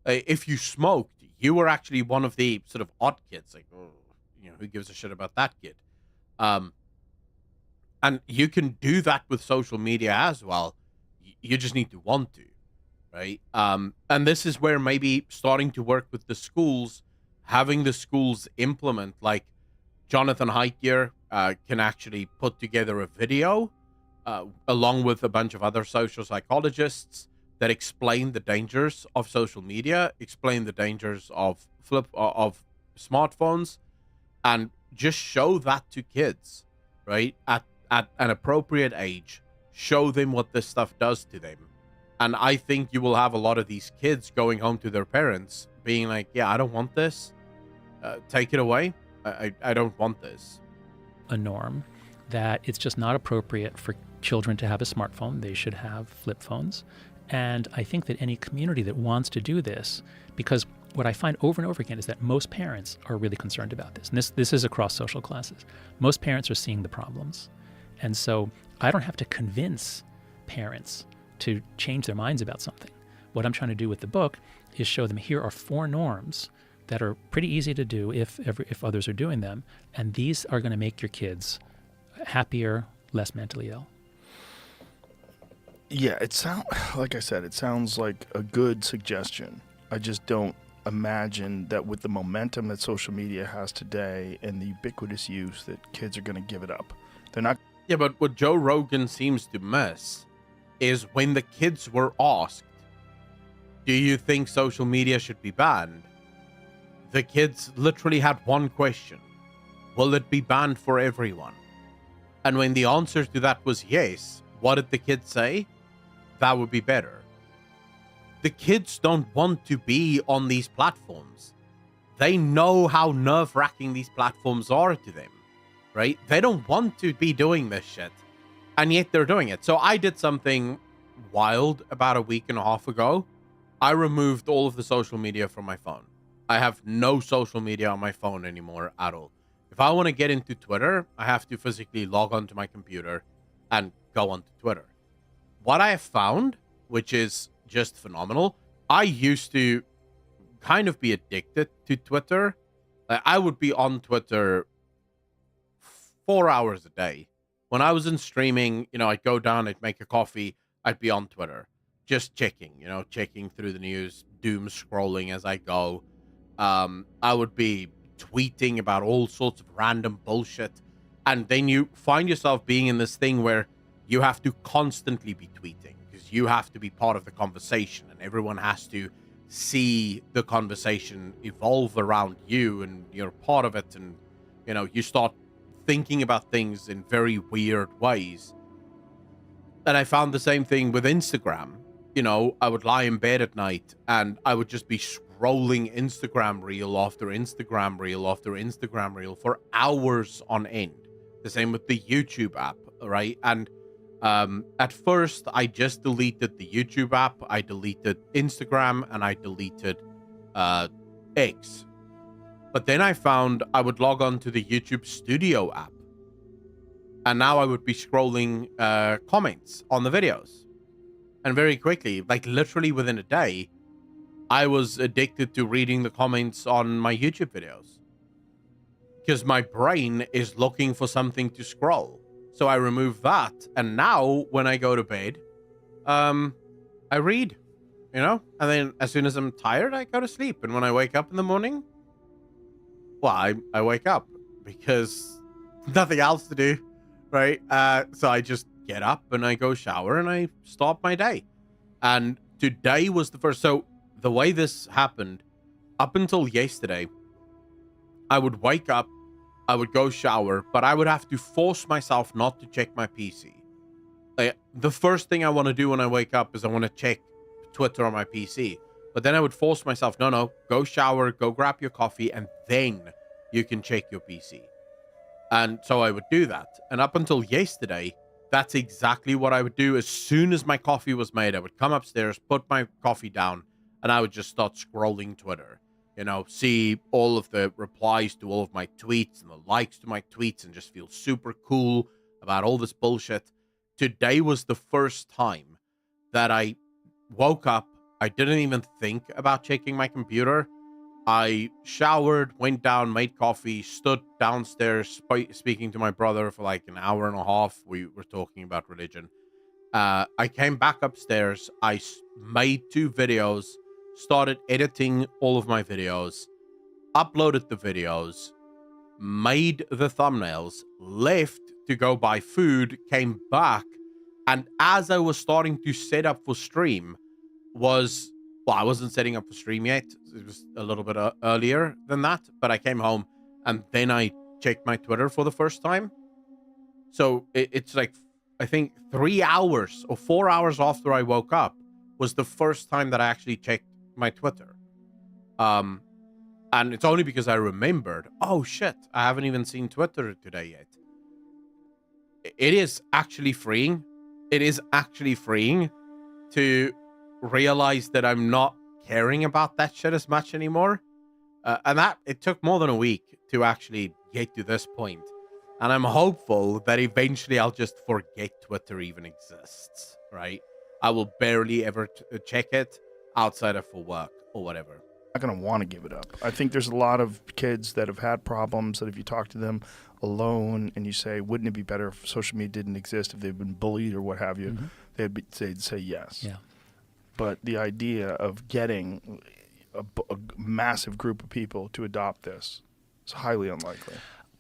If you smoked, you were actually one of the sort of odd kids. Like, who gives a shit about that kid? And you can do that with social media as well. You just need to want to, right? And this is where maybe starting to work with the schools, having the schools implement, like Jonathan Haidt here can actually put together a video along with a bunch of other social psychologists that explain the dangers of social media, explain the dangers of smartphones, and just show that to kids, right? At an appropriate age, show them what this stuff does to them. And I think you will have a lot of these kids going home to their parents being like, yeah, I don't want this. Take it away. I don't want this. A norm that it's just not appropriate for children to have a smartphone. They should have flip phones. And I think that any community that wants to do this, because what I find over and over again is that most parents are really concerned about this. And this is across social classes. Most parents are seeing the problems. And so I don't have to convince parents to change their minds about something. What I'm trying to do with the book is show them here are 4 norms that are pretty easy to do if others are doing them. And these are going to make your kids happier, less mentally ill. Yeah, like I said, it sounds like a good suggestion. I just don't imagine that with the momentum that social media has today and the ubiquitous use that kids are going to give it up. They're not. Yeah, but what Joe Rogan seems to miss is when the kids were asked, do you think social media should be banned? The kids literally had one question. Will it be banned for everyone? And when the answer to that was yes, what did the kids say? That would be better. The kids don't want to be on these platforms. They know how nerve-wracking these platforms are to them, right? They don't want to be doing this shit, and yet they're doing it. So I did something wild about a week and a half ago. I removed all of the social media from my phone. I have no social media on my phone anymore at all. If I want to get into Twitter, I have to physically log onto my computer and go onto Twitter. What I have found, which is just phenomenal, I used to kind of be addicted to Twitter. I would be on Twitter 4 hours a day. When I was in streaming, I'd go down, I'd make a coffee, I'd be on Twitter, just checking through the news, doom scrolling as I go. I would be tweeting about all sorts of random bullshit. And then you find yourself being in this thing where you have to constantly be tweeting because you have to be part of the conversation and everyone has to see the conversation evolve around you and you're part of it, and you start thinking about things in very weird ways. And I found the same thing with Instagram. I would lie in bed at night and I would just be scrolling Instagram reel after Instagram reel after Instagram reel for hours on end. The same with the YouTube app, right? And at first, I just deleted the YouTube app, I deleted Instagram, and I deleted X. But then I found I would log on to the YouTube Studio app, and now I would be scrolling comments on the videos. And very quickly, like literally within a day, I was addicted to reading the comments on my YouTube videos. Because my brain is looking for something to scroll. So I remove that, and now when I go to bed, I read, and then as soon as I'm tired, I go to sleep. And when I wake up in the morning, well, I wake up because nothing else to do, right? So I just get up and I go shower and I start my day. And today was the first. So the way this happened, up until yesterday, I would wake up, I would go shower, but I would have to force myself not to check my PC. The first thing I want to do when I wake up is I want to check Twitter on my PC. But then I would force myself, no, go shower, go grab your coffee, and then you can check your PC. And so I would do that. And up until yesterday, that's exactly what I would do. As soon as my coffee was made, I would come upstairs, put my coffee down, and I would just start scrolling Twitter. See all of the replies to all of my tweets and the likes to my tweets and just feel super cool about all this bullshit. Today was the first time that I woke up. I didn't even think about checking my computer. I showered, went down, made coffee, stood downstairs speaking to my brother for like an hour and a half. We were talking about religion. I came back upstairs. I made 2 videos. Started editing all of my videos, uploaded the videos, made the thumbnails, left to go buy food, came back, and as I was starting to set up for stream I wasn't setting up for stream yet. It was a little bit earlier than that, but I came home and then I checked my Twitter for the first time. So it's like, I think 3 hours or 4 hours after I woke up was the first time that I actually checked my Twitter. And it's only because I remembered, oh shit, I haven't even seen Twitter today yet. It is actually freeing. It is actually freeing to realize that I'm not caring about that shit as much anymore. And that it took more than a week to actually get to this point. And I'm hopeful that eventually I'll just forget Twitter even exists, right? I will barely ever check it outside of for work or whatever. Not going to want to give it up. I think there's a lot of kids that have had problems that if you talk to them alone and you say, wouldn't it be better if social media didn't exist, if they've been bullied or what have you, they'd say yes. Yeah. But the idea of getting a massive group of people to adopt this is highly unlikely.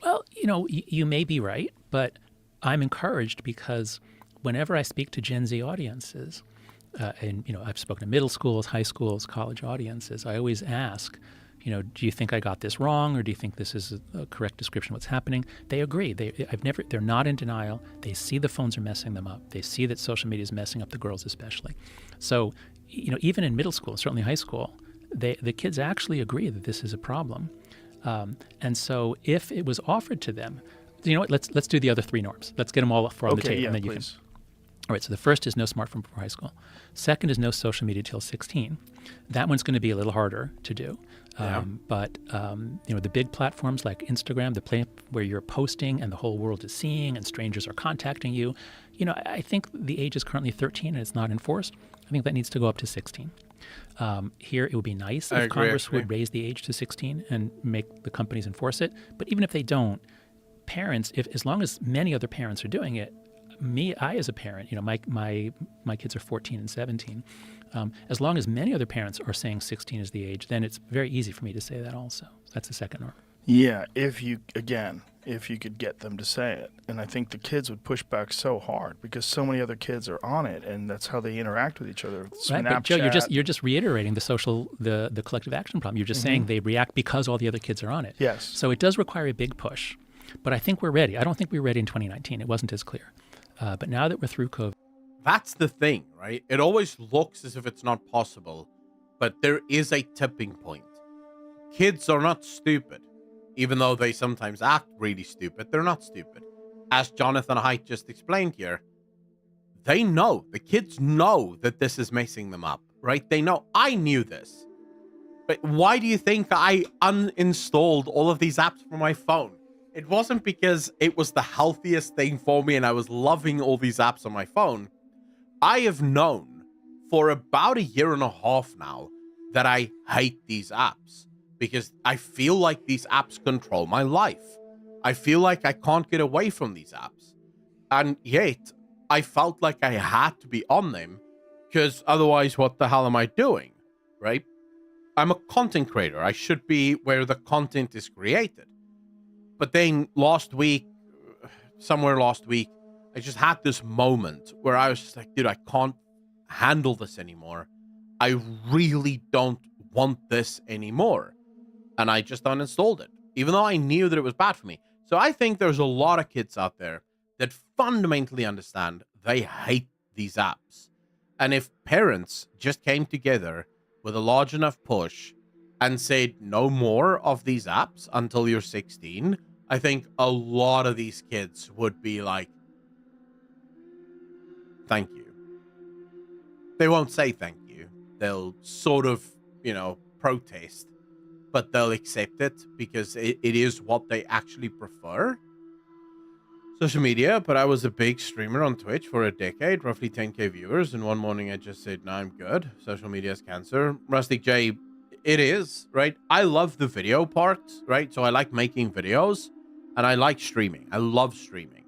Well, you may be right, but I'm encouraged because whenever I speak to Gen Z audiences, and I've spoken to middle schools, high schools, college audiences, I always ask, do you think I got this wrong, or do you think this is a correct description of what's happening? They agree. They're not in denial. They see the phones are messing them up. They see that social media is messing up the girls especially. So, even in middle school, certainly high school, the kids actually agree that this is a problem. And so if it was offered to them, you know what, let's do the other 3 norms. Let's get them all on the table. Yeah, and then please. All right, so the first is no smartphone before high school. Second is no social media till 16. That one's going to be a little harder to do. But the big platforms like Instagram, the place where you're posting and the whole world is seeing and strangers are contacting you, I think the age is currently 13 and it's not enforced. I think that needs to go up to 16. Here, it would be nice if Congress would raise the age to 16 and make the companies enforce it. But even if they don't, parents, as long as many other parents are doing it, I as a parent, my kids are 14 and 17. As long as many other parents are saying 16 is the age, then it's very easy for me to say that also. That's the second norm. Yeah, if you, again, if you could get them to say it. And I think the kids would push back so hard because so many other kids are on it, and that's how they interact with each other. Right, but Joe, you're just reiterating the collective action problem. You're just saying they react because all the other kids are on it. Yes. So it does require a big push, but I think we're ready. I don't think we were ready in 2019. It wasn't as clear. But now that we're through COVID. That's the thing, right? It always looks as if it's not possible, but there is a tipping point. Kids are not stupid. Even though they sometimes act really stupid, they're not stupid. As Jonathan Haidt just explained here, they know, the kids know that this is messing them up, right? They know. I knew this. But why do you think I uninstalled all of these apps from my phone? It wasn't because it was the healthiest thing for me and I was loving all these apps on my phone. I have known for about a year and a half now that I hate these apps because I feel like these apps control my life. I feel like I can't get away from these apps. And yet, I felt like I had to be on them because otherwise, what the hell am I doing, right? I'm a content creator. I should be where the content is created. But then somewhere last week, I just had this moment where I was just like, dude, I can't handle this anymore. I really don't want this anymore. And I just uninstalled it, even though I knew that it was bad for me. So I think there's a lot of kids out there that fundamentally understand they hate these apps. And if parents just came together with a large enough push and said no more of these apps until you're 16, I think a lot of these kids would be like, thank you. They won't say thank you. They'll sort of, protest, but they'll accept it because it is what they actually prefer. Social media, but I was a big streamer on Twitch for a decade, roughly 10k viewers, and one morning I just said, no, I'm good. Social media is cancer. Rustic J, it is, right? I love the video part, right? So I like making videos, and I like streaming. I love streaming.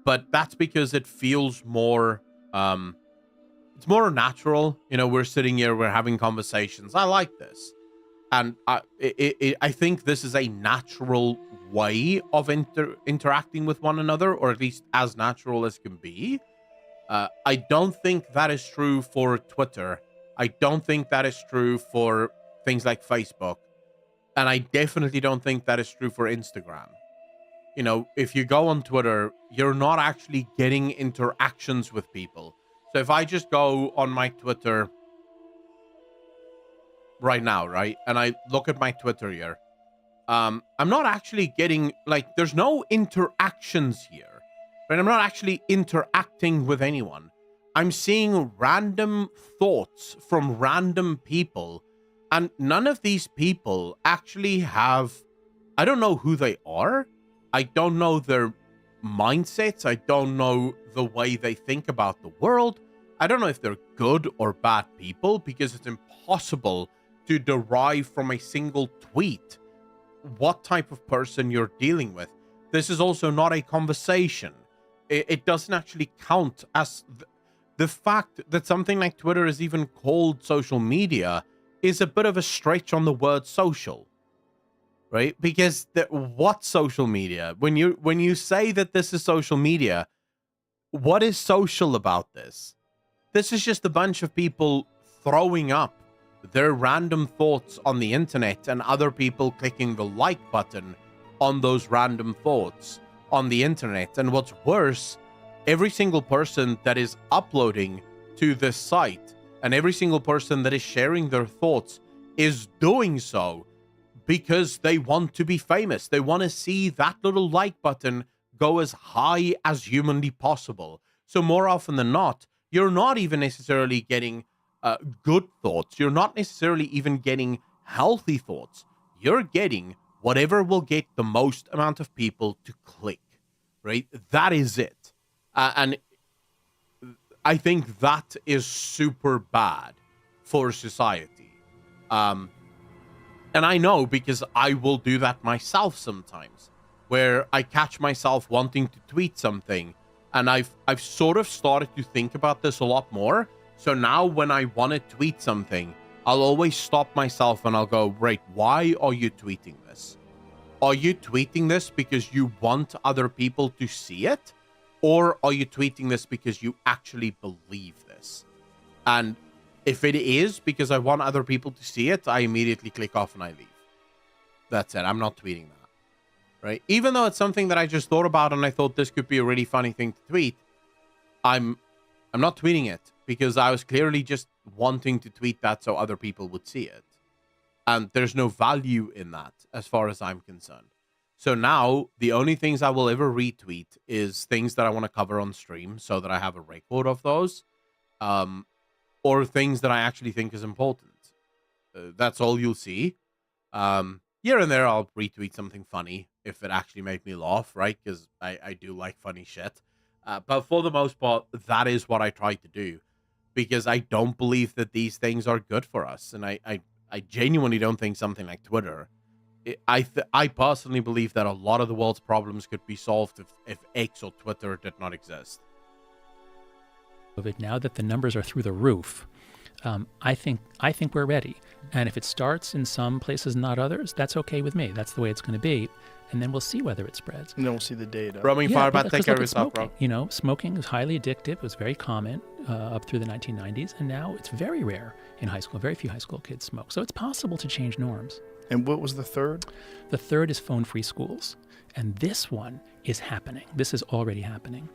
But that's because it feels more, it's more natural. We're sitting here, we're having conversations. I like this. And I think this is a natural way of interacting with one another, or at least as natural as can be. I don't think that is true for Twitter. I don't think that is true for things like Facebook. And I definitely don't think that is true for Instagram. If you go on Twitter, you're not actually getting interactions with people. So if I just go on my Twitter right now, right, and I look at my Twitter here, I'm not actually getting, there's no interactions here, right? I'm not actually interacting with anyone. I'm seeing random thoughts from random people, and none of these people actually have, I don't know who they are. I don't know their mindsets. I don't know the way they think about the world. I don't know if they're good or bad people, because it's impossible to derive from a single tweet what type of person you're dealing with. This is also not a conversation. It doesn't actually count as the fact that something like Twitter is even called social media is a bit of a stretch on the word social, right? Because what social media? When you say that this is social media, what is social about this? This is just a bunch of people throwing up their random thoughts on the internet and other people clicking the like button on those random thoughts on the internet. And what's worse, every single person that is uploading to this site and every single person that is sharing their thoughts is doing so because they want to be famous. They want to see that little like button go as high as humanly possible. So more often than not, you're not even necessarily getting good thoughts. You're not necessarily even getting healthy thoughts. You're getting whatever will get the most amount of people to click, right? That is it. And I think that is super bad for society. And I know because I will do that myself sometimes, where I catch myself wanting to tweet something. And I've sort of started to think about this a lot more. So now when I want to tweet something, I'll always stop myself and I'll go, right, why are you tweeting this? are you tweeting this because you want other people to see it? Or are you tweeting this because you actually believe this? And if it is because I want other people to see it, I immediately click off and I leave. That's it. I'm not tweeting that. Right? Even though it's something that I just thought about and I thought this could be a really funny thing to tweet, I'm not tweeting it because I was clearly just wanting to tweet that so other people would see it. And there's no value in that as far as I'm concerned. So now the only things I will ever retweet is things that I want to cover on stream so that I have a record of those, or things that I actually think is important. That's all you'll see. Here and there, I'll retweet something funny if it actually made me laugh, right? Because I do like funny shit. But for the most part, that is what I try to do because I don't believe that these things are good for us. And I genuinely don't think something like Twitter. I personally believe that a lot of the world's problems could be solved if X or Twitter did not exist. But now that the numbers are through the roof, I think we're ready. And if it starts in some places, not others, that's okay with me. That's the way it's going to be. And then we'll see whether it spreads. And then we'll see the data. Roaming Firebat, take care of yourself, bro. You know, smoking was highly addictive. It was very common up through the 1990s. And now it's very rare in high school. Very few high school kids smoke. So it's possible to change norms. And what was the third? The third is phone-free schools. And this one is happening. This is already happening.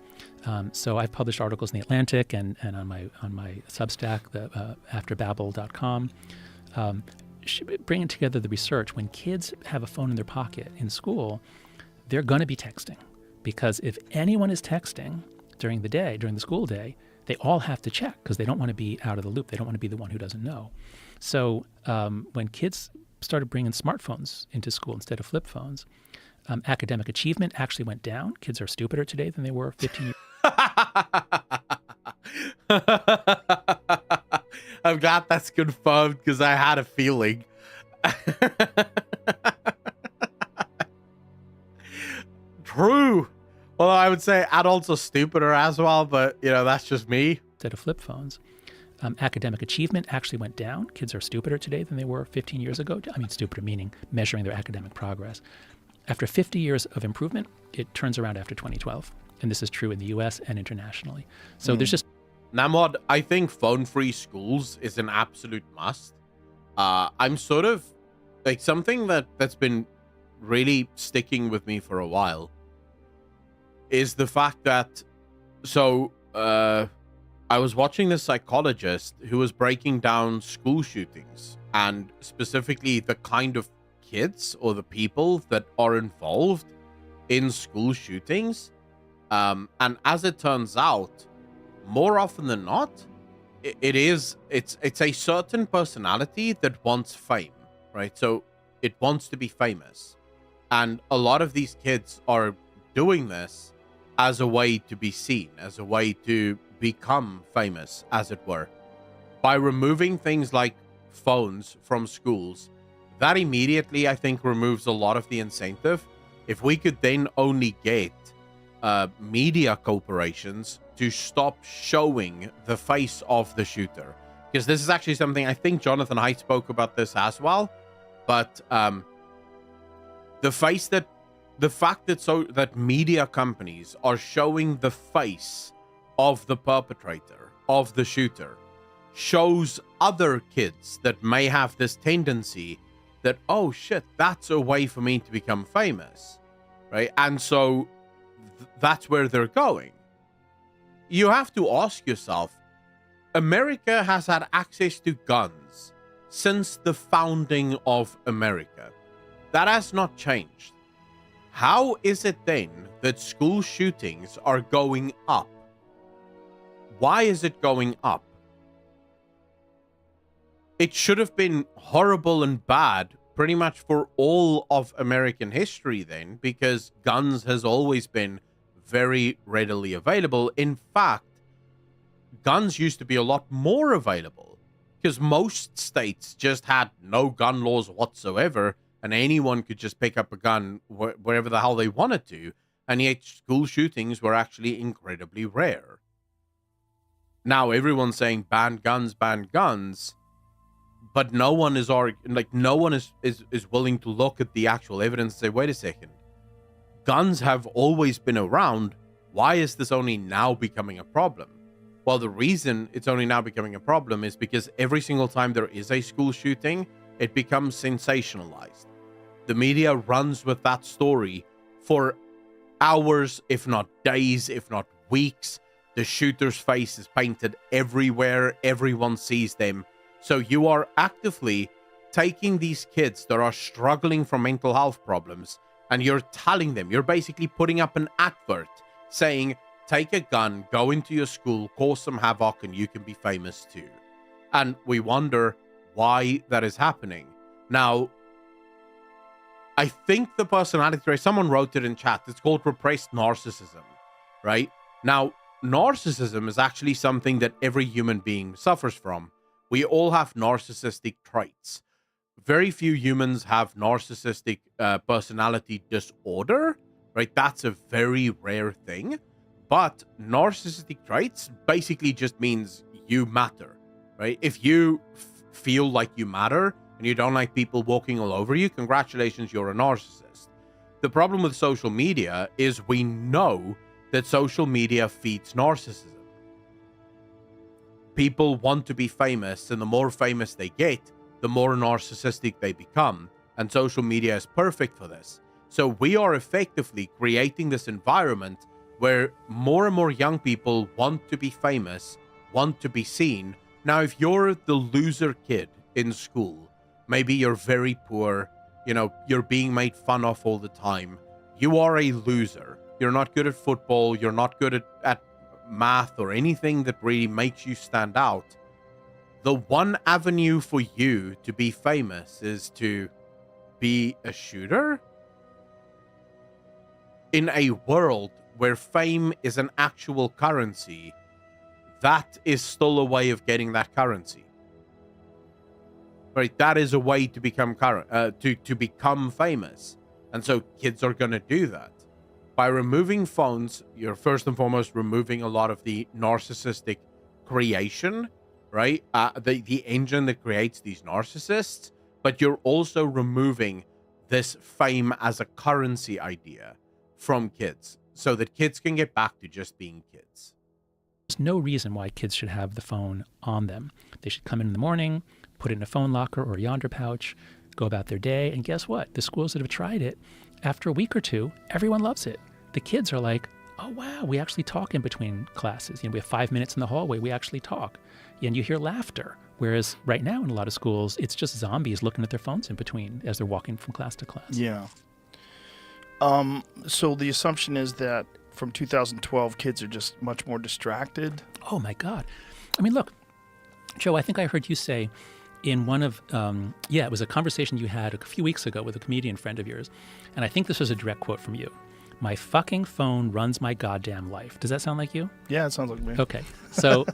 So I've published articles in The Atlantic and on my Substack, afterbabble.com, bringing together the research. When kids have a phone in their pocket in school, they're going to be texting. Because if anyone is texting during the day, during the school day, they all have to check because they don't want to be out of the loop. They don't want to be the one who doesn't know. So when kids started bringing smartphones into school instead of flip phones, academic achievement actually went down. Kids are stupider today than they were 15 years I'm glad that's confirmed because I had a feeling. True. Well, I would say adults are stupider as well, but, you know, that's just me. Instead of flip phones. Academic achievement actually went down. Kids are stupider today than they were 15 years ago. I mean, stupider meaning measuring their academic progress. After 50 years of improvement, it turns around after 2012. And this is true in the US and internationally. So there's just... Namod, I think phone-free schools is an absolute must. I'm sort of... like, something that's been really sticking with me for a while is the fact that... So, I was watching this psychologist who was breaking down school shootings and specifically the kind of kids or the people that are involved in school shootings. And as it turns out, more often than not, it's a certain personality that wants fame, right? So it wants to be famous. And a lot of these kids are doing this as a way to be seen, as a way to become famous, as it were. By removing things like phones from schools, that immediately, I think, removes a lot of the incentive. If we could then only get media corporations to stop showing the face of the shooter. Because this is actually something, I think Jonathan Haidt spoke about this as well. But the fact that media companies are showing the face of the perpetrator, of the shooter, shows other kids that may have this tendency that, oh shit, that's a way for me to become famous, right? And so that's where they're going. You have to ask yourself, America has had access to guns since the founding of America. That has not changed. How is it then that school shootings are going up? Why is it going up? It should have been horrible and bad pretty much for all of American history then, because guns has always been very readily available. In fact, guns used to be a lot more available because most states just had no gun laws whatsoever, and anyone could just pick up a gun wherever the hell they wanted to, and yet school shootings were actually incredibly rare. Now everyone's saying ban guns, but no one is willing to look at the actual evidence and say, wait a second, guns have always been around. Why is this only now becoming a problem? Well, the reason it's only now becoming a problem is because every single time there is a school shooting, it becomes sensationalized. The media runs with that story for hours, if not days, if not weeks. The shooter's face is painted everywhere. Everyone sees them. So you are actively taking these kids that are struggling from mental health problems, and you're telling them, you're basically putting up an advert saying, take a gun, go into your school, cause some havoc, and you can be famous too. And we wonder why that is happening. Now, I think the personality trait, someone wrote it in chat, it's called repressed narcissism, right? Now, narcissism is actually something that every human being suffers from. We all have narcissistic traits. Very few humans have narcissistic personality disorder, right? That's a very rare thing. But narcissistic traits basically just means you matter, right? If you feel like you matter and you don't like people walking all over you, congratulations, you're a narcissist. The problem with social media is we know that social media feeds narcissism. People want to be famous, and the more famous they get, the more narcissistic they become. And social media is perfect for this. So we are effectively creating this environment where more and more young people want to be famous, want to be seen. Now, if you're the loser kid in school, maybe you're very poor, you're being made fun of all the time, you are a loser. You're not good at football, you're not good at math or anything that really makes you stand out. The one avenue for you to be famous is to be a shooter? In a world where fame is an actual currency, that is still a way of getting that currency. Right? That is a way to become to become famous. And so kids are going to do that. By removing phones, you're first and foremost removing a lot of the narcissistic creation, right? The engine that creates these narcissists, but you're also removing this fame as a currency idea from kids so that kids can get back to just being kids. There's no reason why kids should have the phone on them. They should come in the morning, put it in a phone locker or a Yonder pouch, go about their day, and guess what? The schools that have tried it, after a week or two, everyone loves it. The kids are like, oh, wow, we actually talk in between classes. We have 5 minutes in the hallway, we actually talk. And you hear laughter. Whereas right now in a lot of schools, it's just zombies looking at their phones in between as they're walking from class to class. Yeah. So the assumption is that from 2012, kids are just much more distracted. Oh, my God. I mean, look, Joe, I think I heard you say in one of, it was a conversation you had a few weeks ago with a comedian friend of yours. And I think this was a direct quote from you. My fucking phone runs my goddamn life. Does that sound like you? Yeah, it sounds like me. Okay. So,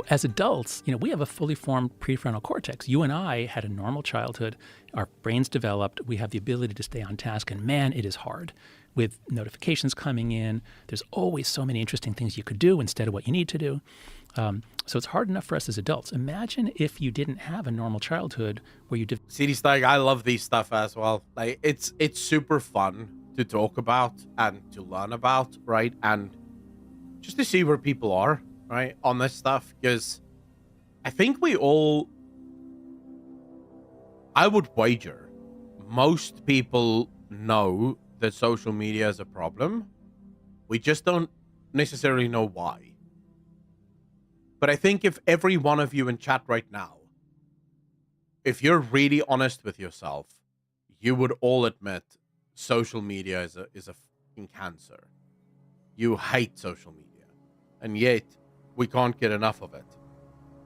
as adults, we have a fully formed prefrontal cortex. You and I had a normal childhood. Our brains developed. We have the ability to stay on task. And man, it is hard. With notifications coming in, there's always so many interesting things you could do instead of what you need to do. So it's hard enough for us as adults. Imagine if you didn't have a normal childhood where you did. CD Stag, I love these stuff as well. Like it's super fun to talk about and to learn about, right? And just to see where people are, right, on this stuff, because I think I would wager most people know that social media is a problem. We just don't necessarily know why. But I think if every one of you in chat right now, if you're really honest with yourself, you would all admit social media is a fucking cancer. You hate social media. And yet we can't get enough of it.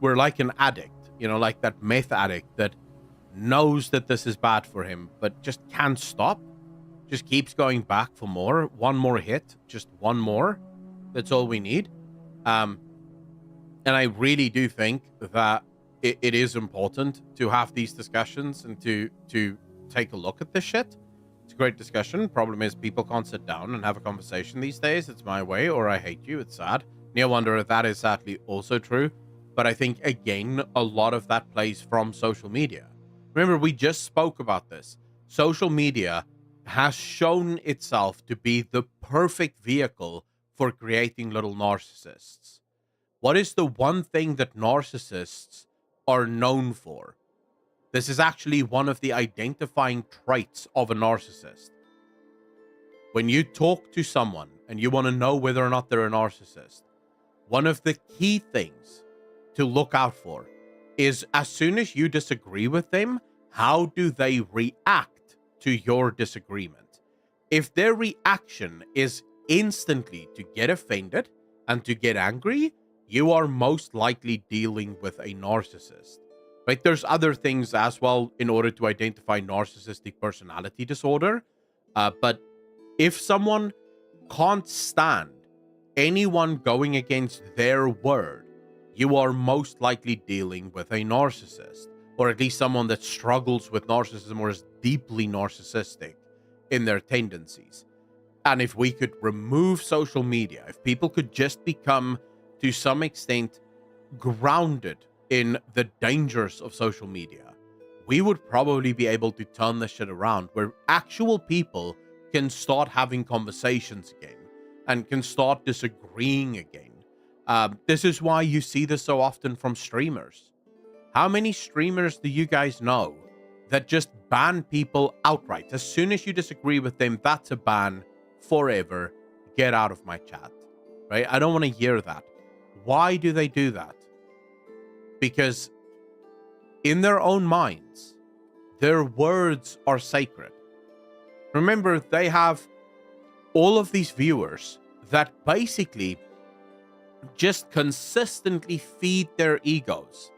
We're like an addict, like that meth addict that knows that this is bad for him, but just can't stop. Just keeps going back for more. One more hit, just one more. That's all we need. And I really do think that it is important to have these discussions and to take a look at this shit. It's a great discussion. Problem is people can't sit down and have a conversation these days. It's my way or I hate you. It's sad. Neil wonder if that is sadly also true. But I think, again, a lot of that plays from social media. Remember, we just spoke about this. Social media has shown itself to be the perfect vehicle for creating little narcissists. What is the one thing that narcissists are known for? This is actually one of the identifying traits of a narcissist. When you talk to someone and you want to know whether or not they're a narcissist, one of the key things to look out for is, as soon as you disagree with them, how do they react to your disagreement? If their reaction is instantly to get offended and to get angry, you are most likely dealing with a narcissist. Right? There's other things as well in order to identify narcissistic personality disorder. But if someone can't stand anyone going against their word, you are most likely dealing with a narcissist, or at least someone that struggles with narcissism or is deeply narcissistic in their tendencies. And if we could remove social media, if people could just become, to some extent, grounded in the dangers of social media, we would probably be able to turn this shit around, where actual people can start having conversations again and can start disagreeing again. This is why you see this so often from streamers. How many streamers do you guys know that just ban people outright? As soon as you disagree with them, that's a ban forever. Get out of my chat, right? I don't want to hear that. Why do they do that? Because in their own minds, their words are sacred. Remember, they have all of these viewers that basically just consistently feed their egos.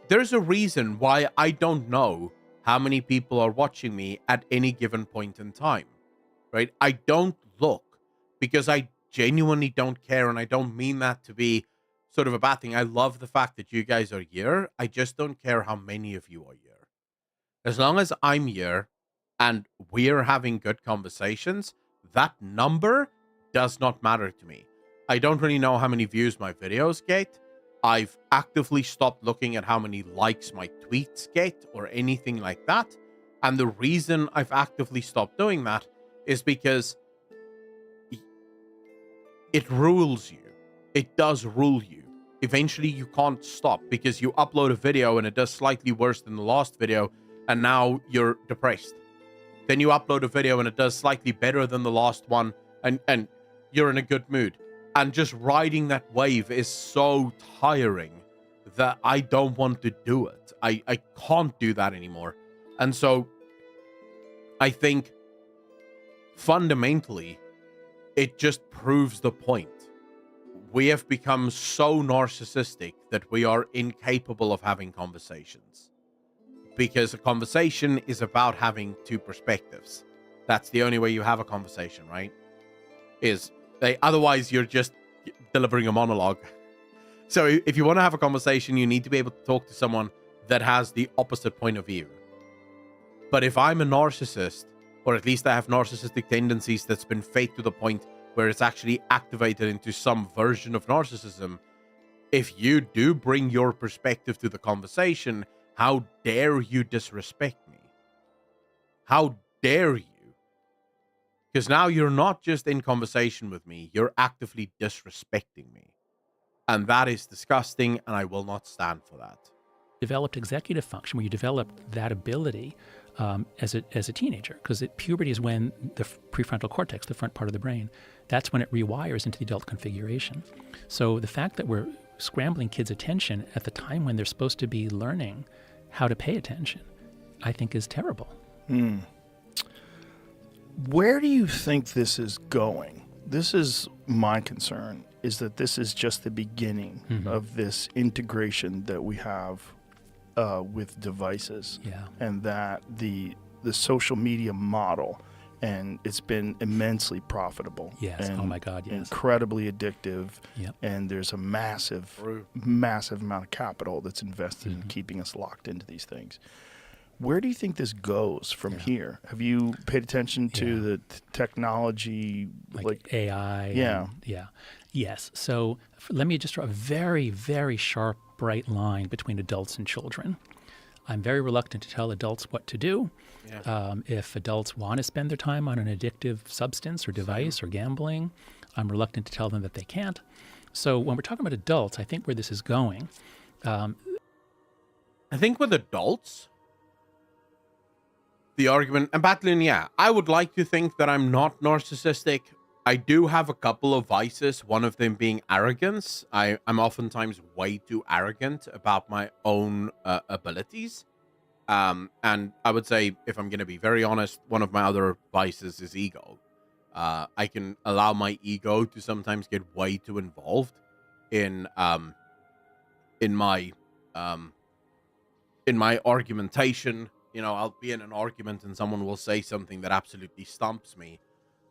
There's a reason why I don't know how many people are watching me at any given point in time, right? I don't look because I genuinely don't care, and I don't mean that to be sort of a bad thing. I love the fact that you guys are here. I just don't care how many of you are here. As long as I'm here and we're having good conversations, that number does not matter to me. I don't really know how many views my videos get. I've actively stopped looking at how many likes my tweets get or anything like that. And the reason I've actively stopped doing that is because it rules you. It does rule you. Eventually you can't stop because you upload a video and it does slightly worse than the last video, and now you're depressed. Then you upload a video and it does slightly better than the last one, and you're in a good mood. And just riding that wave is so tiring that I don't want to do it. I can't do that anymore. And so I think fundamentally it just proves the point. We have become so narcissistic that we are incapable of having conversations. Because a conversation is about having two perspectives. That's the only way you have a conversation, right? Otherwise, you're just delivering a monologue. So if you want to have a conversation, you need to be able to talk to someone that has the opposite point of view. But if I'm a narcissist, or at least I have narcissistic tendencies that's been fed to the point where it's actually activated into some version of narcissism, if you do bring your perspective to the conversation, how dare you disrespect me? How dare you? Because now you're not just in conversation with me, you're actively disrespecting me. And that is disgusting, and I will not stand for that. Developed executive function, where you developed that ability as a teenager, because puberty is when the prefrontal cortex, the front part of the brain, that's when it rewires into the adult configuration. So the fact that we're scrambling kids' attention at the time when they're supposed to be learning how to pay attention, I think is terrible. Where do you think this is going? This is my concern, is that this is just the beginning of this integration that we have with devices. Yeah. And that the social media model, and it's been immensely profitable. Yes. And oh my God. Yes. incredibly addictive. Yep. And there's a massive amount of capital that's invested in keeping us locked into these things. Where do you think this goes from here? Have you paid attention to the technology, like AI? Yeah. Yes. So let me just draw a very, very sharp, bright line between adults and children. I'm very reluctant to tell adults what to do. Yeah. If adults want to spend their time on an addictive substance or device or gambling, I'm reluctant to tell them that they can't. So when we're talking about adults, I think where this is going. I think with adults, the argument, and Battling, yeah, I would like to think that I'm not narcissistic. I do have a couple of vices, one of them being arrogance. I'm oftentimes way too arrogant about my own abilities. And I would say, if I'm going to be very honest, one of my other vices is ego. I can allow my ego to sometimes get way too involved in my argumentation. You know, I'll be in an argument and someone will say something that absolutely stumps me,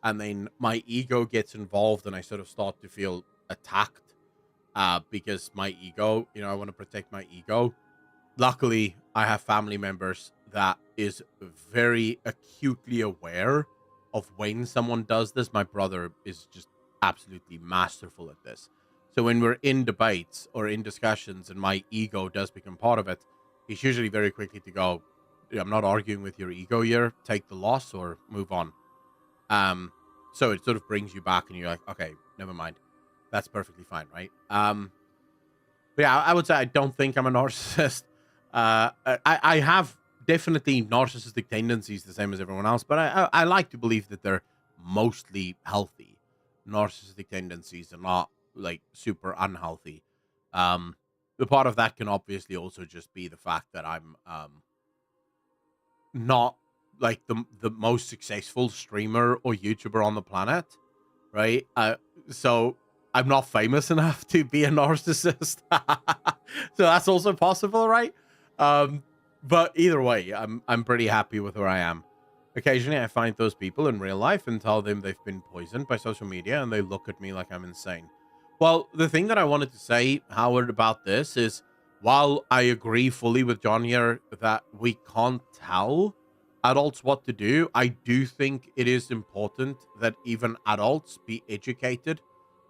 and then my ego gets involved and I sort of start to feel attacked because my ego, I want to protect my ego. Luckily, I have family members that is very acutely aware of when someone does this. My brother is just absolutely masterful at this. So when we're in debates or in discussions and my ego does become part of it, he's usually very quickly to go, I'm not arguing with your ego here. Take the loss or move on. So it sort of brings you back and you're like, okay, never mind. That's perfectly fine, right? But yeah, I would say I don't think I'm a narcissist. I have definitely narcissistic tendencies, the same as everyone else, but I like to believe that they're mostly healthy. Narcissistic tendencies are not like super unhealthy. The part of that can obviously also just be the fact that I'm not like the most successful streamer or YouTuber on the planet, right? So I'm not famous enough to be a narcissist. So that's also possible, right? But either way, I'm pretty happy with where I am. Occasionally I find those people in real life and tell them they've been poisoned by social media, and they look at me like I'm insane. Well, the thing that I wanted to say, Howard, about this is, while I agree fully with John here that we can't tell adults what to do, I do think it is important that even adults be educated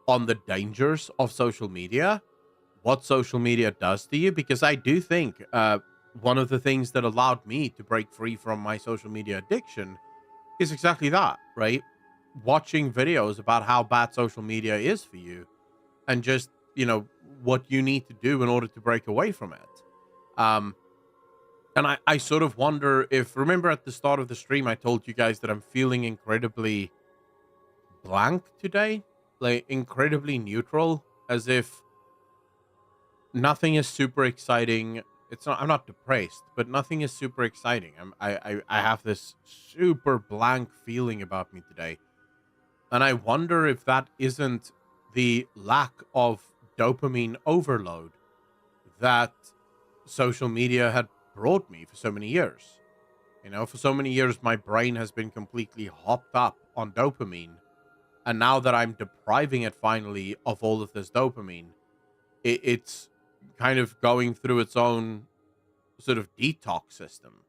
on the dangers of social media, what social media does to you, because I do think one of the things that allowed me to break free from my social media addiction is exactly that, right? Watching videos about how bad social media is for you and just, what you need to do in order to break away from it. And I sort of wonder if, remember at the start of the stream, I told you guys that I'm feeling incredibly blank today, like incredibly neutral, as if nothing is super exciting. I'm not depressed, but nothing is super exciting. I have this super blank feeling about me today. And I wonder if that isn't the lack of dopamine overload that social media had brought me for so many years. For so many years, my brain has been completely hopped up on dopamine. And now that I'm depriving it finally of all of this dopamine, it's kind of going through its own sort of detox system,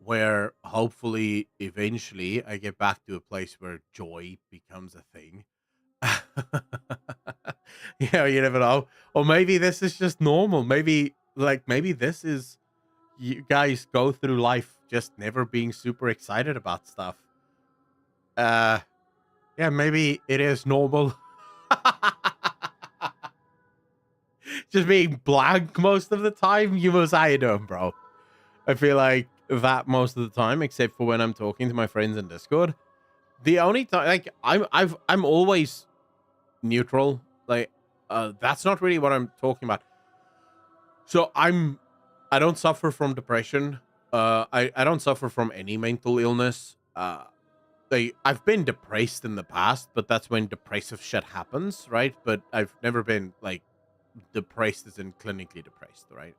where hopefully eventually I get back to a place where joy becomes a thing. You never know. Or maybe this is just normal. Maybe this is, you guys go through life just never being super excited about stuff. Yeah, maybe it is normal. Just being blank most of the time. You must, how you doing, bro? I feel like that most of the time, except for when I'm talking to my friends in Discord. The only time, like, I'm always neutral. Like, that's not really what I'm talking about. So I don't suffer from depression. I don't suffer from any mental illness. I've been depressed in the past, but that's when depressive shit happens, right? But I've never been like depressed as in clinically depressed, right?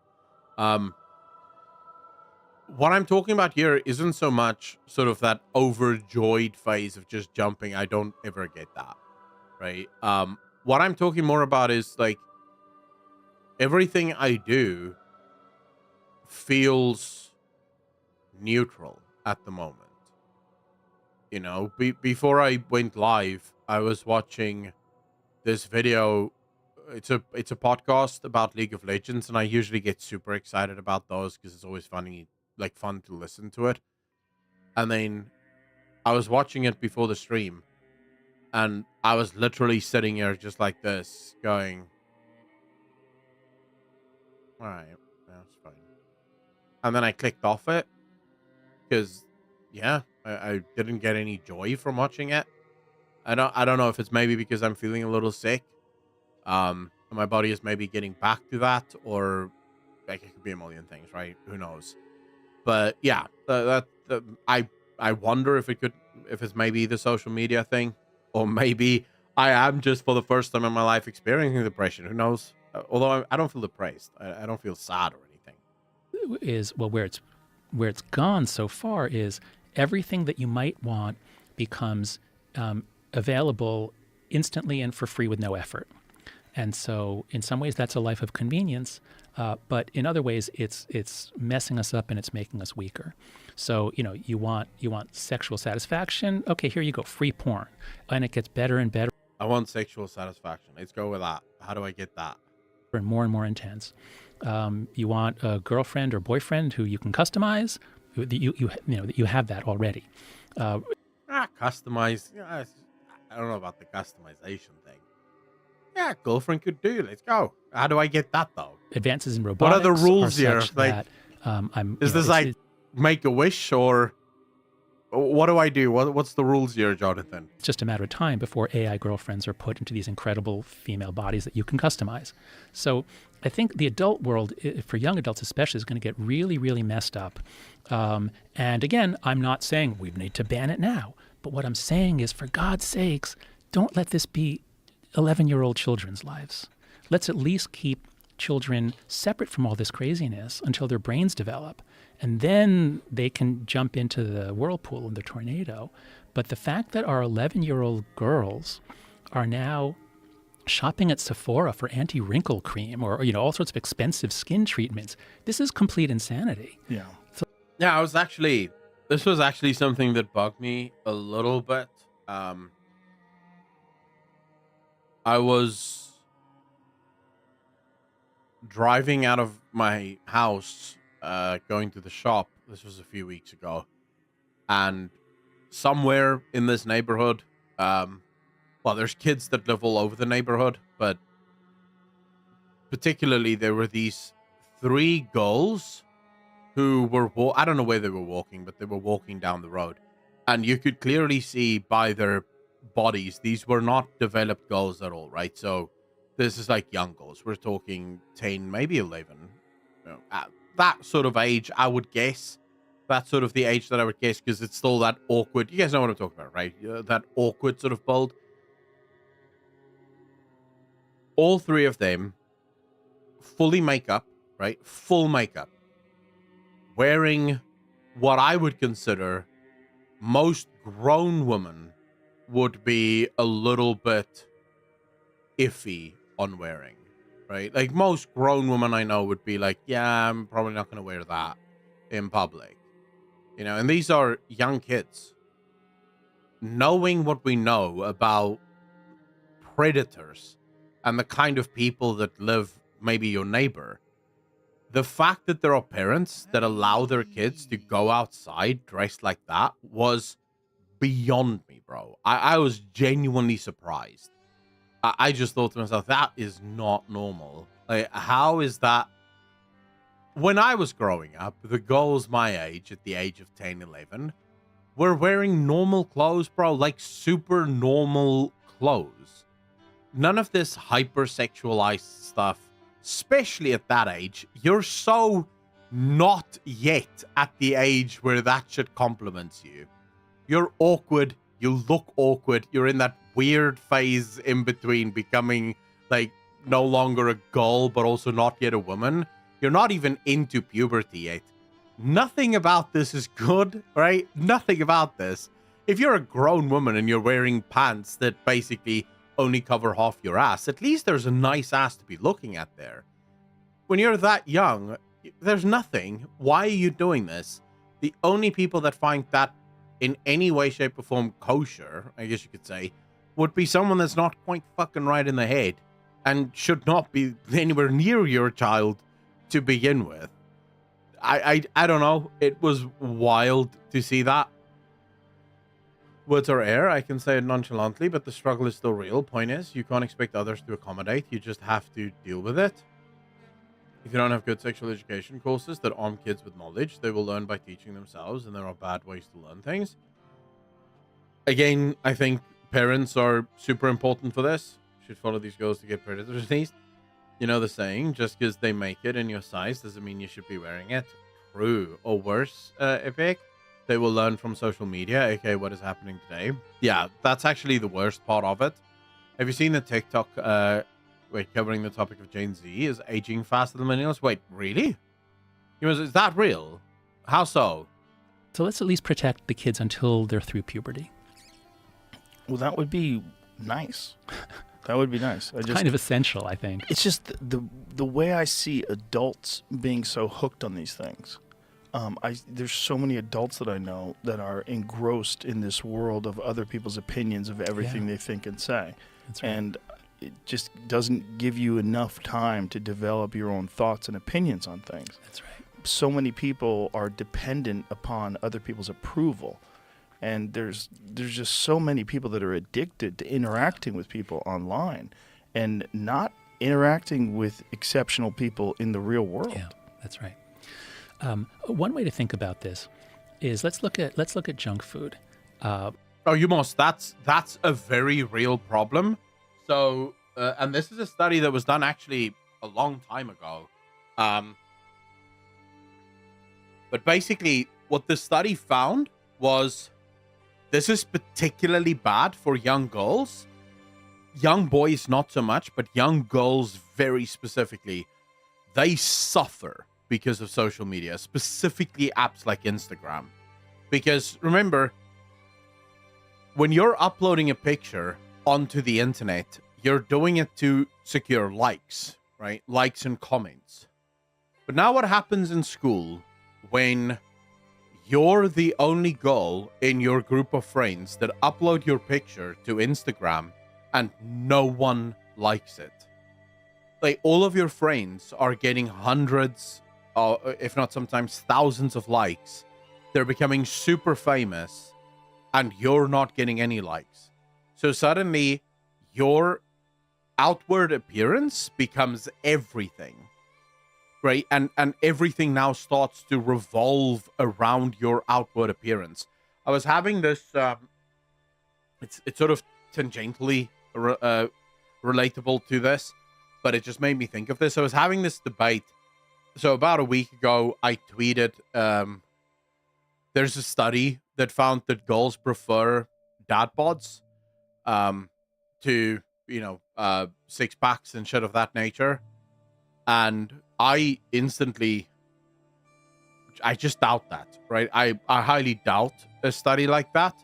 What I'm talking about here isn't so much sort of that overjoyed phase of just jumping. I don't ever get that, right? What I'm talking more about is like everything I do feels neutral at the moment. You know, before I went live, I was watching this video. It's a podcast about League of Legends, and I usually get super excited about those because it's always fun to listen to it. And then I was watching it before the stream, and I was literally sitting here just like this, going, "All right, that's fine." And then I clicked off it because, yeah, I didn't get any joy from watching it. I don't know if it's maybe because I'm feeling a little sick. My body is maybe getting back to that, or like it could be a million things, right? Who knows? But yeah, I wonder if it's maybe the social media thing, or maybe I am just for the first time in my life experiencing depression. Who knows? Although I don't feel depressed, I don't feel sad or anything. Is well, where it's gone so far is everything that you might want becomes available instantly and for free with no effort. And so in some ways that's a life of convenience, but in other ways it's messing us up and it's making us weaker. So, you know, you want sexual satisfaction. Okay, here you go, free porn. And it gets better and better. I want sexual satisfaction. Let's go with that. How do I get that? And more intense. You want a girlfriend or boyfriend who you can customize. You have that already. Customize. Yeah, I don't know about the customization thing. Yeah, girlfriend could do. Let's go. How do I get that though? Advances in robotics. What are the rules here? Like, is this like make a wish, or what do I do? What's the rules here, Jonathan? It's just a matter of time before AI girlfriends are put into these incredible female bodies that you can customize. So I think the adult world, for young adults especially, is going to get really, really messed up. And again, I'm not saying we need to ban it now. But what I'm saying is, for God's sakes, don't let this be 11-year-old children's lives. Let's at least keep children separate from all this craziness until their brains develop. And then they can jump into the whirlpool and the tornado. But the fact that our 11-year-old girls are now shopping at Sephora for anti-wrinkle cream or all sorts of expensive skin treatments, this is complete insanity. Yeah. Yeah, this was actually something that bugged me a little bit. I was driving out of my house, going to the shop. This was a few weeks ago. And somewhere in this neighborhood, there's kids that live all over the neighborhood, but particularly there were these 3 girls who were, I don't know where they were walking, but they were walking down the road. And you could clearly see by their bodies, these were not developed girls at all, right? So this is like young girls. We're talking 10, maybe 11. At that sort of age, I would guess. That's sort of the age that I would guess, because it's still that awkward. You guys know what I'm talking about, right? That awkward sort of build. All 3 of them, fully makeup, right? Full makeup. Wearing what I would consider most grown women would be a little bit iffy on wearing, right? Like most grown women I know would be like, yeah, I'm probably not going to wear that in public. And these are young kids. Knowing what we know about predators and the kind of people that live, maybe your neighbor, the fact that there are parents that allow their kids to go outside dressed like that was beyond me, bro. I was genuinely surprised. I just thought to myself, that is not normal. Like, how is that? When I was growing up, the girls my age, at the age of 10, 11, were wearing normal clothes, bro. Like super normal clothes. None of this hypersexualized stuff. Especially at that age, you're so not yet at the age where that shit compliments you. You're awkward. You look awkward. You're in that weird phase in between becoming like no longer a girl, but also not yet a woman. You're not even into puberty yet. Nothing about this is good, right? Nothing about this. If you're a grown woman and you're wearing pants that basically only cover half your ass, at least there's a nice ass to be looking at there. When you're that young, there's nothing. Why are you doing this? the only people that find that in any way, shape, or form kosher, I guess you could say, would be someone that's not quite fucking right in the head and should not be anywhere near your child to begin with. I don't know. It was wild to see that. Words are air. I can say it nonchalantly, but the struggle is still real. Point is, you can't expect others to accommodate. You just have to deal with it. If you don't have good sexual education courses that arm kids with knowledge, they will learn by teaching themselves, and there are bad ways to learn things. Again, I think parents are super important for this. Should follow these girls to get predators at least. You know the saying, just because they make it in your size doesn't mean you should be wearing it. True. Or worse, Epic, they will learn from social media, aka what is happening today. Yeah, that's actually the worst part of it. Have you seen the TikTok, covering the topic of Gen Z is aging faster than millennials? Wait, really? Is that real? How so? So let's at least protect the kids until they're through puberty. Well, that would be nice. That would be nice. It's kind of essential, I think. It's just the way I see adults being so hooked on these things. There's so many adults that I know that are engrossed in this world of other people's opinions of everything they think and say. That's right. And it just doesn't give you enough time to develop your own thoughts and opinions on things. That's right. So many people are dependent upon other people's approval. And there's just so many people that are addicted to interacting with people online and not interacting with exceptional people in the real world. Yeah, that's right. One way to think about this is let's look at junk food. That's a very real problem. So, and this is a study that was done actually a long time ago. But basically, what the study found was this is particularly bad for young girls. Young boys, not so much, but young girls very specifically. They suffer because of social media, specifically apps like Instagram. Because remember, when you're uploading a picture onto the internet, you're doing it to secure likes, right? Likes and comments. But now what happens in school when you're the only girl in your group of friends that upload your picture to Instagram and no one likes it? Like, all of your friends are getting hundreds, if not sometimes thousands of likes. They're becoming super famous and you're not getting any likes. So suddenly your outward appearance becomes everything. Right, and everything now starts to revolve around your outward appearance. I was having this, it's sort of tangentially relatable to this, but it just made me think of this. I was having this debate. So about a week ago, I tweeted, there's a study that found that girls prefer dad bods to, six packs and shit of that nature. And I just doubt that, right? I highly doubt a study like that.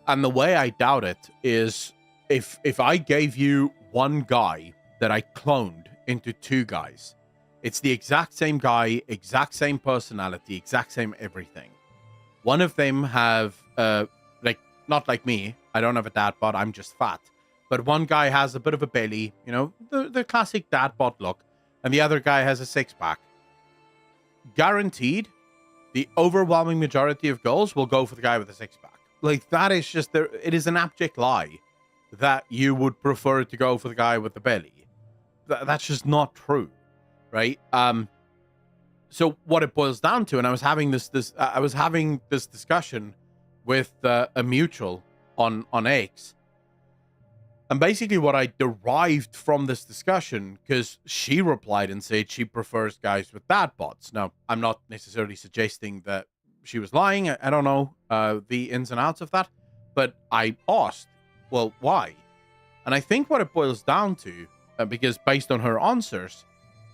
And the way I doubt it is if I gave you one guy that I cloned into two guys, it's the exact same guy, exact same personality, exact same everything. One of them have, not like me, I don't have a dad bod, I'm just fat. But one guy has a bit of a belly, the classic dad bod look. And the other guy has a six-pack. Guaranteed, the overwhelming majority of girls will go for the guy with a six-pack. Like, that is just, it is an abject lie that you would prefer to go for the guy with the belly. That's just not true, right? So what it boils down to, and I was having this discussion with a mutual on X. And basically what I derived from this discussion, because she replied and said she prefers guys with dad bods. Now, I'm not necessarily suggesting that she was lying. I don't know the ins and outs of that. But I asked, well, why? And I think what it boils down to, because based on her answers,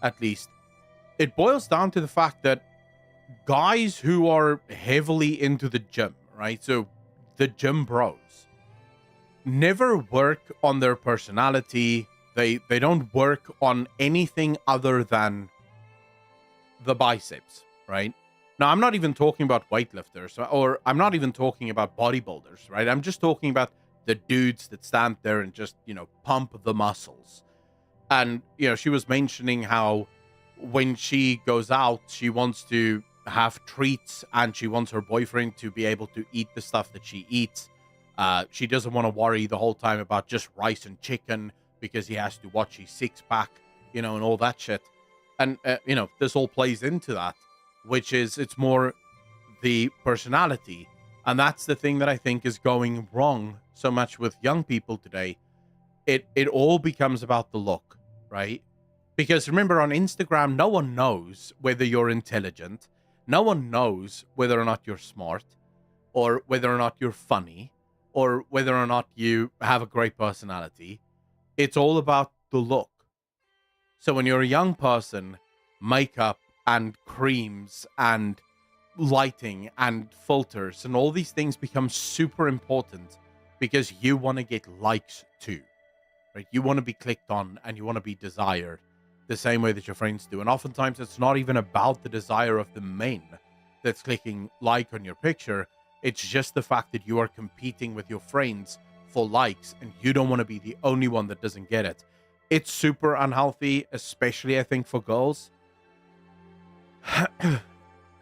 at least, it boils down to the fact that guys who are heavily into the gym, right? So the gym bros, never work on their personality. They don't work on anything other than the biceps, right? Now, I'm not even talking about weightlifters, or I'm not even talking about bodybuilders, right? I'm just talking about the dudes that stand there and just, pump the muscles. And, she was mentioning how when she goes out, she wants to have treats and she wants her boyfriend to be able to eat the stuff that she eats. She doesn't want to worry the whole time about just rice and chicken because he has to watch his six pack, and all that shit. And, this all plays into that, which is it's more the personality. And that's the thing that I think is going wrong so much with young people today. It all becomes about the look, right? Because remember, on Instagram, no one knows whether you're intelligent. No one knows whether or not you're smart, or whether or not you're funny, or whether or not you have a great personality. It's all about the look. So when you're a young person, makeup and creams and lighting and filters and all these things become super important because you want to get likes too, right? You want to be clicked on and you want to be desired the same way that your friends do. And oftentimes it's not even about the desire of the men that's clicking like on your picture. It's just the fact that you are competing with your friends for likes and you don't want to be the only one that doesn't get it. It's super unhealthy, especially I think for girls.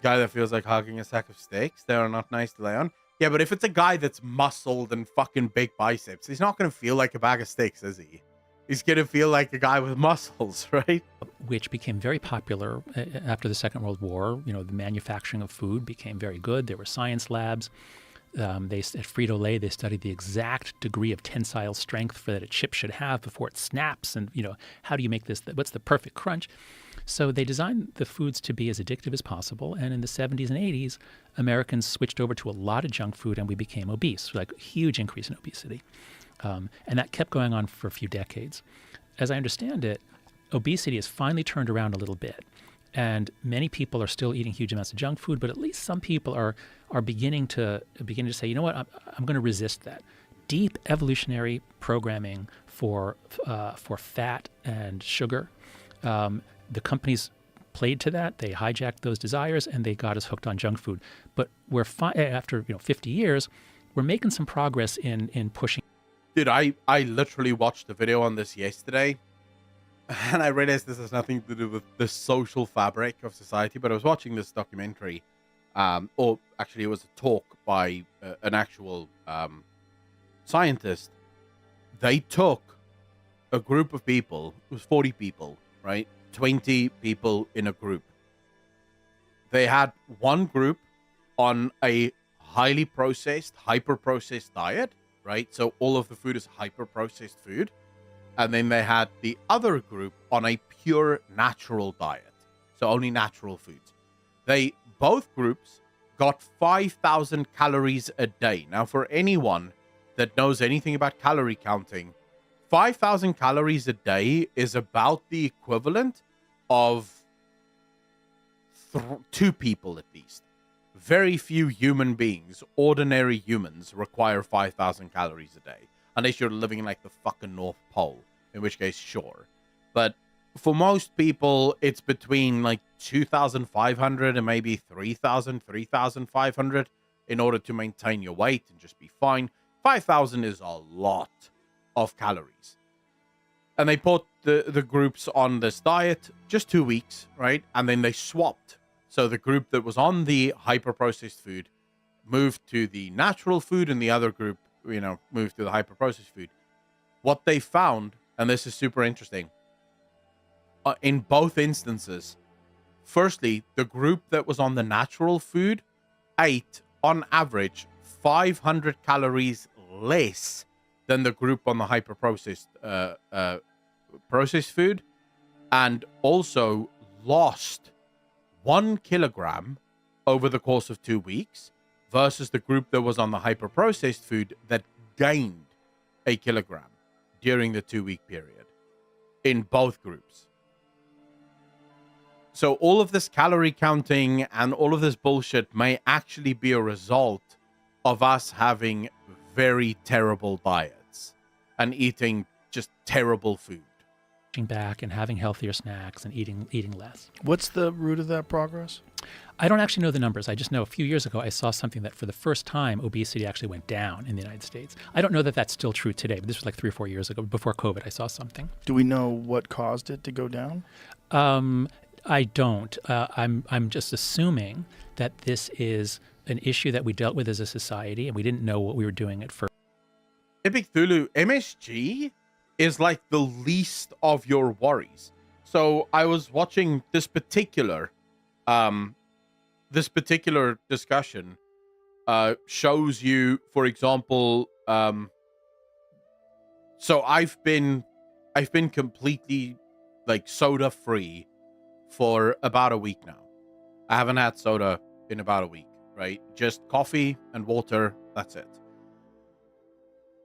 Guy that feels like hugging a sack of steaks, they are not nice to lay on. Yeah, but if it's a guy that's muscled and fucking big biceps, he's not going to feel like a bag of steaks, is he? He's going to feel like a guy with muscles, right? Which became very popular after the Second World War. The manufacturing of food became very good. There were science labs. At Frito-Lay, they studied the exact degree of tensile strength that a chip should have before it snaps. And, how do you make this? What's the perfect crunch? So they designed the foods to be as addictive as possible. And in the 70s and 80s, Americans switched over to a lot of junk food and we became obese, like a huge increase in obesity. And that kept going on for a few decades. As I understand it, obesity has finally turned around a little bit. And many people are still eating huge amounts of junk food, but at least some people are beginning to say, you know what, I'm going to resist that. Deep evolutionary programming for fat and sugar. The companies played to that. They hijacked those desires and they got us hooked on junk food. But we're after 50 years, we're making some progress in pushing. Dude, I literally watched a video on this yesterday. And I realized this has nothing to do with the social fabric of society, but I was watching this documentary, or actually it was a talk by an actual scientist. They took a group of people, it was 40 people, right? 20 people in a group. They had one group on a highly processed, hyper-processed diet, right? So all of the food is hyper-processed food. And then they had the other group on a pure natural diet. So only natural foods. Both groups got 5,000 calories a day. Now, for anyone that knows anything about calorie counting, 5,000 calories a day is about the equivalent of 2 people at least. Very few human beings, ordinary humans, require 5,000 calories a day. Unless you're living in like the fucking North Pole, in which case, sure. But for most people, it's between like 2,500 and maybe 3,000, 3,500 in order to maintain your weight and just be fine. 5,000 is a lot of calories. And they put the groups on this diet just 2 weeks, right? And then they swapped. So the group that was on the hyper-processed food moved to the natural food and the other group moved to the hyper-processed food. What they found, and this is super interesting, in both instances, firstly, the group that was on the natural food ate, on average, 500 calories less than the group on the hyper-processed processed food, and also lost 1 kilogram over the course of 2 weeks, versus the group that was on the hyper-processed food that gained 1 kilogram during the 2-week period in both groups. So all of this calorie counting and all of this bullshit may actually be a result of us having very terrible diets and eating just terrible food. back and having healthier snacks and eating less. What's the root of that progress? I don't actually know the numbers. I just know a few years ago I saw something that for the first time obesity actually went down in the United States. I don't know that that's still true today, but this was like 3 or 4 years ago. Before COVID, I saw something. Do we know what caused it to go down? I don't. I'm just assuming that this is an issue that we dealt with as a society, and we didn't know what we were doing at first. Epic Thulu, MSG is like the least of your worries. So I was watching this particular discussion shows you, for example, so I've been completely like soda free for about a week now. I haven't had soda in about a week, right? Just coffee and water, that's it.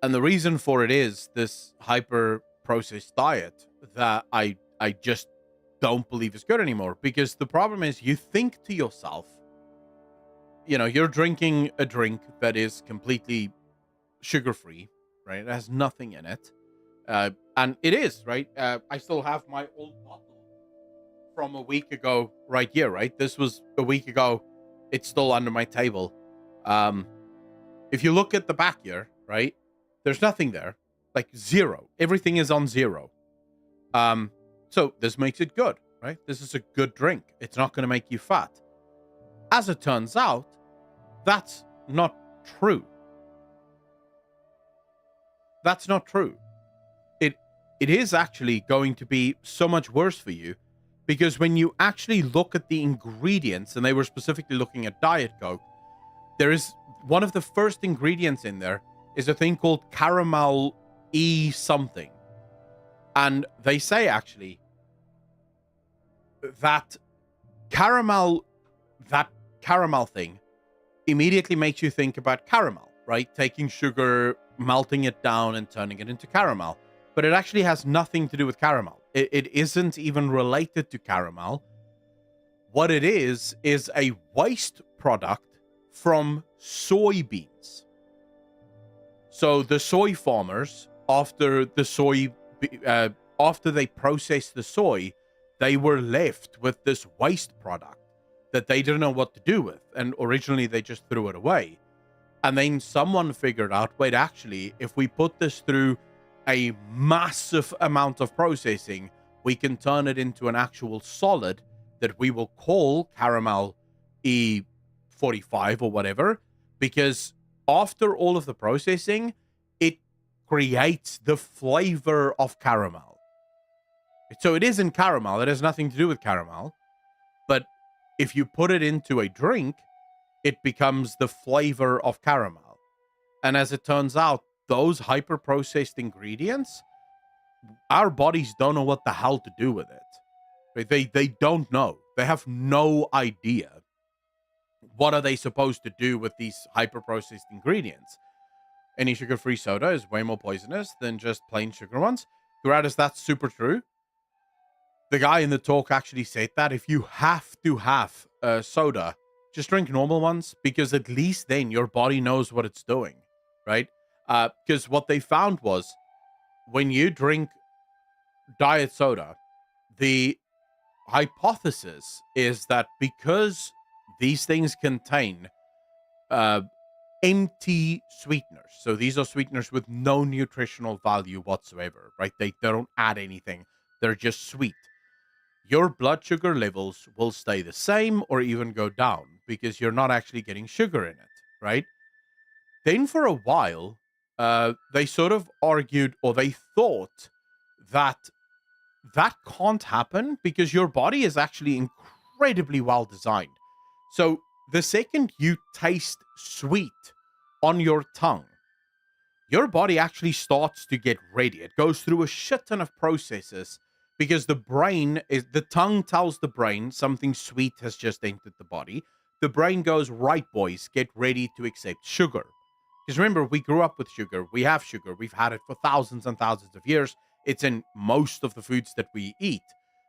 And the reason for it is this hyper processed diet that I just don't believe is good anymore. Because the problem is, you think to yourself, you know, you're drinking a drink that is completely sugar free, right? It has nothing in it. And it is, right? I still have my old bottle from a week ago right here, right? This was a week ago. It's still under my table. If you look at the back here, right? There's nothing there, like zero. Everything is on zero. So this makes it good, right? This is a good drink. It's not going to make you fat. As it turns out, that's not true. That's not true. It is actually going to be so much worse for you, because when you actually look at the ingredients, and they were specifically looking at Diet Coke, there is one of the first ingredients in there is a thing called caramel something. And they say actually that caramel thing immediately makes you think about caramel, right? Taking sugar, melting it down and turning it into caramel. But it actually has nothing to do with caramel. It isn't even related to caramel. What it is a waste product from soybeans. So the soy farmers, after they processed the soy, they were left with this waste product that they didn't know what to do with. And originally they just threw it away. And then someone figured out, wait, actually, if we put this through a massive amount of processing, we can turn it into an actual solid that we will call caramel E45 or whatever, because after all of the processing, it creates the flavor of caramel. So it isn't caramel. It has nothing to do with caramel. But if you put it into a drink, it becomes the flavor of caramel. And as it turns out, those hyper-processed ingredients, our bodies don't know what the hell to do with it. Right? They don't know. They have no idea. What are they supposed to do with these hyper-processed ingredients? Any sugar-free soda is way more poisonous than just plain sugar ones. Geratis, that's super true. The guy in the talk actually said that if you have to have soda, just drink normal ones, because at least then your body knows what it's doing, right? Because what they found was, when you drink diet soda, the hypothesis is that because these things contain empty sweeteners, so these are sweeteners with no nutritional value whatsoever, right? They don't add anything. They're just sweet. Your blood sugar levels will stay the same or even go down because you're not actually getting sugar in it, right? Then for a while, they sort of argued, or they thought that can't happen because your body is actually incredibly well designed. So the second you taste sweet on your tongue, your body actually starts to get ready. It goes through a shit ton of processes because the tongue tells the brain something sweet has just entered the body. The brain goes, right, boys, get ready to accept sugar. Because remember, we grew up with sugar. We have sugar. We've had it for thousands and thousands of years. It's in most of the foods that we eat.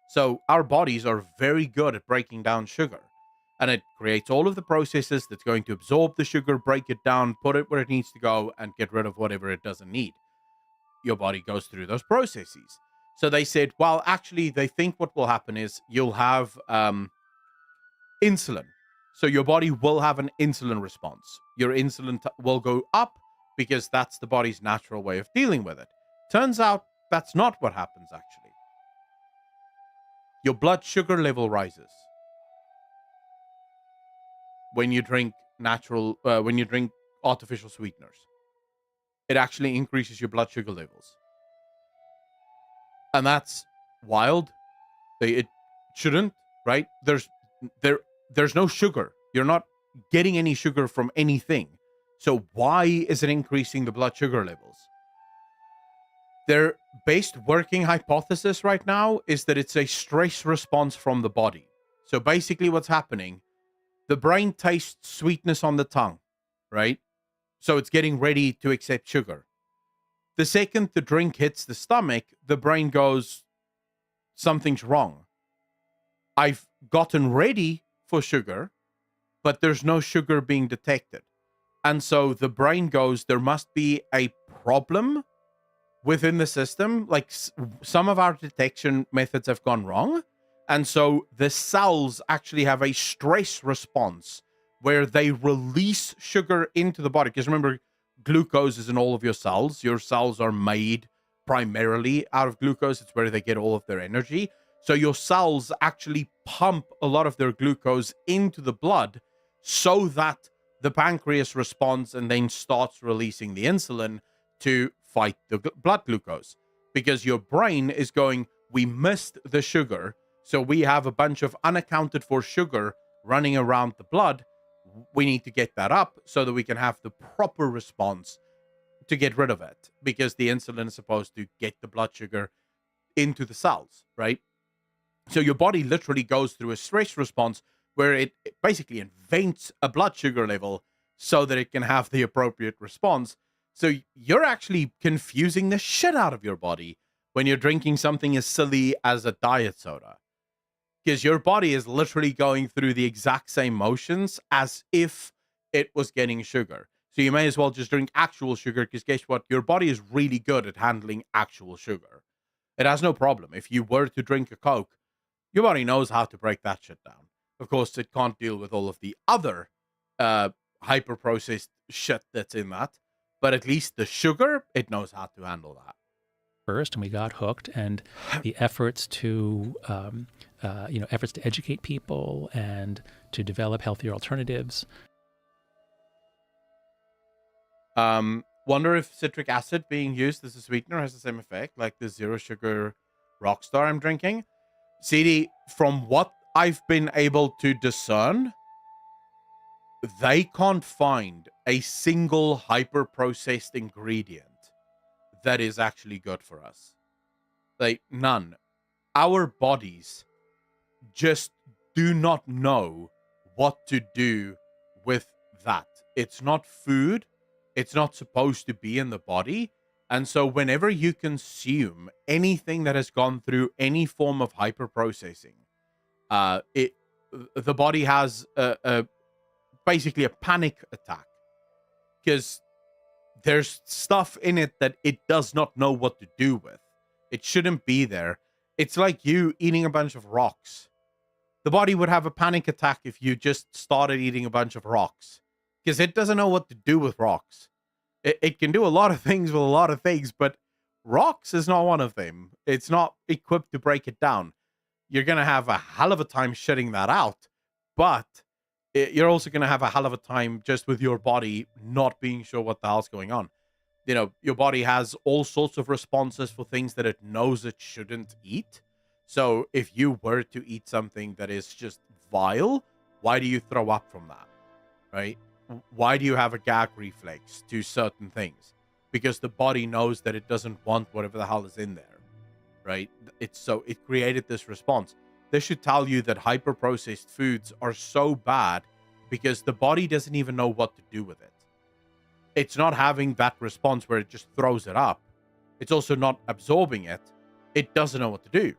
So our bodies are very good at breaking down sugar. And it creates all of the processes that's going to absorb the sugar, break it down, put it where it needs to go, and get rid of whatever it doesn't need. Your body goes through those processes. So they said, well, actually, they think what will happen is you'll have insulin. So your body will have an insulin response. Your insulin will go up because that's the body's natural way of dealing with it. Turns out that's not what happens, actually. Your blood sugar level rises when you drink when you drink artificial sweeteners. It actually increases your blood sugar levels. And that's wild. It shouldn't, right? There's no sugar. You're not getting any sugar from anything. So why is it increasing the blood sugar levels? Their best working hypothesis right now is that it's a stress response from the body. So basically what's happening, the brain tastes sweetness on the tongue, right? So it's getting ready to accept sugar. The second the drink hits the stomach, the brain goes, something's wrong. I've gotten ready for sugar, but there's no sugar being detected. And so the brain goes, there must be a problem within the system. Like some of our detection methods have gone wrong. And so the cells actually have a stress response where they release sugar into the body. Because remember, glucose is in all of your cells. Your cells are made primarily out of glucose. It's where they get all of their energy. So your cells actually pump a lot of their glucose into the blood so that the pancreas responds and then starts releasing the insulin to fight the blood glucose. Because your brain is going, we missed the sugar, so we have a bunch of unaccounted for sugar running around the blood. We need to get that up so that we can have the proper response to get rid of it. Because the insulin is supposed to get the blood sugar into the cells, right? So your body literally goes through a stress response where it basically invents a blood sugar level so that it can have the appropriate response. So you're actually confusing the shit out of your body when you're drinking something as silly as a diet soda. Because your body is literally going through the exact same motions as if it was getting sugar. So you may as well just drink actual sugar, because guess what? Your body is really good at handling actual sugar. It has no problem. If you were to drink a Coke, your body knows how to break that shit down. Of course, it can't deal with all of the other hyper-processed shit that's in that. But at least the sugar, it knows how to handle that. First, and we got hooked, and the efforts to educate people and to develop healthier alternatives. Wonder if citric acid being used as a sweetener has the same effect, like the zero sugar Rockstar I'm drinking. CD, from what I've been able to discern, they can't find a single hyper-processed ingredient that is actually good for us. Like, none. Our bodies just do not know what to do with that. It's not food. It's not supposed to be in the body. And so whenever you consume anything that has gone through any form of hyper-processing, the body has basically a panic attack, because there's stuff in it that it does not know what to do with. It shouldn't be there. It's like you eating a bunch of rocks. The body would have a panic attack if you just started eating a bunch of rocks, because it doesn't know what to do with rocks. It can do a lot of things with a lot of things, but rocks is not one of them. It's not equipped to break it down. You're going to have a hell of a time shutting that out, but you're also going to have a hell of a time just with your body not being sure what the hell's going on. You know, your body has all sorts of responses for things that it knows it shouldn't eat. So if you were to eat something that is just vile, why do you throw up from that? Right? Why do you have a gag reflex to certain things? Because the body knows that it doesn't want whatever the hell is in there. Right? It created this response. This should tell you that hyper-processed foods are so bad because the body doesn't even know what to do with it. It's not having that response where it just throws it up. It's also not absorbing it. It doesn't know what to do.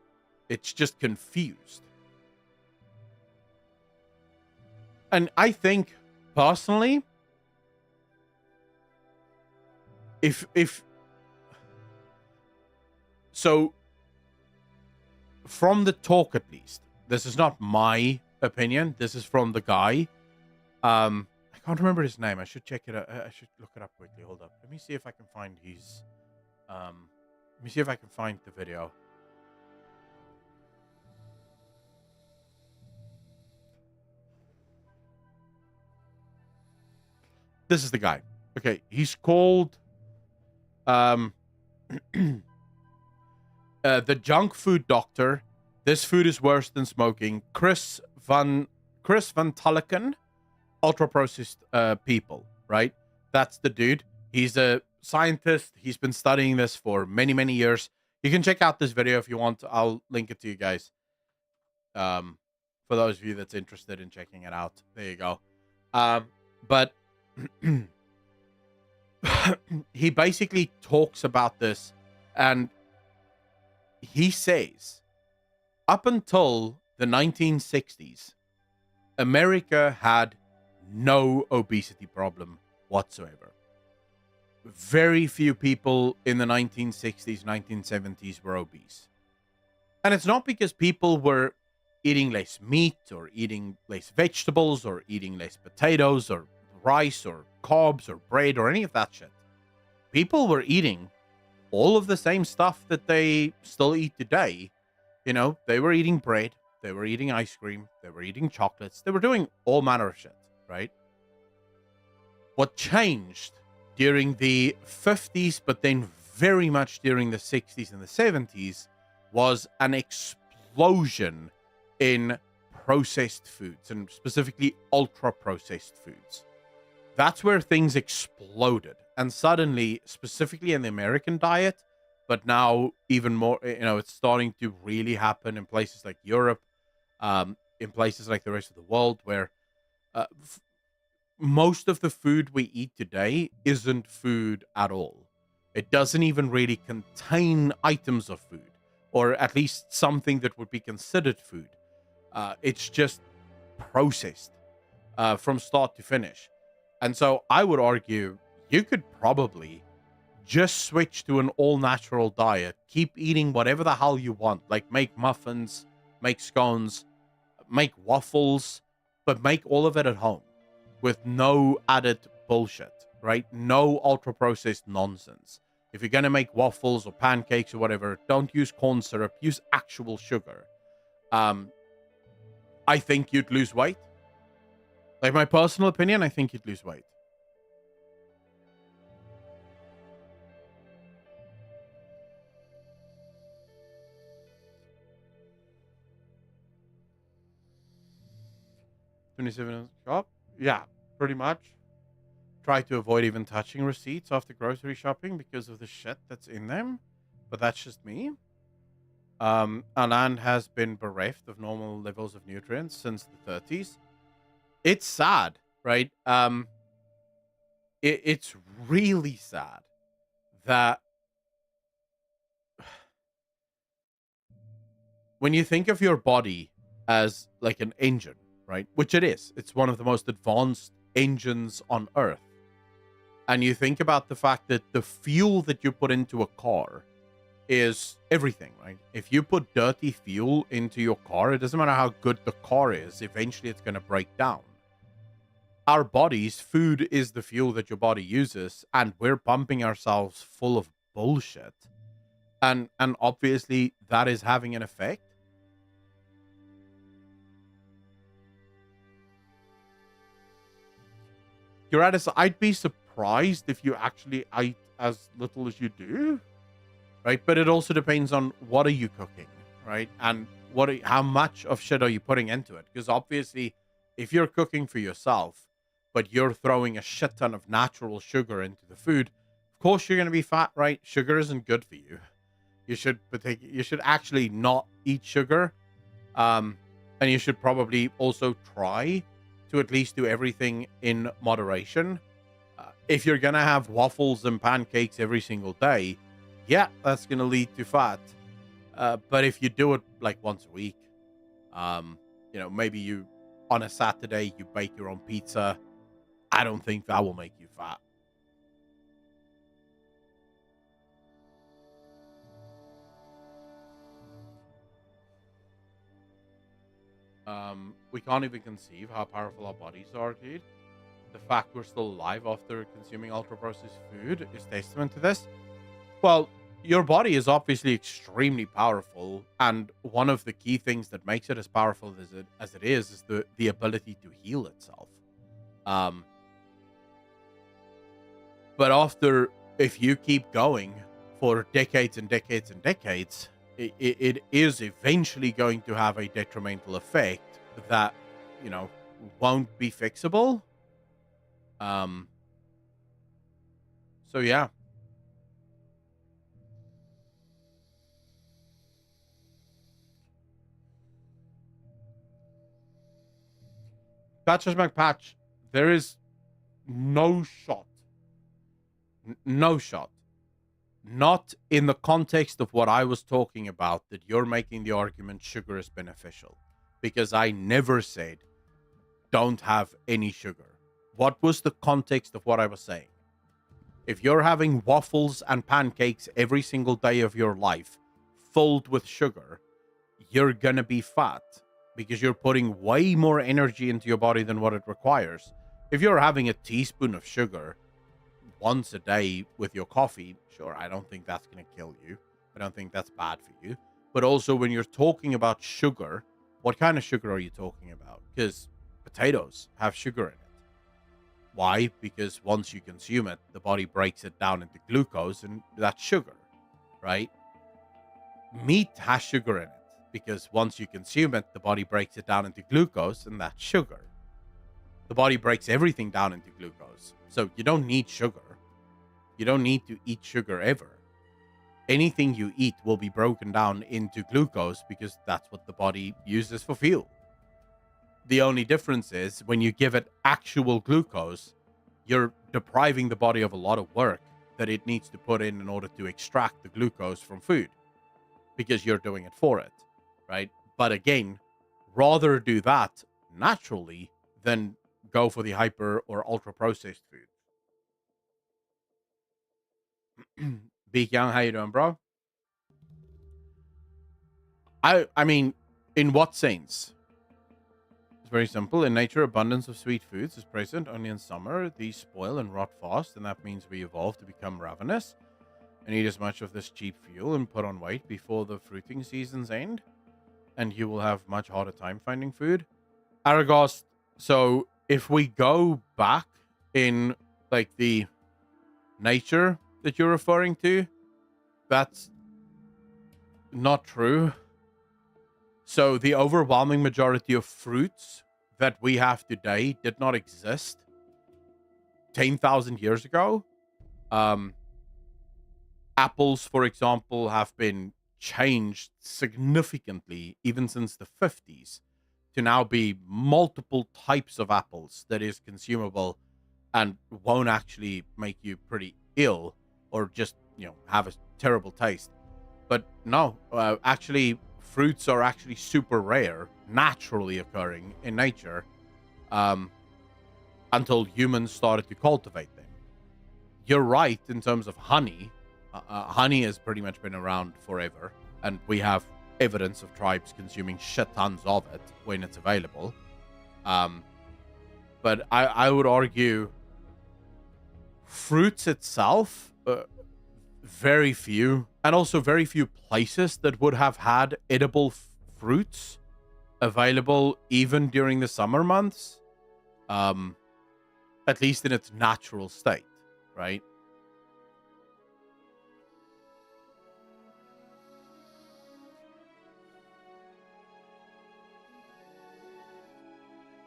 It's just confused. And I think, personally, so from the talk at least, this is not my opinion. This is from the guy. I can't remember his name. I should check it out. I should look it up quickly. Hold up. Let me see if I can find his. Let me see if I can find the video. This is the guy. Okay, he's called the junk food doctor. This food is worse than smoking. Chris Van Tulleken, ultra processed people, right? That's the dude. He's a scientist. He's been studying this for many, many years. You can check out this video if you want. I'll link it to you guys. For those of you that's interested in checking it out. There you go. But he basically talks about this, and he says up until the 1960s, America had no obesity problem whatsoever. Very few people in the 1960s, 1970s were obese. And it's not because people were eating less meat or eating less vegetables or eating less potatoes or rice or carbs or bread or any of that shit. People were eating all of the same stuff that they still eat today. You know, they were eating bread, they were eating ice cream, they were eating chocolates, they were doing all manner of shit, right? What changed during the 50s, but then very much during the 60s and the 70s, was an explosion in processed foods, and specifically ultra processed foods. That's where things exploded. And suddenly, specifically in the American diet, but now even more, you know, it's starting to really happen in places like Europe, in places like the rest of the world, where most of the food we eat today isn't food at all. It doesn't even really contain items of food, or at least something that would be considered food. It's just processed from start to finish. And so I would argue you could probably just switch to an all-natural diet, keep eating whatever the hell you want, like make muffins, make scones, make waffles, but make all of it at home with no added bullshit, right? No ultra-processed nonsense. If you're going to make waffles or pancakes or whatever, don't use corn syrup, use actual sugar. I think you'd lose weight. Like, my personal opinion, I think you'd lose weight. $27 shop? Yeah, pretty much. Try to avoid even touching receipts after grocery shopping because of the shit that's in them. But that's just me. Our land has been bereft of normal levels of nutrients since the 30s. It's sad, right? It's really sad that when you think of your body as like an engine, right? Which it is. It's one of the most advanced engines on Earth. And you think about the fact that the fuel that you put into a car is everything, right? If you put dirty fuel into your car, it doesn't matter how good the car is, eventually it's going to break down. Our bodies, food is the fuel that your body uses, and we're pumping ourselves full of bullshit. And obviously that is having an effect. Curatus, I'd be surprised if you actually ate as little as you do, right? But it also depends on what are you cooking, right? And how much of shit are you putting into it? Because obviously, if you're cooking for yourself, but you're throwing a shit ton of natural sugar into the food, of course you're going to be fat, right? Sugar isn't good for you. You should actually not eat sugar, and you should probably also try to at least do everything in moderation. If you're going to have waffles and pancakes every single day, yeah, that's going to lead to fat. But if you do it like once a week, maybe on a Saturday, you bake your own pizza, I don't think that will make you fat. We can't even conceive how powerful our bodies are, dude. The fact we're still alive after consuming ultra-processed food is testament to this. Well, your body is obviously extremely powerful, and one of the key things that makes it as powerful as it is the ability to heal itself. But if you keep going for decades and decades and decades, it is eventually going to have a detrimental effect that, won't be fixable. So yeah. Patches McPatch, there is no shot. No shot. Not in the context of what I was talking about, that you're making the argument sugar is beneficial. Because I never said don't have any sugar. What was the context of what I was saying? If you're having waffles and pancakes every single day of your life filled with sugar, you're gonna be fat because you're putting way more energy into your body than what it requires. If you're having a teaspoon of sugar once a day with your coffee, sure, I don't think that's going to kill you. I don't think that's bad for you. But also, when you're talking about sugar, what kind of sugar are you talking about? Because potatoes have sugar in it. Why? Because once you consume it, the body breaks it down into glucose, and that's sugar, right? Meat has sugar in it, because once you consume it, the body breaks it down into glucose, and that's sugar. The body breaks everything down into glucose. So you don't need sugar. You don't need to eat sugar ever. Anything you eat will be broken down into glucose because that's what the body uses for fuel. The only difference is when you give it actual glucose, you're depriving the body of a lot of work that it needs to put in order to extract the glucose from food, because you're doing it for it, right? But again, rather do that naturally than go for the hyper or ultra processed food. Beak Young, how you doing, bro? I mean, in what sense? It's very simple. In nature, abundance of sweet foods is present only in summer. These spoil and rot fast, and that means we evolve to become ravenous and eat as much of this cheap fuel and put on weight before the fruiting seasons end, and you will have much harder time finding food. Aragos, so if we go back in like the nature that you're referring to, that's not true. So the overwhelming majority of fruits that we have today did not exist 10,000 years ago. Apples, for example, have been changed significantly even since the 50s to now be multiple types of apples that is consumable and won't actually make you pretty ill or just, have a terrible taste. But no, actually, fruits are actually super rare, naturally occurring in nature, until humans started to cultivate them. You're right in terms of honey. Honey has pretty much been around forever, and we have evidence of tribes consuming shit tons of it when it's available. But I would argue fruits itself, very few, and also very few places that would have had edible fruits available even during the summer months, at least in its natural state, right?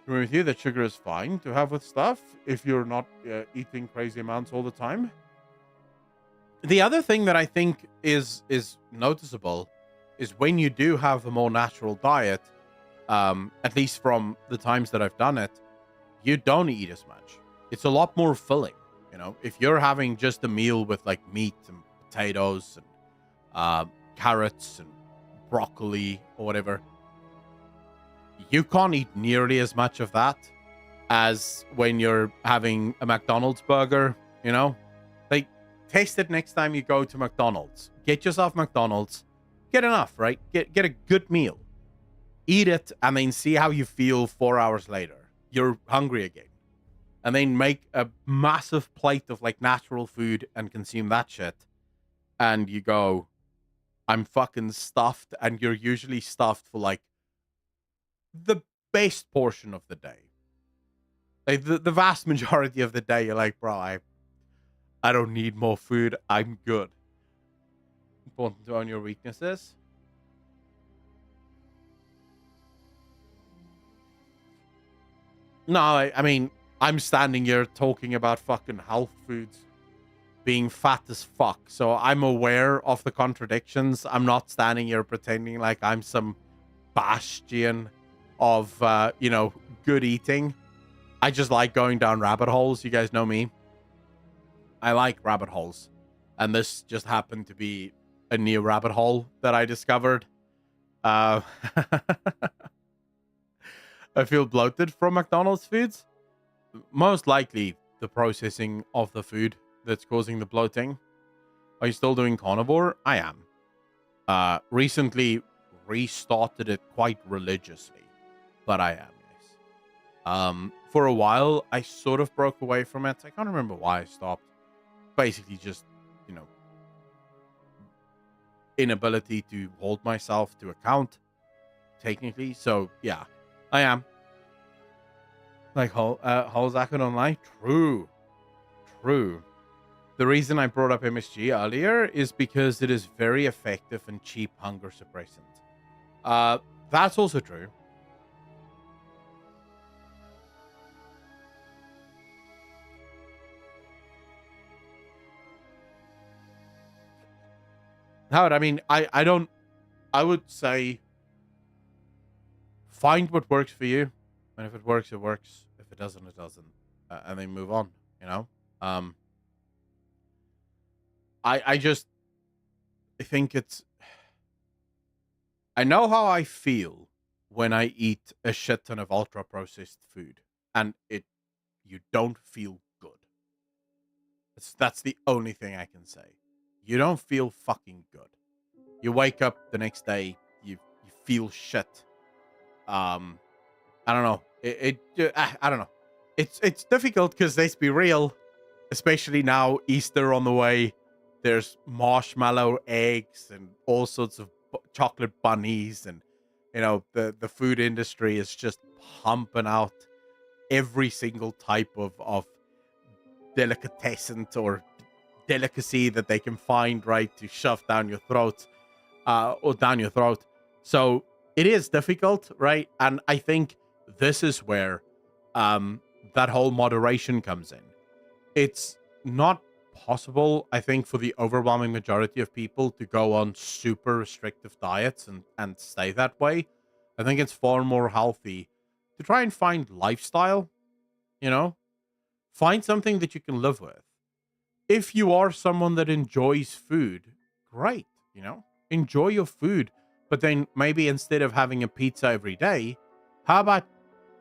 Agree with you that sugar is fine to have with stuff if you're not eating crazy amounts all the time. The other thing that I think is noticeable is when you do have a more natural diet, at least from the times that I've done it, you don't eat as much. It's a lot more filling. If you're having just a meal with like meat and potatoes and carrots and broccoli or whatever, you can't eat nearly as much of that as when you're having a McDonald's burger, Like, taste it next time you go to McDonald's. Get yourself McDonald's. Get enough, right? Get a good meal. eat it, and then see how you feel 4 hours later. You're hungry again. And then make a massive plate of like natural food and consume that shit. And you go, I'm fucking stuffed. And you're usually stuffed for like the best portion of the day. Like the vast majority of the day, you're like, bro, I don't need more food. I'm good. Important to own your weaknesses. No, I mean, I'm standing here talking about fucking health foods being fat as fuck. So I'm aware of the contradictions. I'm not standing here pretending like I'm some bastion of, good eating. I just like going down rabbit holes. You guys know me. I like rabbit holes. And this just happened to be a new rabbit hole that I discovered. I feel bloated from McDonald's foods. Most likely the processing of the food that's causing the bloating. Are you still doing carnivore? I am. Recently restarted it quite religiously, but I am, yes. For a while, I sort of broke away from it. I can't remember why I stopped. Basically just, inability to hold myself to account, technically. So, yeah, I am. Like, Holzacker online? True. The reason I brought up MSG earlier is because it is very effective and cheap hunger suppressant. That's also true. Howard, I mean, I would say find what works for you. And if it works, it works. If it doesn't, it doesn't. And then move on, I think I know how I feel when I eat a shit ton of ultra processed food and you don't feel good. That's the only thing I can say. You don't feel fucking good. You wake up the next day, you feel shit. I don't know. I don't know. It's difficult because let's be real, especially now Easter on the way. There's marshmallow eggs and all sorts of chocolate bunnies, and the food industry is just pumping out every single type of delicatessen or delicacy that they can find, right, to shove down your throat, or down your throat. So it is difficult, right? And I think this is where that whole moderation comes in. It's not possible, I think, for the overwhelming majority of people to go on super restrictive diets and stay that way. I think it's far more healthy to try and find lifestyle, find something that you can live with. If you are someone that enjoys food, great, enjoy your food, but then maybe instead of having a pizza every day, how about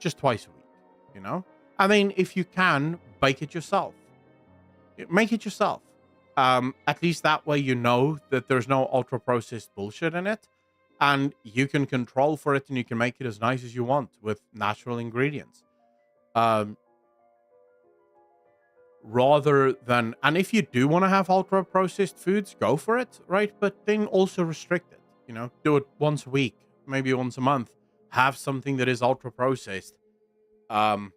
just twice a week, I mean, if you can, bake it yourself. Make it yourself. At least that way that there's no ultra processed bullshit in it, and you can control for it, and you can make it as nice as you want with natural ingredients. Rather than, and if you do want to have ultra processed foods, go for it, right? But then also restrict it. Do it once a week, maybe once a month. Have something that is ultra processed. But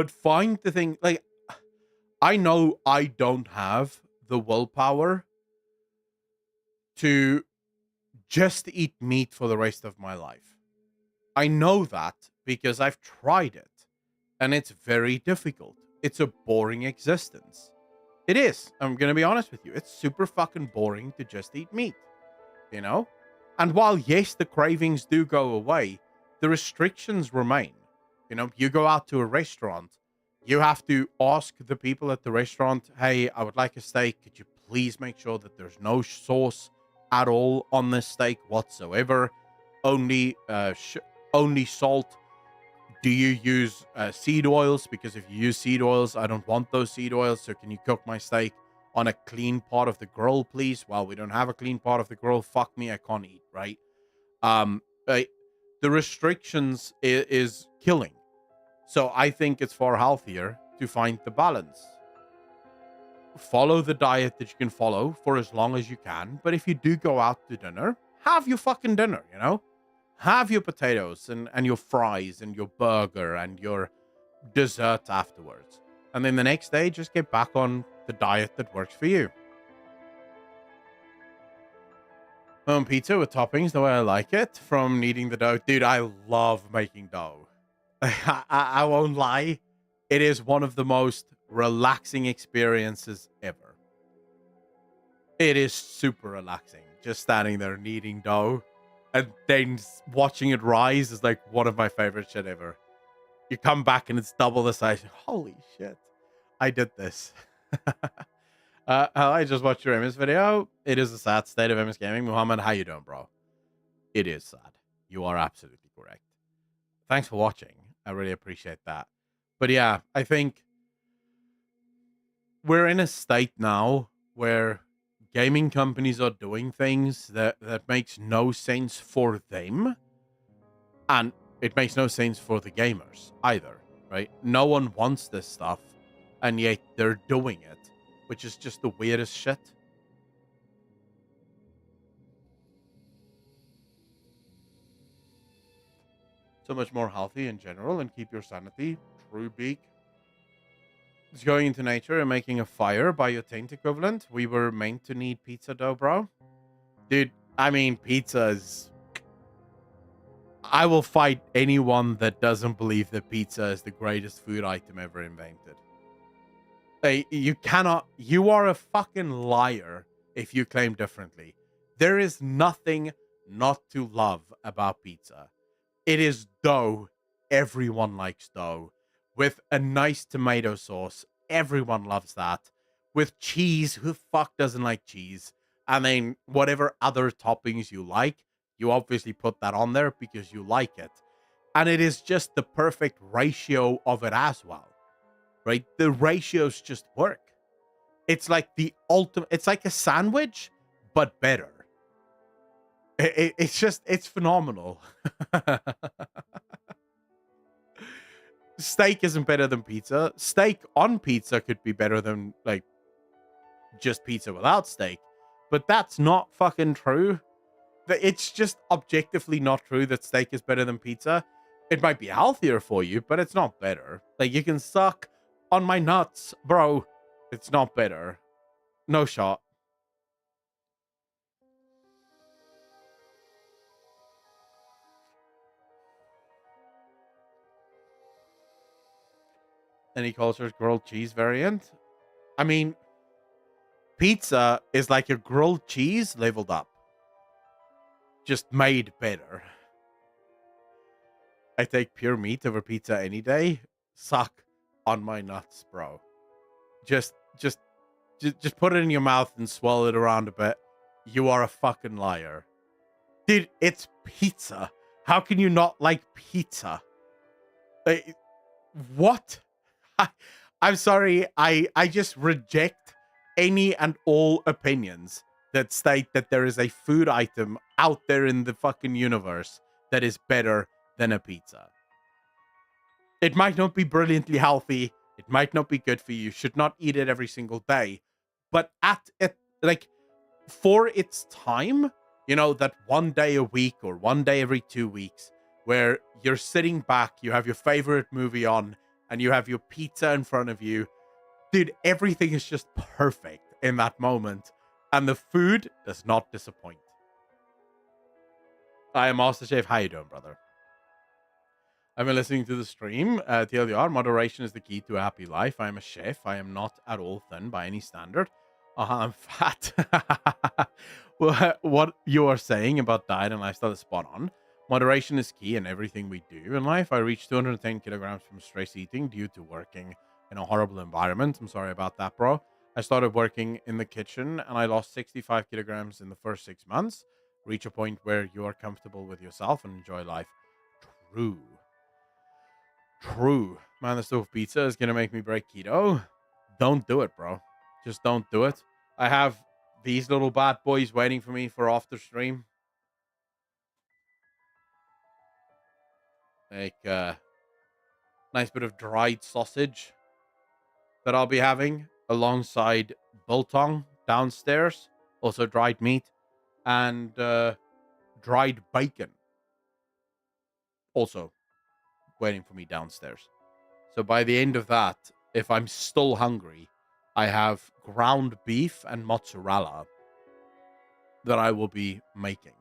find the thing, like, I know I don't have the willpower to just eat meat for the rest of my life. I know that because I've tried it, and it's very difficult. It's a boring existence. It is. I'm going to be honest with you. It's super fucking boring to just eat meat, And while, yes, the cravings do go away, the restrictions remain. You go out to a restaurant, you have to ask the people at the restaurant, hey, I would like a steak. Could you please make sure that there's no sauce at all on this steak whatsoever? Only salt. Do you use seed oils? Because if you use seed oils, I don't want those seed oils. So can you cook my steak on a clean part of the grill, please? Well, we don't have a clean part of the grill. Fuck me, I can't eat, right? Right? The restrictions is killing. So I think it's far healthier to find the balance. Follow the diet that you can follow for as long as you can. But if you do go out to dinner, have your fucking dinner, you know? Have your potatoes and your fries and your burger and your dessert afterwards. And then the next day, just get back on the diet that works for you. Home pizza with toppings the way I like it, from kneading the dough. Dude, I love making dough. I won't lie. It is one of the most relaxing experiences ever. It is super relaxing. Just standing there kneading dough and then watching it rise is like one of my favorite shit ever. You come back and it's double the size. Holy shit. I did this. I just watched your MS video. It is a sad state of MS gaming. Muhammad, how you doing, bro? It is sad. You are absolutely correct. Thanks for watching. I really appreciate that. But yeah, I think we're in a state now where gaming companies are doing things that makes no sense for them. And it makes no sense for the gamers either, right? No one wants this stuff, and yet they're doing it, which is just the weirdest shit. So much more healthy in general and keep your sanity. True Beak. It's going into nature and making a fire by your taint equivalent. We were meant to need pizza dough, bro. Dude, I mean, pizza is... I will fight anyone that doesn't believe that pizza is the greatest food item ever invented. You cannot... You are a fucking liar if you claim differently. There is nothing not to love about pizza. It is dough. Everyone likes dough. With a nice tomato sauce. Everyone loves that. With cheese. Who fuck doesn't like cheese? And then whatever other toppings you like, you obviously put that on there because you like it. And it is just the perfect ratio of it as well. Right? The ratios just work. It's like the ultimate... It's like a sandwich, but better. It's phenomenal. Steak isn't better than pizza. Steak on pizza could be better than, like, just pizza without steak. But that's not fucking true. It's just objectively not true that steak is better than pizza. It might be healthier for you, but it's not better. Like, you can suck on my nuts, bro. It's not better. No shot. Any culture's grilled cheese variant? I mean, pizza is like a grilled cheese leveled up. Just made better. I take pure meat over pizza any day. Suck on my nuts, bro. Just put it in your mouth and swallow it around a bit. You are a fucking liar. Dude, it's pizza. How can you not like pizza? What? I'm sorry. I just reject any and all opinions that state that there is a food item out there in the fucking universe that is better than a pizza. It might not be brilliantly healthy. It might not be good for you. You should not eat it every single day. But at it, like, for its time, you know, that one day a week or one day every 2 weeks where you're sitting back, you have your favorite movie on, and you have your pizza in front of you. Dude, everything is just perfect in that moment. And the food does not disappoint. I am Master Chef. How you doing, brother? I've been listening to the stream. TLDR, moderation is the key to a happy life. I am a chef. I am not at all thin by any standard. I'm fat. Well, what you are saying about diet and lifestyle is spot on. Moderation is key in everything we do in life. I reached 210 kilograms from stress eating due to working in a horrible environment. I'm sorry about that, bro. I started working in the kitchen and I lost 65 kilograms in the first 6 months. Reach a point where you are comfortable with yourself and enjoy life. True. Man, the stove pizza is going to make me break keto. Don't do it, bro. Just don't do it. I have these little bad boys waiting for me for after stream. like nice bit of dried sausage that I'll be having alongside biltong downstairs, also dried meat, and dried bacon also waiting for me downstairs. So by the end of that, if I'm still hungry, I have ground beef and mozzarella that I will be making.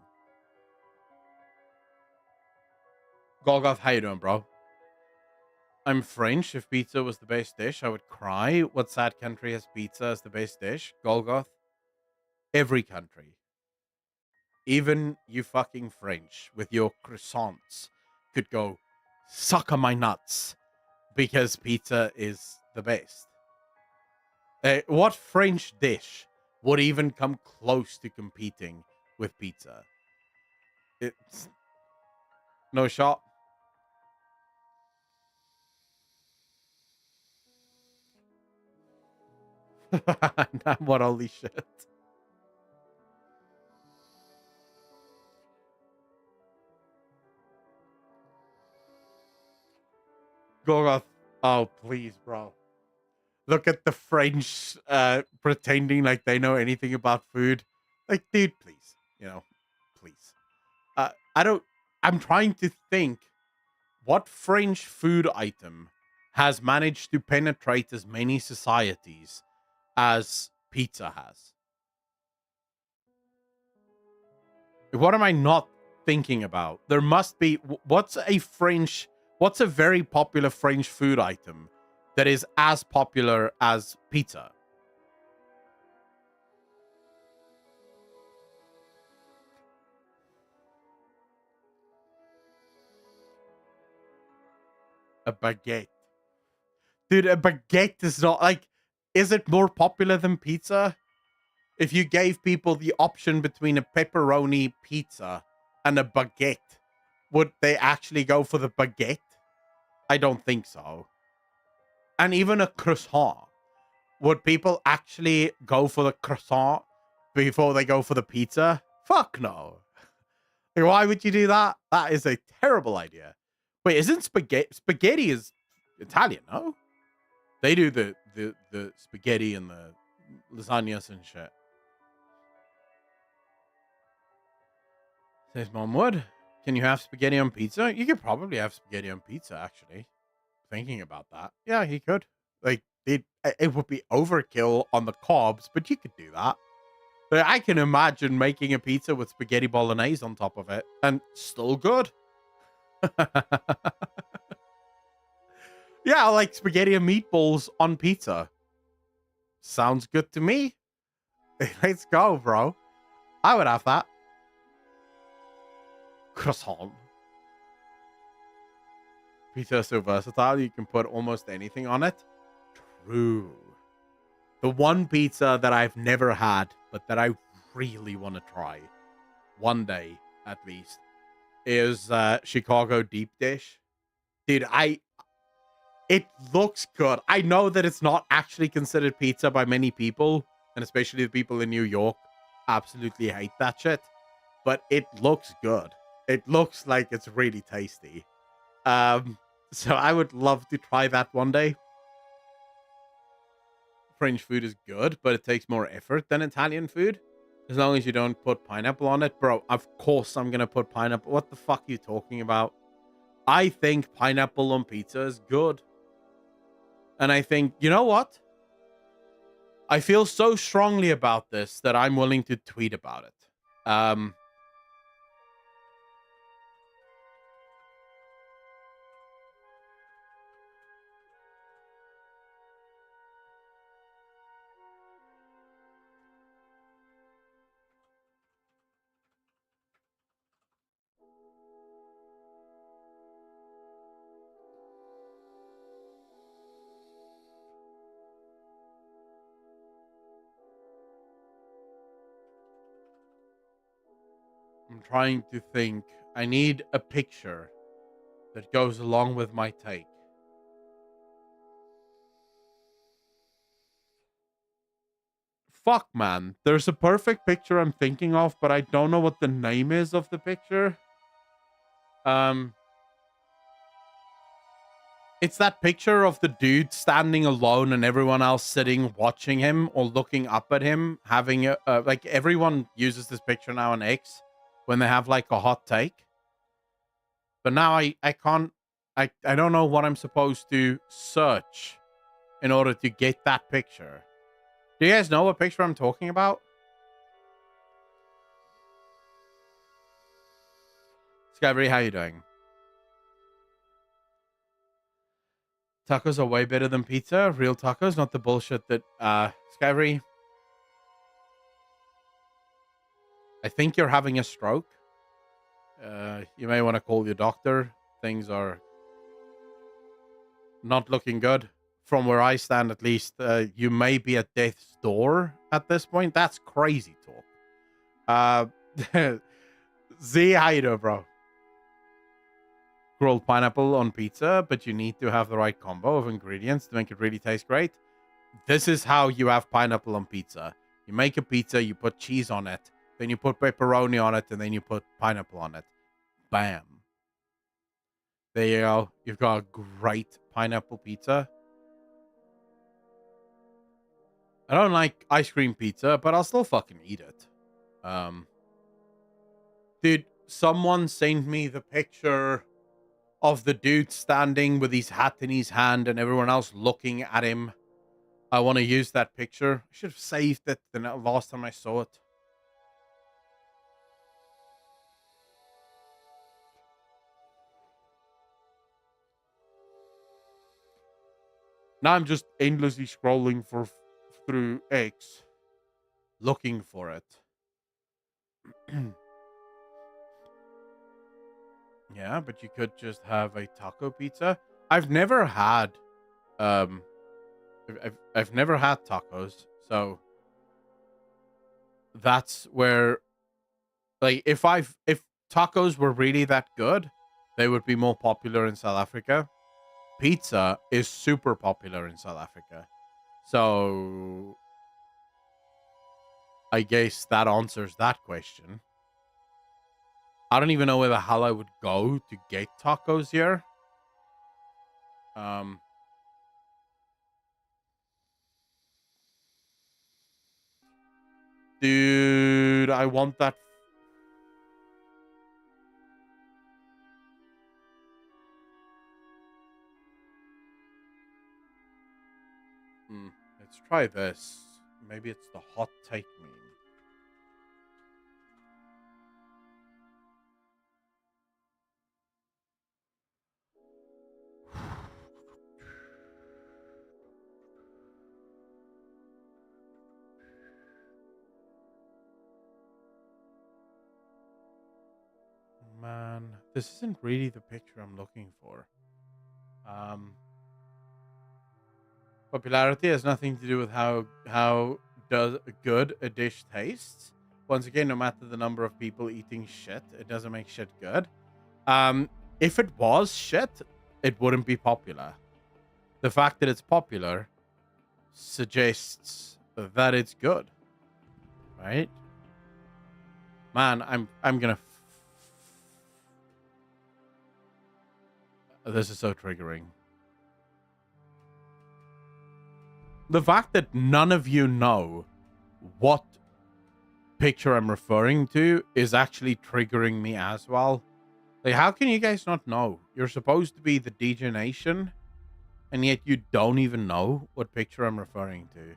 Golgoth, how you doing, bro? I'm French. If pizza was the base dish, I would cry. What sad country has pizza as the base dish? Golgoth. Every country. Even you fucking French with your croissants could go suck on my nuts because pizza is the best. What French dish would even come close to competing with pizza? It's no shot. What holy shit. Golgoth, oh please, bro. Look at the French pretending like they know anything about food. Like, dude, please. You know, please. I'm trying to think what French food item has managed to penetrate as many societies as pizza has. What am I not thinking about? There must be, what's a very popular French food item that is as popular as pizza? A baguette. Dude, a baguette is not like, is it more popular than pizza? If you gave people the option between a pepperoni pizza and a baguette, would they actually go for the baguette? I don't think so. And even a croissant. Would people actually go for the croissant before they go for the pizza? Fuck no. Like, why would you do that? That is a terrible idea. Wait, isn't spaghetti is Italian, no? They do the spaghetti and the lasagnas and shit. Says Momwood, can you have spaghetti on pizza? You could probably have spaghetti on pizza, actually. Thinking about that. Yeah, he could. Like, it would be overkill on the carbs, but you could do that. But I can imagine making a pizza with spaghetti bolognese on top of it, and still good. Yeah, like spaghetti and meatballs on pizza. Sounds good to me. Let's go, bro. I would have that. Croissant. Pizza is so versatile, you can put almost anything on it. True. The one pizza that I've never had, but that I really want to try, one day at least, is Chicago deep dish. Dude, it looks good. I know that it's not actually considered pizza by many people, and especially the people in New York absolutely hate that shit, but it looks good. It looks like it's really tasty. So I would love to try that one day. French food is good, but it takes more effort than Italian food. As long as you don't put pineapple on it. Bro, of course I'm going to put pineapple. What the fuck are you talking about? I think pineapple on pizza is good. And I think, you know what? I feel so strongly about this that I'm willing to tweet about it. I'm trying to think. I need a picture that goes along with my take. Fuck, man. There's a perfect picture I'm thinking of, but I don't know what the name is of the picture. It's that picture of the dude standing alone and everyone else sitting watching him or looking up at him, having like everyone uses this picture now on X when they have like a hot take. But now I can't, I don't know what I'm supposed to search in order to get that picture. Do you guys know what picture I'm talking about? Skyvery, how you doing? Tacos are way better than pizza. Real tacos, not the bullshit that Skyvery. I think you're having a stroke. You may want to call your doctor. Things are not looking good. From where I stand, at least, you may be at death's door at this point. That's crazy talk. Z, how you doing, bro? Grilled pineapple on pizza, but you need to have the right combo of ingredients to make it really taste great. This is how you have pineapple on pizza. You make a pizza, you put cheese on it, then you put pepperoni on it, and then you put pineapple on it. Bam. There you go. You've got a great pineapple pizza. I don't like ice cream pizza, but I'll still fucking eat it. Dude, someone sent me the picture of the dude standing with his hat in his hand and everyone else looking at him. I want to use that picture. I should have saved it the last time I saw it. Now I'm just endlessly scrolling through X, looking for it. Yeah, but you could just have a taco pizza. I've never had, I've never had tacos, so that's where, like, if tacos were really that good, they would be more popular in South Africa. Pizza is super popular in South Africa, so I guess that answers that question. I don't even know where the hell I would go to get tacos here. Dude, I want that. Let's try this. Maybe it's the hot take meme. Man, this isn't really the picture I'm looking for. Popularity has nothing to do with how good a dish tastes. Once again, no matter the number of people eating shit, it doesn't make shit good. If it was shit, it wouldn't be popular. The fact that it's popular suggests that it's good, right? Man, I'm gonna. This is so triggering. The fact that none of you know what picture I'm referring to is actually triggering me as well. Like, how can you guys not know? You're supposed to be the DJ Nation, and yet you don't even know what picture I'm referring to.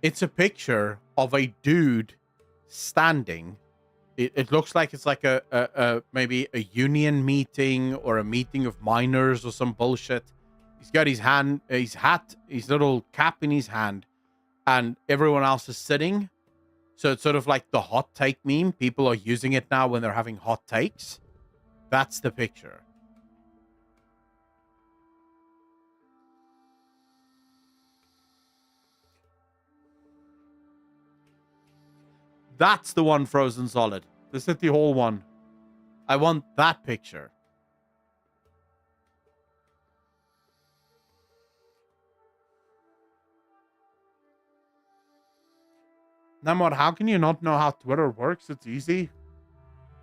It's a picture of a dude standing. It looks like it's like a maybe a union meeting or a meeting of miners or some bullshit. He's got his hat, his little cap in his hand, and everyone else is sitting. So it's sort of like the hot take meme. People are using it now when they're having hot takes. That's the picture. That's the one, Frozen Solid. The City Hall one. I want that picture. Namor, how can you not know how Twitter works? It's easy.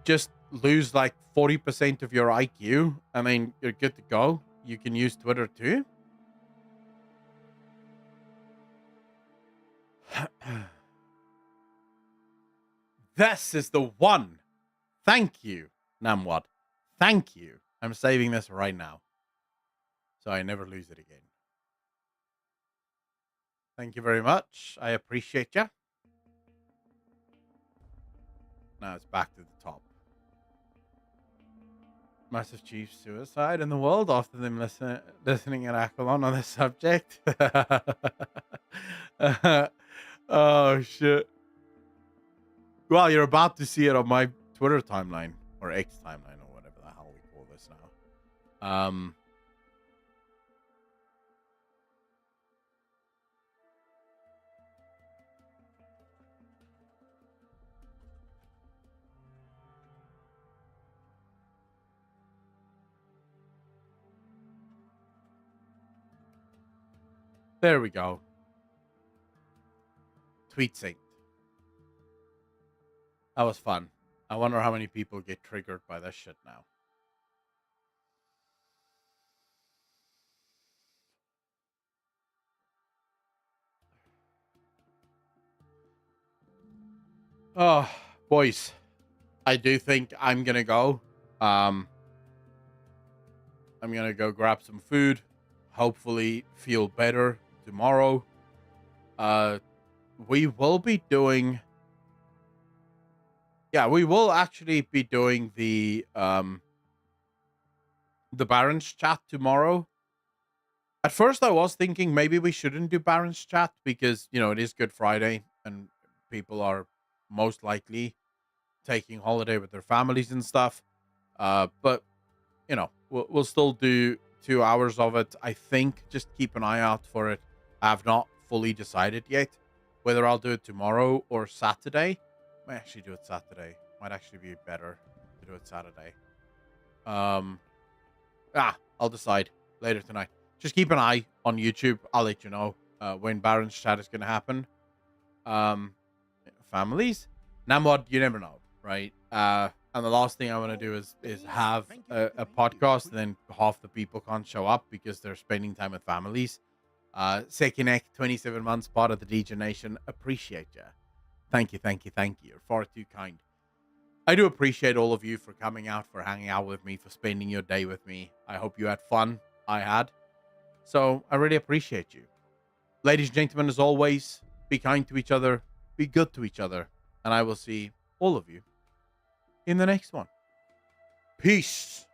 Just lose like 40% of your IQ, I mean, you're good to go. You can use Twitter too. This is the one. Thank you, Namwad. Thank you. I'm saving this right now, so I never lose it again. Thank you very much. I appreciate you. Now it's back to the top. Massive Chief suicide in the world after them listening at Akalon on this subject. Oh, shit. Well, you're about to see it on my Twitter timeline, or X timeline, or whatever the hell we call this now. There we go. Tweet synced. That was fun. I wonder how many people get triggered by this shit now. Oh, boys. I do think I'm gonna go. I'm gonna go grab some food. Hopefully feel better tomorrow. We will be doing... Yeah, we will actually be doing the Baron's chat tomorrow. At first, I was thinking maybe we shouldn't do Baron's chat because, you know, it is Good Friday and people are most likely taking holiday with their families and stuff. But, you know, we'll still do 2 hours of it. I think just keep an eye out for it. I have not fully decided yet whether I'll do it tomorrow or Saturday. Might actually do it Saturday. Might actually be better to do it Saturday. I'll decide later tonight. Just keep an eye on YouTube. I'll let you know when Baron's chat is going to happen. Families? Namwad, you never know, right? And the last thing I want to do is have a podcast, and then half the people can't show up because they're spending time with families. Sekinek, 27 months, part of the DJ Nation. Appreciate you. Thank you. You're far too kind. I do appreciate all of you for coming out, for hanging out with me, for spending your day with me. I hope you had fun. I had. So I really appreciate you. Ladies and gentlemen, as always, be kind to each other, be good to each other, and I will see all of you in the next one. Peace.